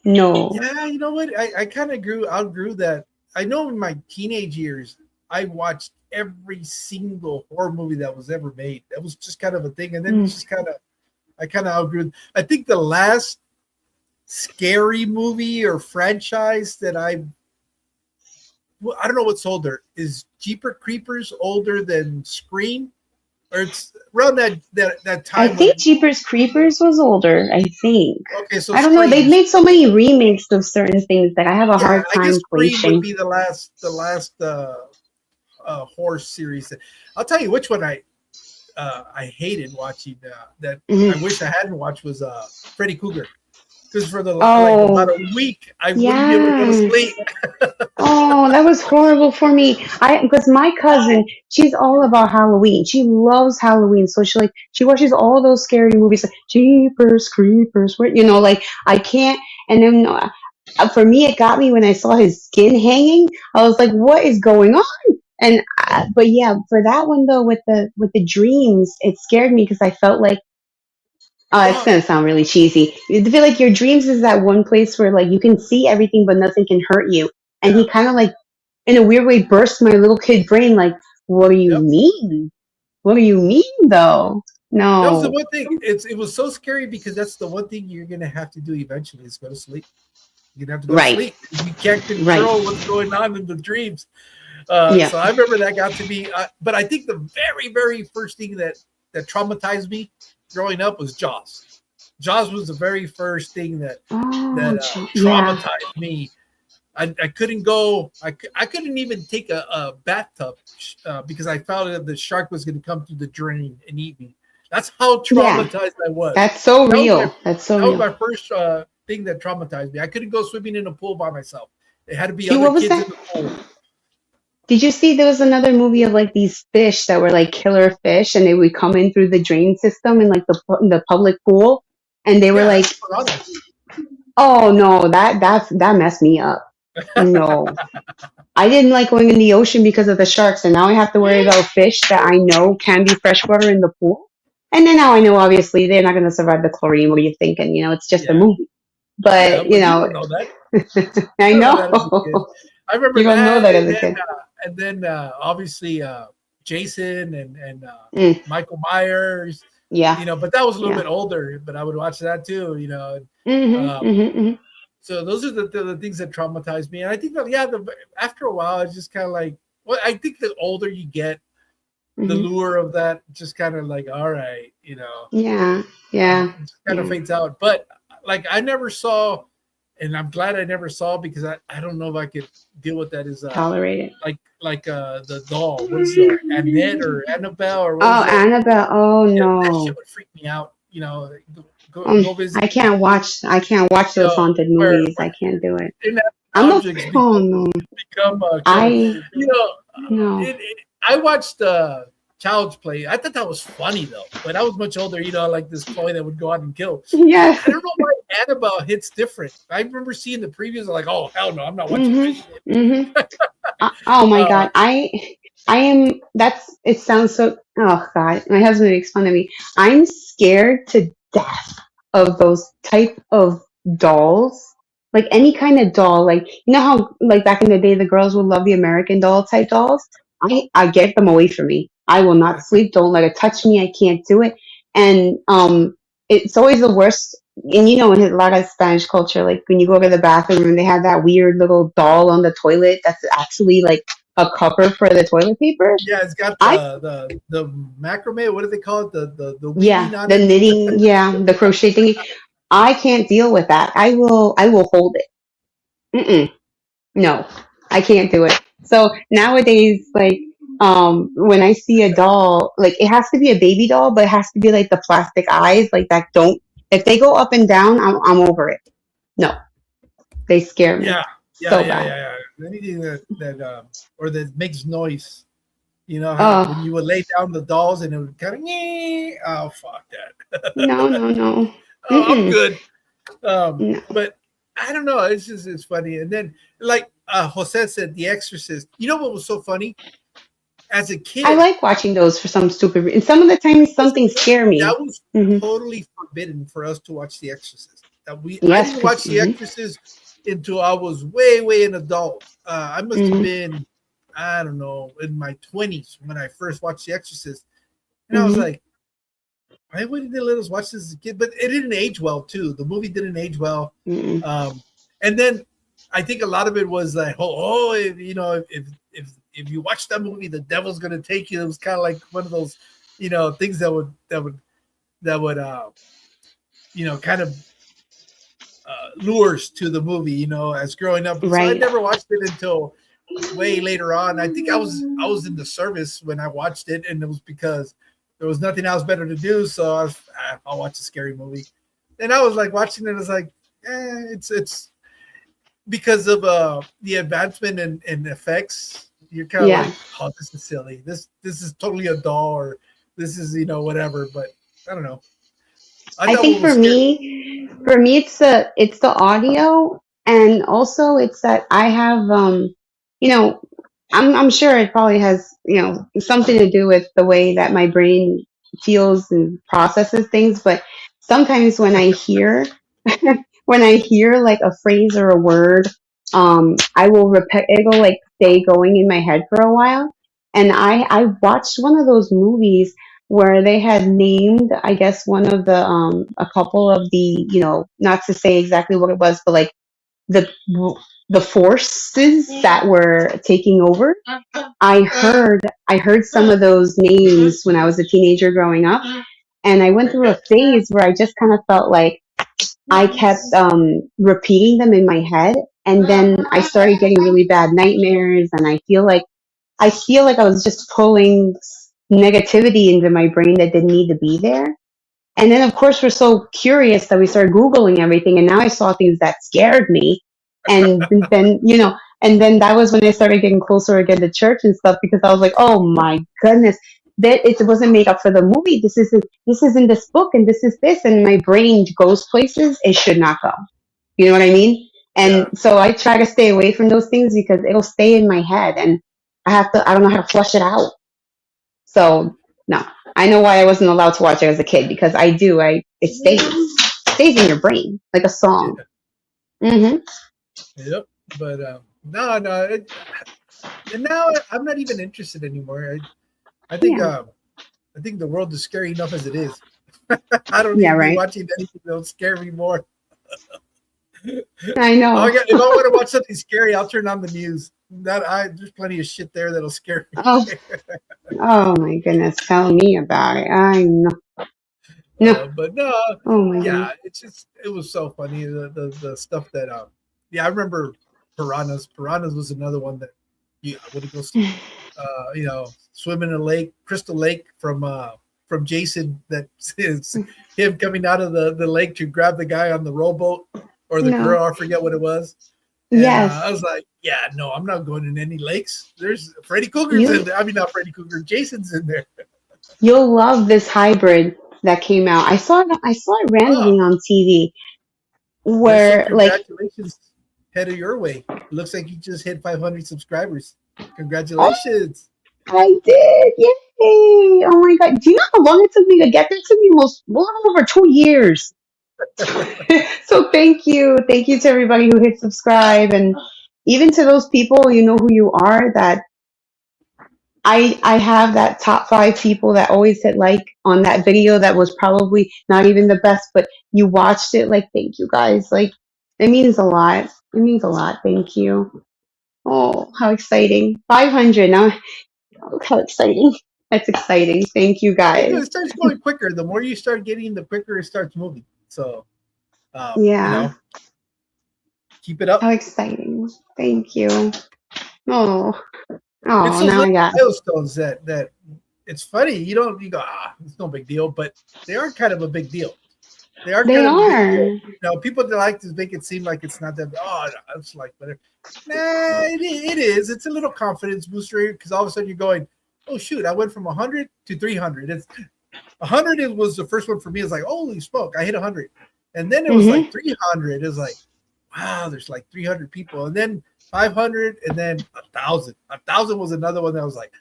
No. yeah. You know what? I kind of outgrew that. I know in my teenage years, I watched every single horror movie that was ever made. That was just kind of a thing, and then Mm. it's just I kind of outgrew. I think the last scary movie or franchise that I don't know what's older. Is Jeeper Creepers older than Scream? Or it's around that I time think when Jeepers Creepers was older. I think. okay, so I don't know. They've Scream. made so many remakes of certain things that I have a Yeah, hard I guess time Scream would placing. be the last horror series. I'll tell you which one I hated watching that I Mhm. wish I hadn't watched was Freddy Cougar because for the like about Oh, a week I wouldn't be able to go to yeah. sleep. Oh, that was horrible for me. Because my cousin, she's all about Halloween. She loves Halloween, so she watches all those scary movies, like Jeepers Creepers. Like I can't. And then for me, it got me when I saw his skin hanging. I was like, what is going on? And but yeah, for that one though, with the dreams, it scared me because I felt like. It's Well, gonna sound really cheesy. I feel like your dreams is that one place where like you can see everything, but nothing can hurt you. And yeah, he kind of like in a weird way burst my little kid brain like, what do you yep. mean? What do you mean though? That was the No. one thing. It was so scary because that's the one thing you're gonna have to do eventually is go to sleep. You're gonna have to go to Right. sleep. You can't Right. control what's going on in the dreams. Yeah. So I remember that got to be, but I think the very, very first thing that traumatized me growing up was Jaws. Jaws was the very first thing that Oh, yeah. traumatized me. I couldn't go. I couldn't even take a bathtub because I felt that the shark was going to come through the drain and eat me. That's how Yeah. traumatized I was. That's so That was my real. That's so that was real. my first thing that traumatized me. I couldn't go swimming in a pool by myself. It had to be See, other what was kids that? in the pool. Did you see there was another movie of like these fish that were like killer fish and they would come in through the drain system in like the public pool and they were Yeah, like, that's piranhas. "Oh no, that messed me up." No. I didn't like going in the ocean because of the sharks and now I have to worry about fish that I know can be freshwater in the pool. And then now I know obviously they're not going to survive the chlorine. What are you thinking? It's just a Yeah, movie. yeah, But, but you don't know that. I You don't know know. that as a kid. I remember You don't know that, that as a kid. and then obviously Jason and Mm, Michael Myers. yeah. But that was a little Yeah. bit older. But I would watch that too. Mhm. Um, Mhm. Mhm. so those are the things that traumatized me. And I think that after a while, it's just kind of like. Well, I think the older you get, the Mhm. lure of that just kind of like, all right, Yeah. Yeah. it just kind of Yeah. fades out. But like I never saw, and I'm glad I never saw because I don't know if I could deal with that. Is Tolerate it. like the doll? What is the Annette or Annabelle or what was Oh, that? Annabelle. Oh Yeah, that shit no. would freak me out. Go visit. I can't watch. I can't watch You those know, haunted movies. where I can't do it. inanimate I'm a. objects Oh no. become killer. I You know, no. I watched Child's Play. I thought that was funny though, but I was much older. Like this toy that would go out and kill. Yes. I don't know why Annabelle hits different. I remember seeing the previews, like, oh hell no, I'm not watching Mhm. this shit. Mhm. Oh my Uh, God. I am. That's. It sounds so. Oh God. My husband makes fun of me. I'm scared to death of those type of dolls. Like any kind of doll. Like how like back in the day the girls would love the American doll type dolls. I get them away from me. I will not sleep. Don't let it touch me. I can't do it. And it's always the worst. And in a lot of Spanish culture, like when you go to the bathroom and they have that weird little doll on the toilet that's actually like a cover for the toilet paper. yeah, it's got I the macrame. What do they call it? The Yeah, weaving on the it. knitting, yeah, the crochet thingy. I can't deal with that. I will hold it. Mm-mm, no, I can't do it. So nowadays, like, when I see a doll, like it has to be a baby doll, but it has to be like the plastic eyes, like that don't. If they go up and down, I'm over it. No, they scare me Yeah, yeah, so yeah, bad. yeah, yeah. Anything that or that makes noise. How when Oh you would lay down the dolls and it would kind of, oh fuck that. no, no, no. Oh, I'm Mm-mm. good. No. But I don't know. It's funny. And then like Jose said, The Exorcist. You know what was so funny? As a I kid, like watching those for some stupid reason. Some of the times as something a kid, scare me. that was Hmm. totally forbidden for us to watch The Exorcist. I Yes, didn't because watch The Exorcist until I was way, way an adult. I must have hmm been, I don't know, in my 20s when I first watched The Exorcist. And I was hmm like, why wouldn't they let us watch this as a kid? But it didn't age well too. The movie didn't age well. hmm And then I think a lot of it was like, if you watch that movie, the devil's gonna take you. It was kind of like one of those, things that would kind of lures to the movie, as growing up. So I right. never watched it until way later on. I think I was in the service when I watched it, and it was because there was nothing else better to do. So I'll watch a scary movie. And I was like watching it. I was like, it's because of the advancement in effects. You're kind of Yeah. like, oh, this is silly. This is totally a doll, or this is whatever. But I don't know. I I thought think what was scary. for me it's the audio, and also it's that I have you know I'm sure it probably has something to do with the way that my brain feels and processes things, but sometimes when I hear when I hear like a phrase or a word, I will repeat. It'll like stay going in my head for a while. And I watched one of those movies where they had named, I guess, one of the a couple of the not to say exactly what it was, but like the forces that were taking over. I heard some of those names when I was a teenager growing up, and I went through a phase where I just kind of felt like I kept repeating them in my head, and then I started getting really bad nightmares, and I feel like I was just pulling negativity into my brain that didn't need to be there. And then, of course, we're so curious that we started Googling everything. And now I saw things that scared me. And then, and then that was when I started getting closer again to church and stuff because I was like, oh my goodness, that it wasn't made up for the movie. This is in this book and this is this. And my brain goes places it should not go. You know what I mean? Yeah. And so I try to stay away from those things because it'll stay in my head and I don't know how to flush it out. So no, I know why I wasn't allowed to watch it as a kid because it stays in your brain like a song. Yeah. Hmm. Yep. But no. And now I'm not even interested anymore. I think Yeah. I think the world is scary enough as it is. I don't Yeah. need to be Right. watching anything that'll scare me more. I know. If I want to watch something scary, I'll turn on the news. There's plenty of shit there that'll scare me. Oh. Oh my goodness. Tell me about it. I know. No. But no, Oh my yeah, goodness. it was so funny the stuff that yeah, I remember piranhas. Piranhas was another one that you when he goes swim in a lake, Crystal Lake from Jason, that is him coming out of the lake to grab the guy on the rowboat or the No. girl, I forget what it was. And Yes. I was like, yeah, no, I'm not going in any lakes. There's Freddy Cougar's You in there. I mean, not Freddy Cougar, Jason's in there. you'll love this hybrid that came out. I saw it Oh, randomly on TV there's some where like congratulations headed your way. Looks like you just hit 500 subscribers. oh, Congratulations. I did. Yay. Oh my God. Do you know how long it took me to get there? It took me almost well over 2 years. So thank you. Thank you to everybody who hit subscribe and even to those people, you know who you are, that I have that top 5 people that always hit like on that video that was probably not even the best, but you watched it. Like, thank you guys. Like, it means a lot. It means a lot. Thank you. Oh, how exciting. 500 now. Oh, how exciting. That's exciting. Thank you It guys. starts going quicker. The more you start getting, the quicker it starts moving. So, Yeah. keep it How up. exciting. Thank you. Oh, It's oh, those now I little got. milestones that it's funny. You go, it's no big deal, but they are kind of a big deal. They are They kind of a big deal. are. People that like to make it seem like it's not that. Oh, no, it's like whatever. Nah, it is. It's a little confidence booster because all of a sudden you're going, oh shoot, I went from 100 to 300. It's 100 was the first one for me. It's like, holy smoke, I hit 100, and then it was like Hmm. 300. It's like, wow, there's like 300 people, and then 500, and then 1,000. 1,000 was another one that was like,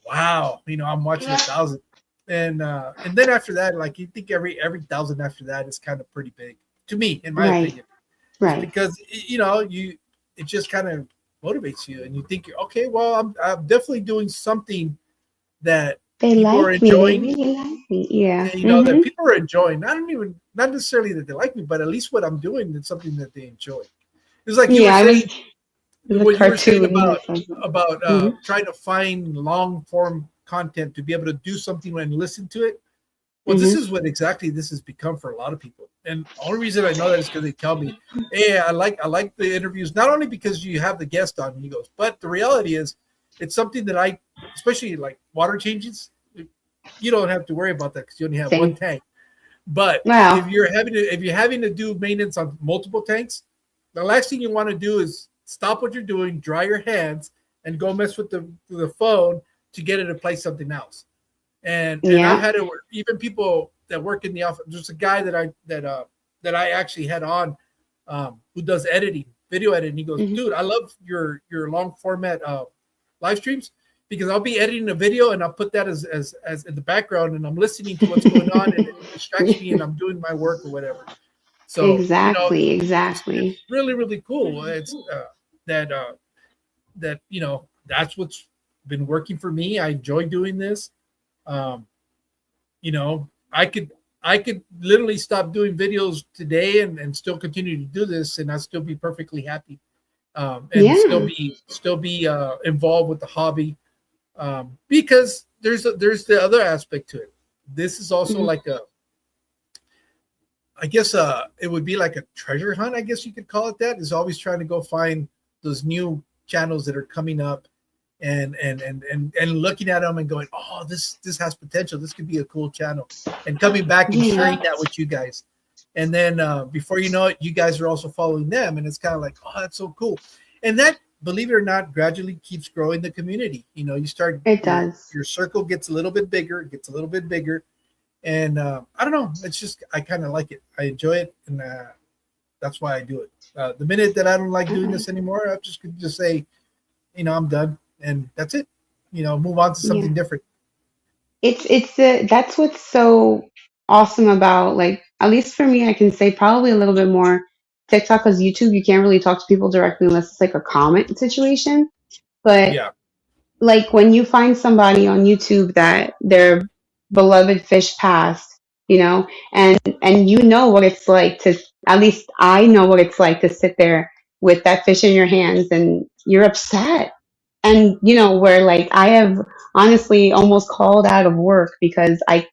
wow, I'm watching 1,000, and then after that, like you think every thousand after that is kind of pretty big to me, in my Right. opinion, just Right. because it just kind of motivates you, and you think, okay, well, I'm definitely doing something that They people are like me. They enjoying. really like me. Yeah. And, that Hmm. people are enjoying. Not necessarily that they like me, but at least what I'm doing is something that they enjoy. It's like you were Yeah. saying, It was a what you were saying cartoon. That says that. about Hmm. trying to find long form content to be able to do something and listen to it. Well, this Hmm. is what exactly this has become for a lot of people. And the only reason I know that is because they tell me, hey, I like the interviews, not only because you have the guest on, and he goes, but the reality is it's something that especially like water changes, you don't have to worry about that because you only have one Same. tank. But Wow. if you're having to do maintenance on multiple tanks, the last thing you want to do is stop what you're doing, dry your hands, and go mess with the phone to get it to play something else. And I've Yeah. had it where even people that work in the office. There's a guy that I actually had on, who does editing, video editing. He goes, Hmm. dude, I love your long format live streams because I'll be editing a video and I'll put that as in the background and I'm listening to what's going on and it distracts me and I'm doing my work or whatever. So Exactly. it's Exactly. really really cool. It's that that's what's been working for me. I enjoy doing this. Um, I could I could literally stop doing videos today and still continue to do this, and I'd still be perfectly happy, and Yeah. still be involved with the hobby, because there's the other aspect to it. This is also Mhm. like a, I guess it would be like a treasure hunt. I guess you could call it that. Is always trying to go find those new channels that are coming up, and looking at them and going, oh, this has potential. This could be a cool channel, and coming back and sharing Yeah. that with you guys. And then before you know it, you guys are also following them, and it's kind of like, oh, that's so cool. And that, believe it or not, gradually keeps growing the community. You know, you start It does. your circle gets a little bit bigger, it gets a little bit bigger, and I don't know. It's just I kind of like it. I enjoy it, and that's why I do it. The minute that I don't like doing this anymore, I just could just say, I'm done, and that's it. Move on to Yeah. something different. That's what's so awesome about, like, at least for me, I can say probably a little bit more TikTok, because YouTube you can't really talk to people directly unless it's like a comment situation. But Yeah. like when you find somebody on YouTube that their beloved fish passed, and you know what it's like to, at least I know what it's like to sit there with that fish in your hands and you're upset. And where like I have honestly almost called out of work because I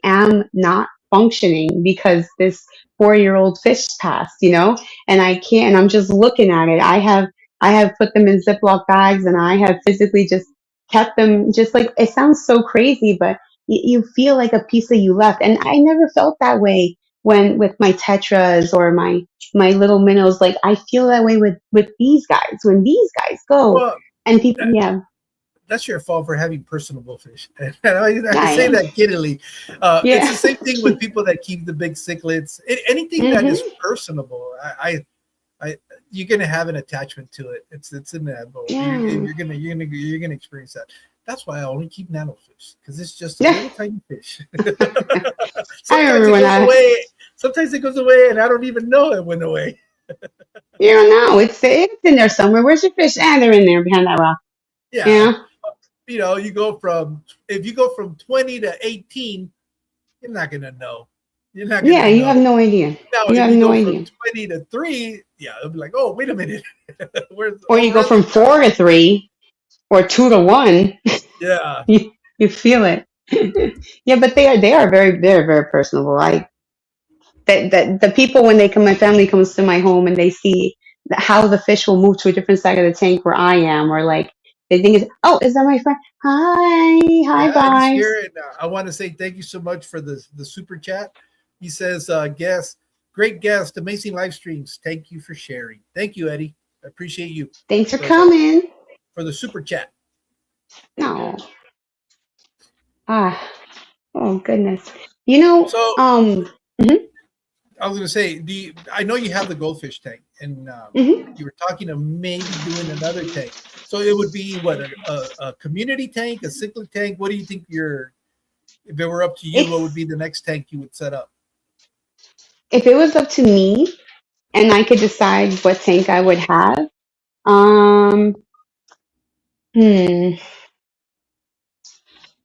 am not functioning because this 4-year-old fish passed, and I can't, and I'm just looking at it. I have put them in Ziploc bags and I have physically just kept them, just like, it sounds so crazy, but you feel like a piece of you left. And I never felt that way when with my tetras or my little minnows. Like I feel that way with these guys when these guys go. Well, And people, that, yeah, that's your fault for having personable fish. And I I say am. that giddily. It's Yeah. the same thing with people that keep the big cichlids. Anything that is Hmm. personable, I you're gonna have an attachment to it. It's inevitable. Yeah. You're gonna experience that. That's why I only keep nanofish, because it's just a Yeah. little tiny fish. I Sometimes remember it when goes away. Sometimes it goes away, and I don't even know it went away. now it's in there somewhere. Where's your fish? Ah, they're in there behind that rock. Yeah, Yeah. you go from if you go from 20 to 18, you're not gonna know. You're not Yeah. gonna You know. have no idea. Now, You if have you no go from idea. 20 to 3, yeah, it'll be like, oh, wait a minute, where's Or you go where's the from 4 to 3 or 2 to 1. yeah. You feel it. Yeah, but they're very personable. The people when they come, my family comes to my home and they see how the fish will move to a different side of the tank where I am, or like they think it's, oh, is that my friend? Hi, Yeah, he's vibes. here, and I want to say thank you so much for the super chat. He says, "Guest, great guest, amazing live streams. Thank you for sharing. Thank you, Eddie. I appreciate you Thanks for for the coming. super chat." No, ah, oh goodness. You know, So mhm, I was going to say, I know you have the goldfish tank, and mhm. you were talking of maybe doing another tank. So it would be what, a community tank, a cichlid tank. What do you think if it were up to you, what would It's be the next tank you would set up? If it was up to me and I could decide what tank I would have, um, hmm,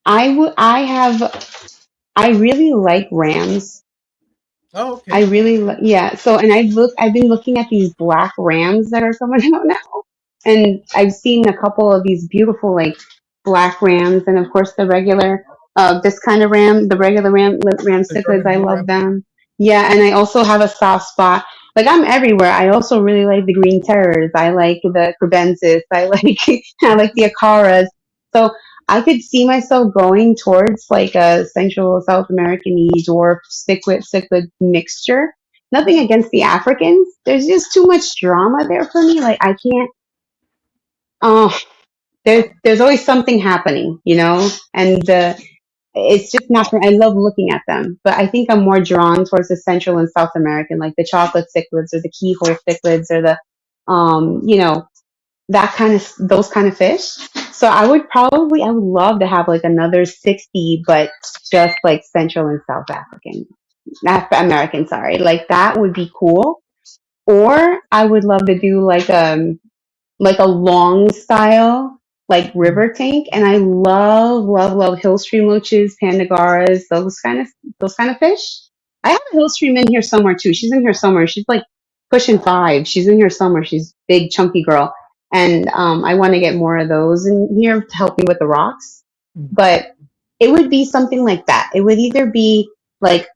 I really like rams. Oh, I okay. really, yeah. So, and I've been looking at these black rams that are coming out now, and I've seen a couple of these beautiful like black rams, and of course the regular, this kind of ram, the regular ram The cichlids. German I blue love ram. them. Yeah, and I also have a soft spot. Like I'm everywhere. I also really like the green terrors. I like the crebensis. I like I like the acaras. So I could see myself going towards like a Central South American dwarf cichlid mixture. Nothing against the Africans. There's just too much drama there for me. Like I can't. Oh, there's always something happening, and it's just not for. I love looking at them, but I think I'm more drawn towards the Central and South American, like the chocolate cichlids or the keyhole cichlids or the, you know, that kind of those kind of fish. So I would love to have like another 60, but just like Central and South American, sorry. Like that would be cool. Or I would love to do like a long style like Mhm. river tank, and I love hill stream loaches, pandagaras, those kind of fish. I have a hill stream in here somewhere too. She's in here somewhere. She's like pushing 5. She's in here somewhere. She's big, chunky girl, and I want to get more of those in here to help me with the rocks. But it would be something like that. It would either be like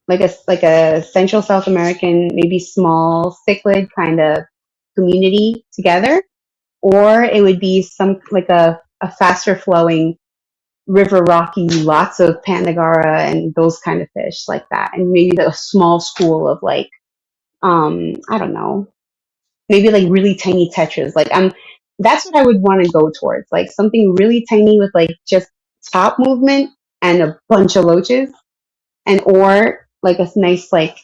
like a Central South American, maybe small cichlid kind of community together, or it would be some like a faster flowing river rocky, lots of Pandagara and those kind of fish like that, and maybe a small school of like I don't know, maybe like really tiny tetras. Like that's what I would want to go towards, like something really tiny with like just top movement and a bunch of loaches, and or like a nice like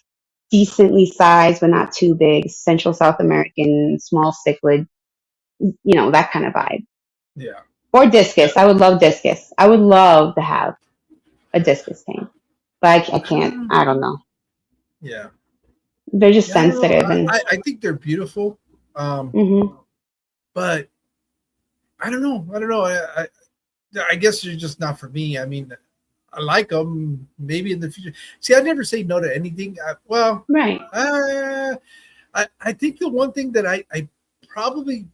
decently sized but not too big Central South American small cichlid, that kind of vibe. Yeah. Or discus. I would love discus. I would love to have a discus tank, but I can't. I don't know. Yeah. They're just Yeah, I don't know. sensitive, and I think they're beautiful. Mhm. But I don't know. I guess they're just not for me. I mean, I like them. Maybe in the future. See, I never say no to anything. Right. I think the one thing that I probably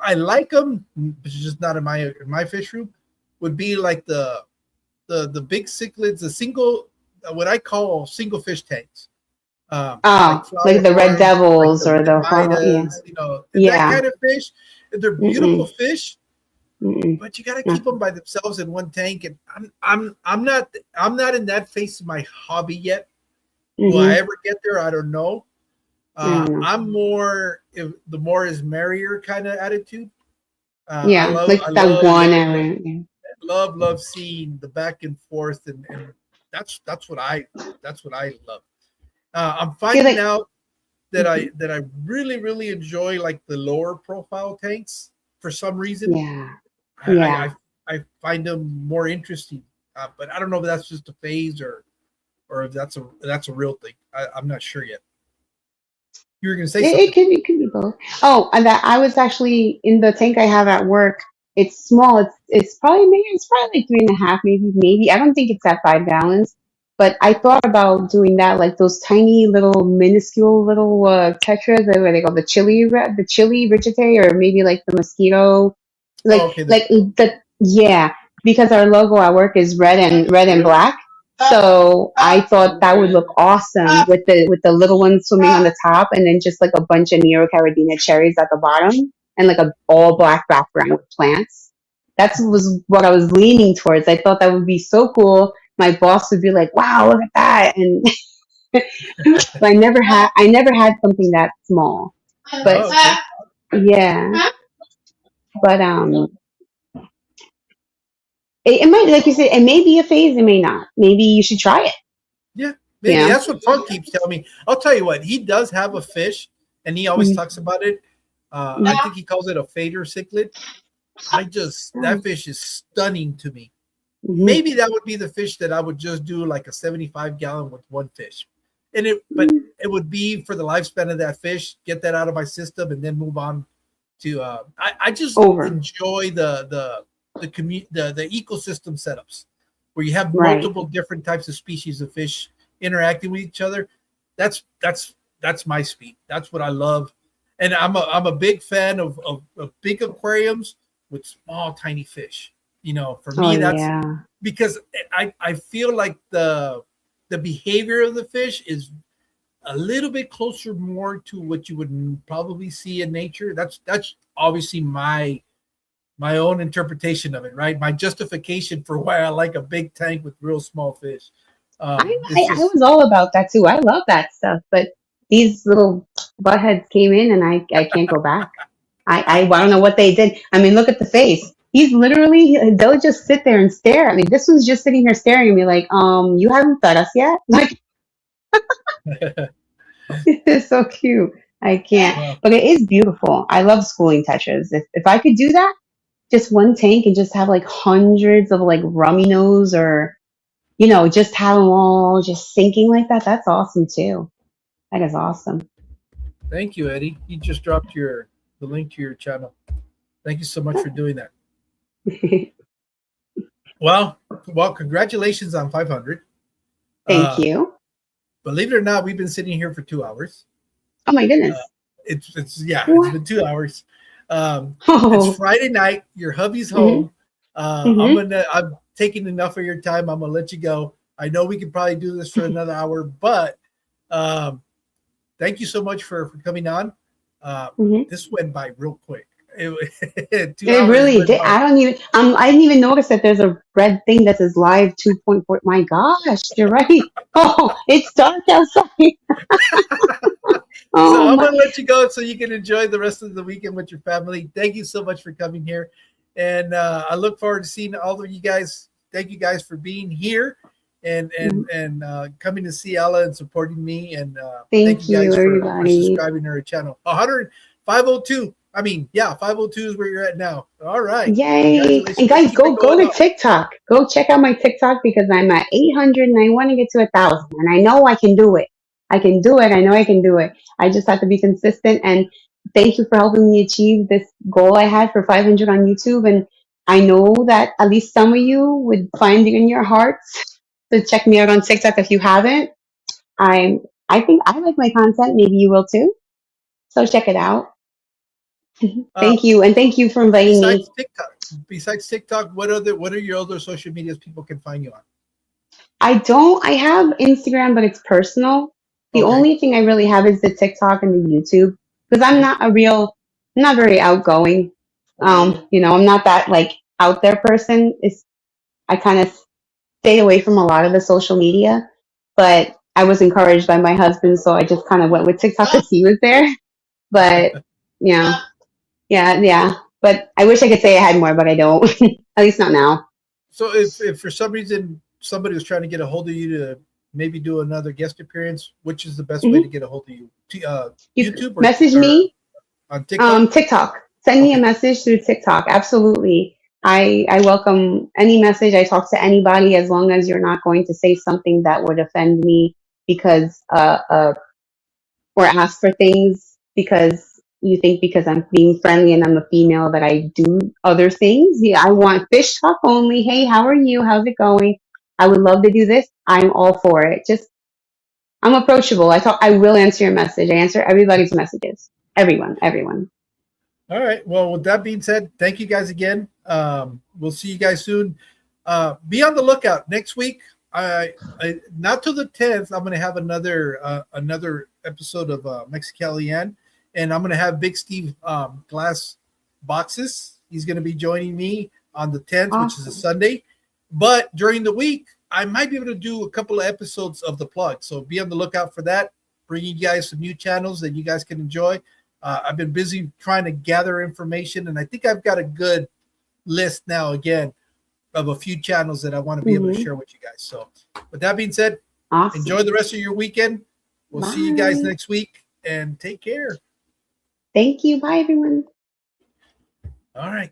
I like them, but it's just not in my fish room, would be like the big cichlids, the single, what I call single fish tanks. Like Oh, flower like the red horns, like devils or the the yeah, Midas, and that yeah. kind of fish. They're beautiful Mm-mm. fish, Mm-mm. but you got to No. keep them by themselves in one tank. And I'm not in that phase of my hobby yet. Will I Mhm. ever get there? I don't know. I don't know. I'm more, if the more is merrier kind of attitude. I Yeah, love, like I that love, one love, love, area. Yeah. love seeing the back and forth, and that's what I love. I'm See, finding like, out that I mhm. that I really really enjoy like the lower profile tanks for some reason. Yeah, I yeah. I, I find them more interesting, but I don't know if that's just a phase or if that's a real thing. I'm not sure yet. You were going to say It something. could be both. Oh, and that I was actually in the tank I have at work. It's small. It's probably like 3.5, maybe. I don't think it's at 5 gallons. But I thought about doing that, like those tiny little minuscule little tetras, what they call the chili rigite, or maybe like the mosquito, Oh, like okay. like the yeah, because our logo at work is red and black. So I thought that would look awesome with the little ones swimming on the top, and then just like a bunch of Nero Carabina cherries at the bottom, and like a all black background with plants. That was what I was leaning towards. I thought that would be so cool. My boss would be like, "Wow, look at that!" And but I never had something that small. But Oh, okay. yeah, but it might, like you said, it may be a phase. It may not. Maybe you should try it. Yeah, You maybe know. that's what Punk keeps telling me. I'll tell you what, he does have a fish, and he always talks about it. I think he calls it a fader cichlid. That fish is stunning to me. Mm-hmm. Maybe that would be the fish that I would just do like a 75-gallon with one fish, but it would be for the lifespan of that fish. Get that out of my system, and then move on to. I just Over. enjoy the ecosystem setups where you have Right. multiple different types of species of fish interacting with each other. That's my speed. That's what I love, and I'm a big fan of big aquariums with small tiny fish. For Oh me, that's yeah. because I feel like the behavior of the fish is a little bit closer more to what you would probably see in nature. That's obviously my own interpretation of it, right? My justification for why I like a big tank with real small fish. It's I just was all about that too. I love that stuff, but these little buttheads came in, and I can't go back. I don't know what they did. I mean, look at the face. He's literally, they'll just sit there and stare at me. This one's just sitting here staring at me like, you haven't fed us yet? Like, it's so cute. I can't. well, But it is beautiful. I love schooling tetras. If I could do that, just one tank and just have like hundreds of like rummy nose, or, just have them all just sinking like that. That's awesome too. That is awesome. thank you, Eddie. You just dropped the link to your channel. Thank you so much for doing that. Well, congratulations on 500. Thank you. Believe it or not, we've been sitting here for 2 hours. Oh my goodness. It's it's What? been 2 hours. It's Oh. Friday night. Your hubby's Hmm. home. Hmm. I'm taking enough of your time. I'm gonna let you go. I know we could probably do this for another hour, but um, thank you so much for coming on. Uh, Hmm. this went by real quick. It, two It hours really went did. by. I didn't even notice that there's a red thing that says live 2.4. My gosh, you're right. Oh, it's dark outside. So Oh I'm my. gonna let you go so you can enjoy the rest of the weekend with your family. Thank you so much for coming here, and I look forward to seeing all of you guys. Thank you guys for being here and coming to see Ella and supporting me. And thank you Thank you, guys for everybody. subscribing to her channel. 100 502. I mean, yeah, 502 is where you're at now. All right, Yay. And congratulations. Let's guys, keep it go going to up. TikTok. Go check out my TikTok because I'm at 800 and I want to get to 1,000. And I know I can do it. I can do it. I know I can do it. I just have to be consistent. And thank you for helping me achieve this goal I had for 500 on YouTube. And I know that at least some of you would find it in your hearts to check me out on TikTok if you haven't. I'm, I think I like my content. Maybe you will too. So check it out. Uh, Thank you. And thank you for inviting me. besides TikTok, what are your other social medias people can find you on? I have Instagram, but it's personal. The Okay. only thing I really have is the TikTok and the YouTube because Okay. I'm not very outgoing. I'm not that like out there person. I kind of stay away from a lot of the social media, but I was encouraged by my husband, so I just kind of went with TikTok because he was there. But yeah, yeah. But I wish I could say I had more, but I don't. At least not now. So if for some reason somebody was trying to get a hold of you to maybe do another guest appearance, which is the best way to Hmm. get a hold of you? You YouTube message or me. on TikTok? TikTok. Send me a Okay. message through TikTok. Absolutely. I welcome any message. I talk to anybody as long as you're not going to say something that would offend me because or ask for things because you think because I'm being friendly and I'm a female that I do other things. Yeah, I want fish talk only. Hey, how are you? How's it going? I would love to do this. I'm all for it. Just I'm approachable. I will answer your message. I answer everybody's messages. Everyone. All right. Well, with that being said, thank you guys again. We'll see you guys soon. Be on the lookout next week. I not till the 10th. I'm going to have another episode of Mexicali, and I'm going to have Big Steve Glass Boxes. He's going to be joining me on the 10th, which is a Awesome. Sunday. But during the week, I might be able to do a couple of episodes of the plug. So be on the lookout for that. Bringing you guys some new channels that you guys can enjoy. I've been busy trying to gather information, and I think I've got a good list now again of a few channels that I want to be able to Hmm. share with you guys. So, with that being said, enjoy Awesome. the rest of your weekend. We'll see you guys Bye. next week and take care. Thank you. Bye, everyone. All right.